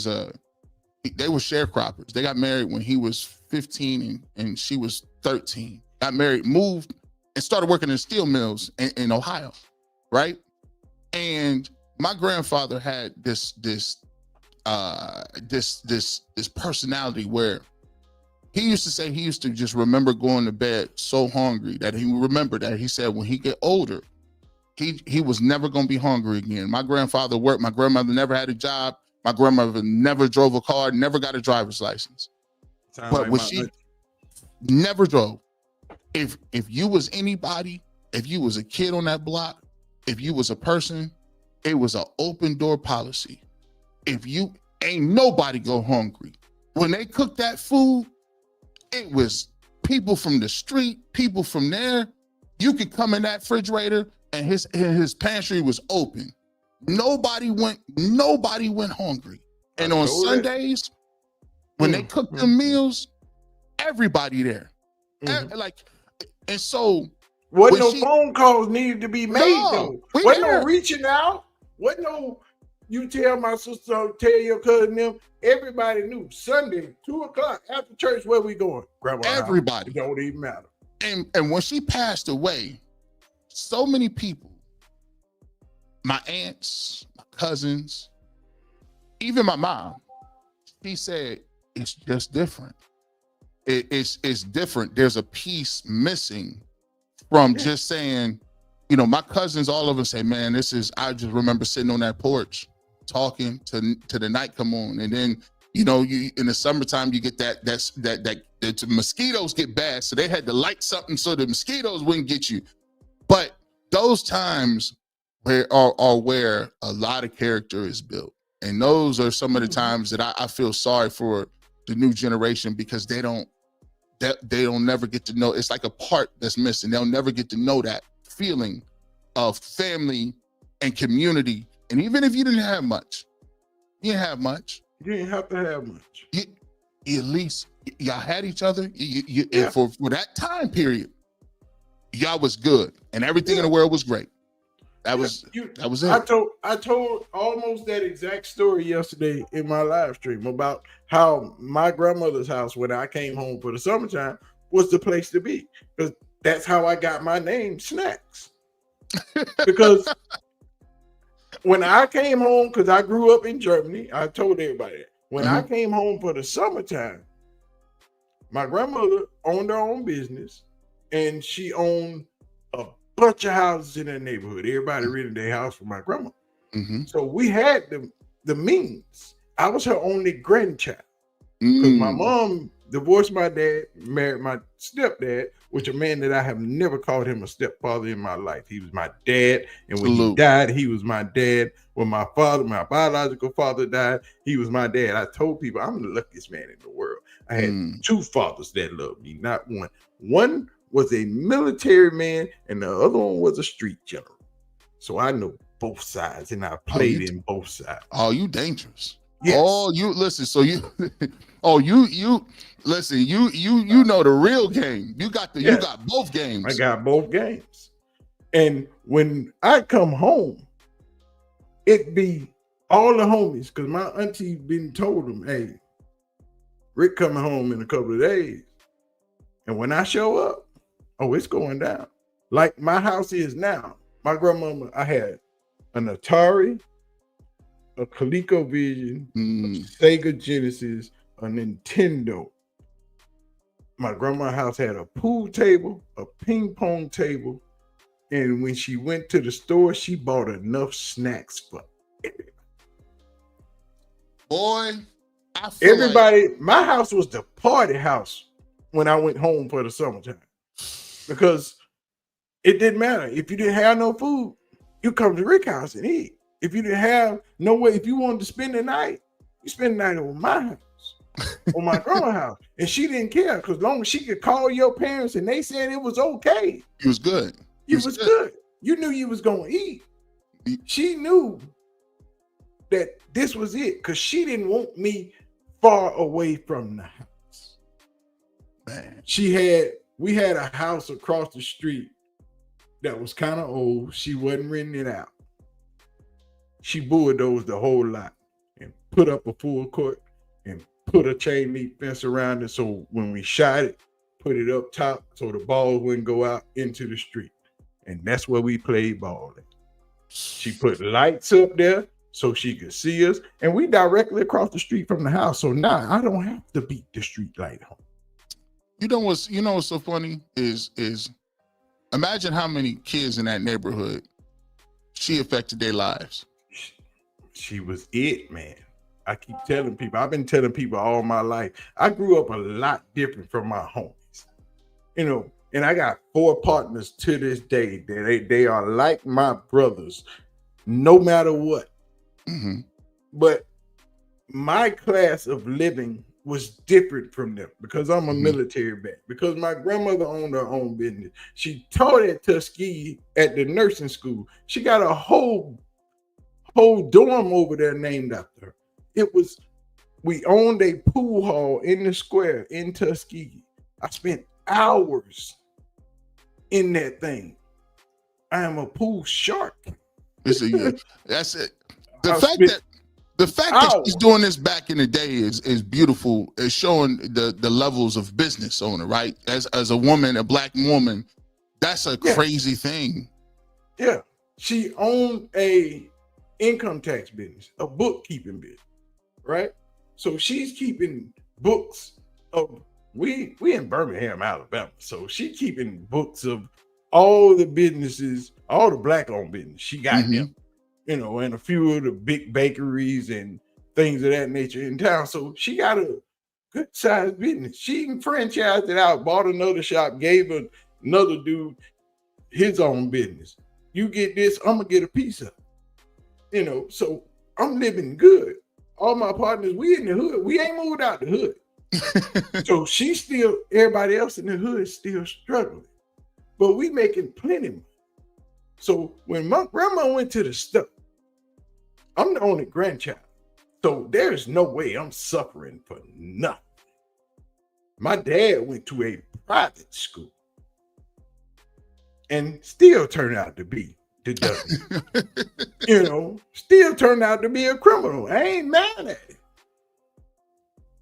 sharecroppers. They got married when he was 15 and she was 13. Got married, moved, and started working in steel mills in Ohio, right? And my grandfather had this personality where he used to say he used to just remember going to bed so hungry that he remembered that he said when he get older, he was never going to be hungry again. My grandfather worked. My grandmother never had a job. My grandmother never drove a car, never got a driver's license. But when she never drove, if you was anybody, if you was a kid on that block, if you was a person, it was an open door policy. If you ain't nobody go hungry. When they cooked that food, it was people from the street, people from there. You could come in that refrigerator and his pantry was open. Nobody went hungry. And on Sundays, when they cooked the meals, everybody there. And so wasn't no phone calls needed to be made though. Wasn't no reaching out. Wasn't no you tell my sister, tell your cousin them. Everybody knew Sunday, 2:00 after church, where we going? Grandma, everybody. It don't even matter. And when she passed away, so many people, my aunts, my cousins, even my mom, she said, it's just different. It's different. There's a piece missing from just saying, my cousins, all of us say, man, I just remember sitting on that porch talking to the night come on. And then, you in the summertime, you get that the mosquitoes get bad. So they had to light something so the mosquitoes wouldn't get you. But those times are where a lot of character is built. And those are some of the times that I feel sorry for the new generation because they don't never get to know. It's like a part that's missing. They'll never get to know that feeling of family and community. And even if you didn't have much, you didn't have much. You didn't have to have much. You at least y'all had each other. And for that time period, y'all was good, and everything in the world was great. That was it. I told almost that exact story yesterday in my live stream about how my grandmother's house, when I came home for the summertime, was the place to be, because that's how I got my name, Snacks. Because when I came home, because I grew up in Germany, I told everybody that. When I came home for the summertime, My grandmother owned her own business, and she owned a bunch of houses in that neighborhood. Everybody rented their house from my grandma. Mm-hmm. So we had the means. I was her only grandchild because my mom divorced my dad, married my stepdad, which a man that I have never called him a stepfather in my life. He was my dad, and when he died, he was my dad. When my biological father died, he was my dad. I told people I'm the luckiest man in the world. I had two fathers that loved me, not one. One was a military man, and the other one was a street general. So I know both sides, and I played in both sides. Oh, you dangerous. Yes. Oh, you listen. So you, you listen. You know the real game. You got you got both games. I got both games. And when I come home, it be all the homies, because my auntie been told them, hey, Rick coming home in a couple of days. And when I show up, oh, it's going down. Like my house is now. My grandmama, I had an Atari, a ColecoVision, a Sega Genesis, a Nintendo. My grandma's house had a pool table, a ping pong table, and when she went to the store, she bought enough snacks for everybody. Boy, everybody, my house was the party house when I went home for the summertime, because it didn't matter. If you didn't have no food, you come to Rick's house and eat. If you didn't have no way, if you wanted to spend the night, you spend the night on my house, on my grandma's house. And she didn't care, because as long as she could call your parents and they said it was okay. It was good. It was good. You knew you was going to eat. She knew that this was it, because she didn't want me far away from the house. Man. We had a house across the street that was kind of old. She wasn't renting it out. She bulldozed the whole lot and put up a full court and put a chain link fence around it. So when we shot it, put it up top so the ball wouldn't go out into the street. And that's where we played ball at. She put lights up there so she could see us. And we directly across the street from the house. So now I don't have to beat the street light home. You know what's so funny is imagine how many kids in that neighborhood she affected their lives. She was it, man. I keep telling people, I've been telling people all my life, I grew up a lot different from my homies, and I got 4 partners to this day that they are like my brothers, no matter what. Mm-hmm. But my class of living was different from them, because I'm a military vet, because my grandmother owned her own business. She taught at Tuskegee at the nursing school. She got a whole dorm over there named after her. We owned a pool hall in the square in Tuskegee. I spent hours in that thing. I am a pool shark. That's it. The fact that she's doing this back in the day is beautiful. It's showing the levels of business owner, right? As a woman, a Black woman, that's a crazy thing. Yeah, she owned a income tax business, a bookkeeping business, right? So she's keeping books of we in Birmingham, Alabama. So she keeping books of all the businesses, all the Black-owned business. She got them, and a few of the big bakeries and things of that nature in town. So she got a good sized business. She even franchised it out, bought another shop, gave another dude his own business. You get this, I'm gonna get a piece of it. So I'm living good. All my partners, we in the hood. We ain't moved out the hood. So everybody else in the hood is still struggling. But we making plenty money. So when my grandma went to the store, I'm the only grandchild. So there's no way I'm suffering for nothing. My dad went to a private school and still turned out to be the devil. Still turned out to be a criminal. I ain't mad at it.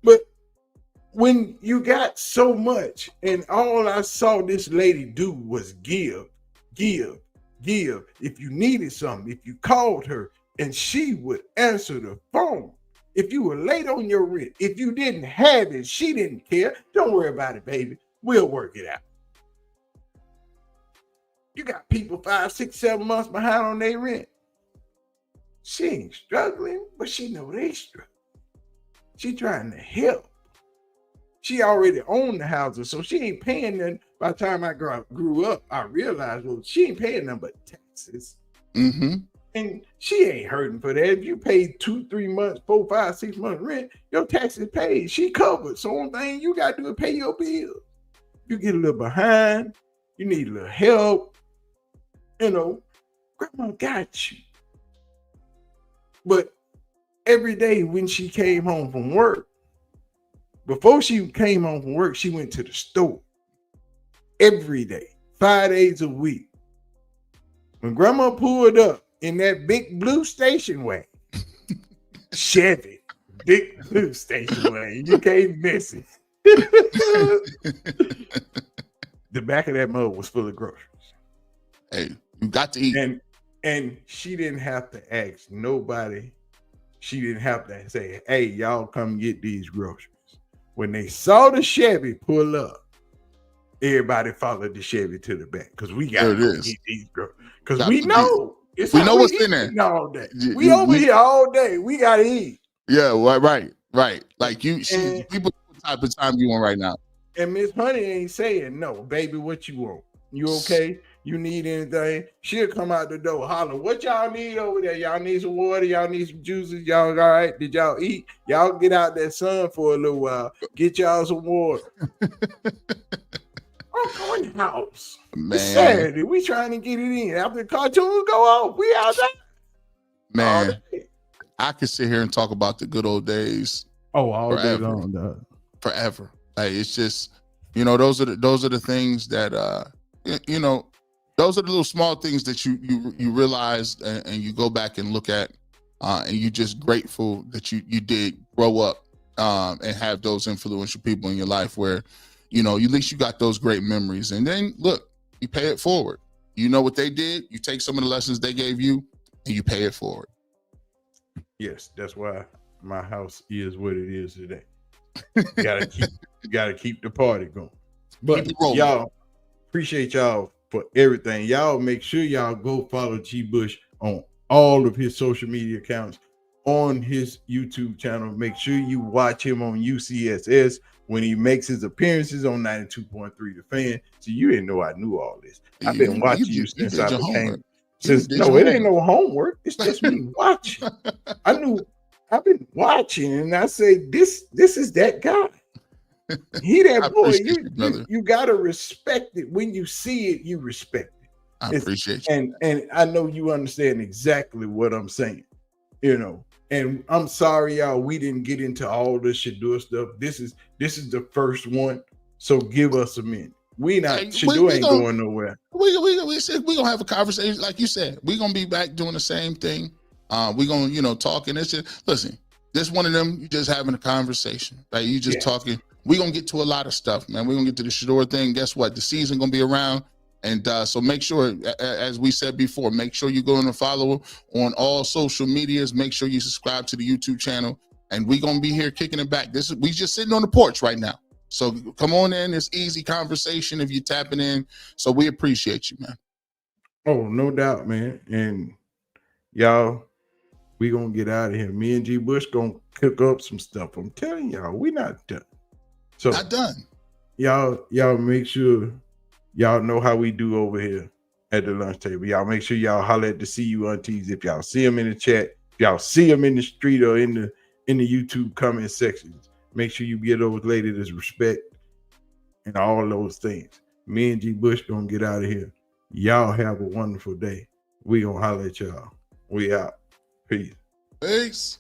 But when you got so much and all I saw this lady do was give. If you needed something, if you called her, and she would answer the phone. If you were late on your rent, if you didn't have it, she didn't care. Don't worry about it, baby. We'll work it out. You got people 5, 6, 7 months behind on their rent. She ain't struggling, but she know they struggle. She trying to help. She already owned the houses, so she ain't paying nothing. By the time I grew up, I realized, well, she ain't paying nothing but taxes. Mm-hmm. And she ain't hurting for that. If you paid 2, 3 months, 4, 5, 6 months rent, your taxes paid. She covered. So only thing you got to do is pay your bills. You get a little behind, you need a little help, grandma got you. But every day when she came home from work, before she came home from work, she went to the store. Every day, 5 days a week. When grandma pulled up in that big blue station wagon, Chevy, big blue station wagon, you can't miss it. The back of that mug was full of groceries. Hey, you got to eat. And she didn't have to ask nobody. She didn't have to say, hey, y'all come get these groceries. When they saw the Chevy pull up, everybody followed the Chevy to the back because we got to get these groceries. Because we know. We know what's in there. All day. We over here all day. We got to eat. Yeah, right. Like people what type of time you want right now. And Miss Honey ain't saying, no, baby, what you want? You okay? You need anything? She'll come out the door, holler, what y'all need over there? Y'all need some water? Y'all need some juices? Y'all all right? Did y'all eat? Y'all get out that sun for a little while. Get y'all some water. I'm going house. Man. It's Saturday. We trying to get it in. After the cartoons go off, we out there. Man, I could sit here and talk about the good old days. Oh, all forever. Day long, dog. Forever. Like, it's just, those are the things that those are the little small things that you realize and you go back and look at, and you're just grateful that you did grow up and have those influential people in your life where, at least you got those great memories. And then look, you pay it forward. You know what they did. You take some of the lessons they gave you and you pay it forward. Yes, that's why my house is what it is today. You gotta keep the party going. But y'all, appreciate y'all for everything. Y'all make sure y'all go follow G Bush on all of his social media accounts, on his YouTube channel. Make sure you watch him on UCSS when he makes his appearances on 92.3 The Fan. So you didn't know I knew all this. I've been watching you since I became. It ain't no homework. It's just me watching. I've been watching, and I say this is that guy. He that boy. You gotta respect it. When you see it, you respect it. I appreciate you. And I know you understand exactly what I'm saying. And I'm sorry, y'all, we didn't get into all the Shedeur stuff. This is the first one, so give us a minute. Shedeur ain't going nowhere. We said we're gonna have a conversation, like you said. We're gonna be back doing the same thing. We're gonna talk, and it's just listen. This one of them, you just having a conversation, right? You just talking. We're gonna get to a lot of stuff, man. We're gonna get to the Shedeur thing. Guess what? The season gonna be around. And so make sure, as we said before, make sure you go and follow on all social medias. Make sure you subscribe to the YouTube channel. And we're going to be here kicking it back. We just sitting on the porch right now. So come on in. It's easy conversation if you're tapping in. So we appreciate you, man. Oh, no doubt, man. And y'all, we going to get out of here. Me and G Bush going to cook up some stuff. I'm telling y'all, we not done. So not done. Y'all make sure y'all know how we do over here at the lunch table. Y'all make sure y'all holler at the CU aunties. If y'all see them in the chat, if y'all see them in the street or in the YouTube comment sections, make sure you get those ladies respect and all those things. Me and G Bush gonna get out of here. Y'all have a wonderful day. We gonna holler at y'all. We out. Peace. Peace.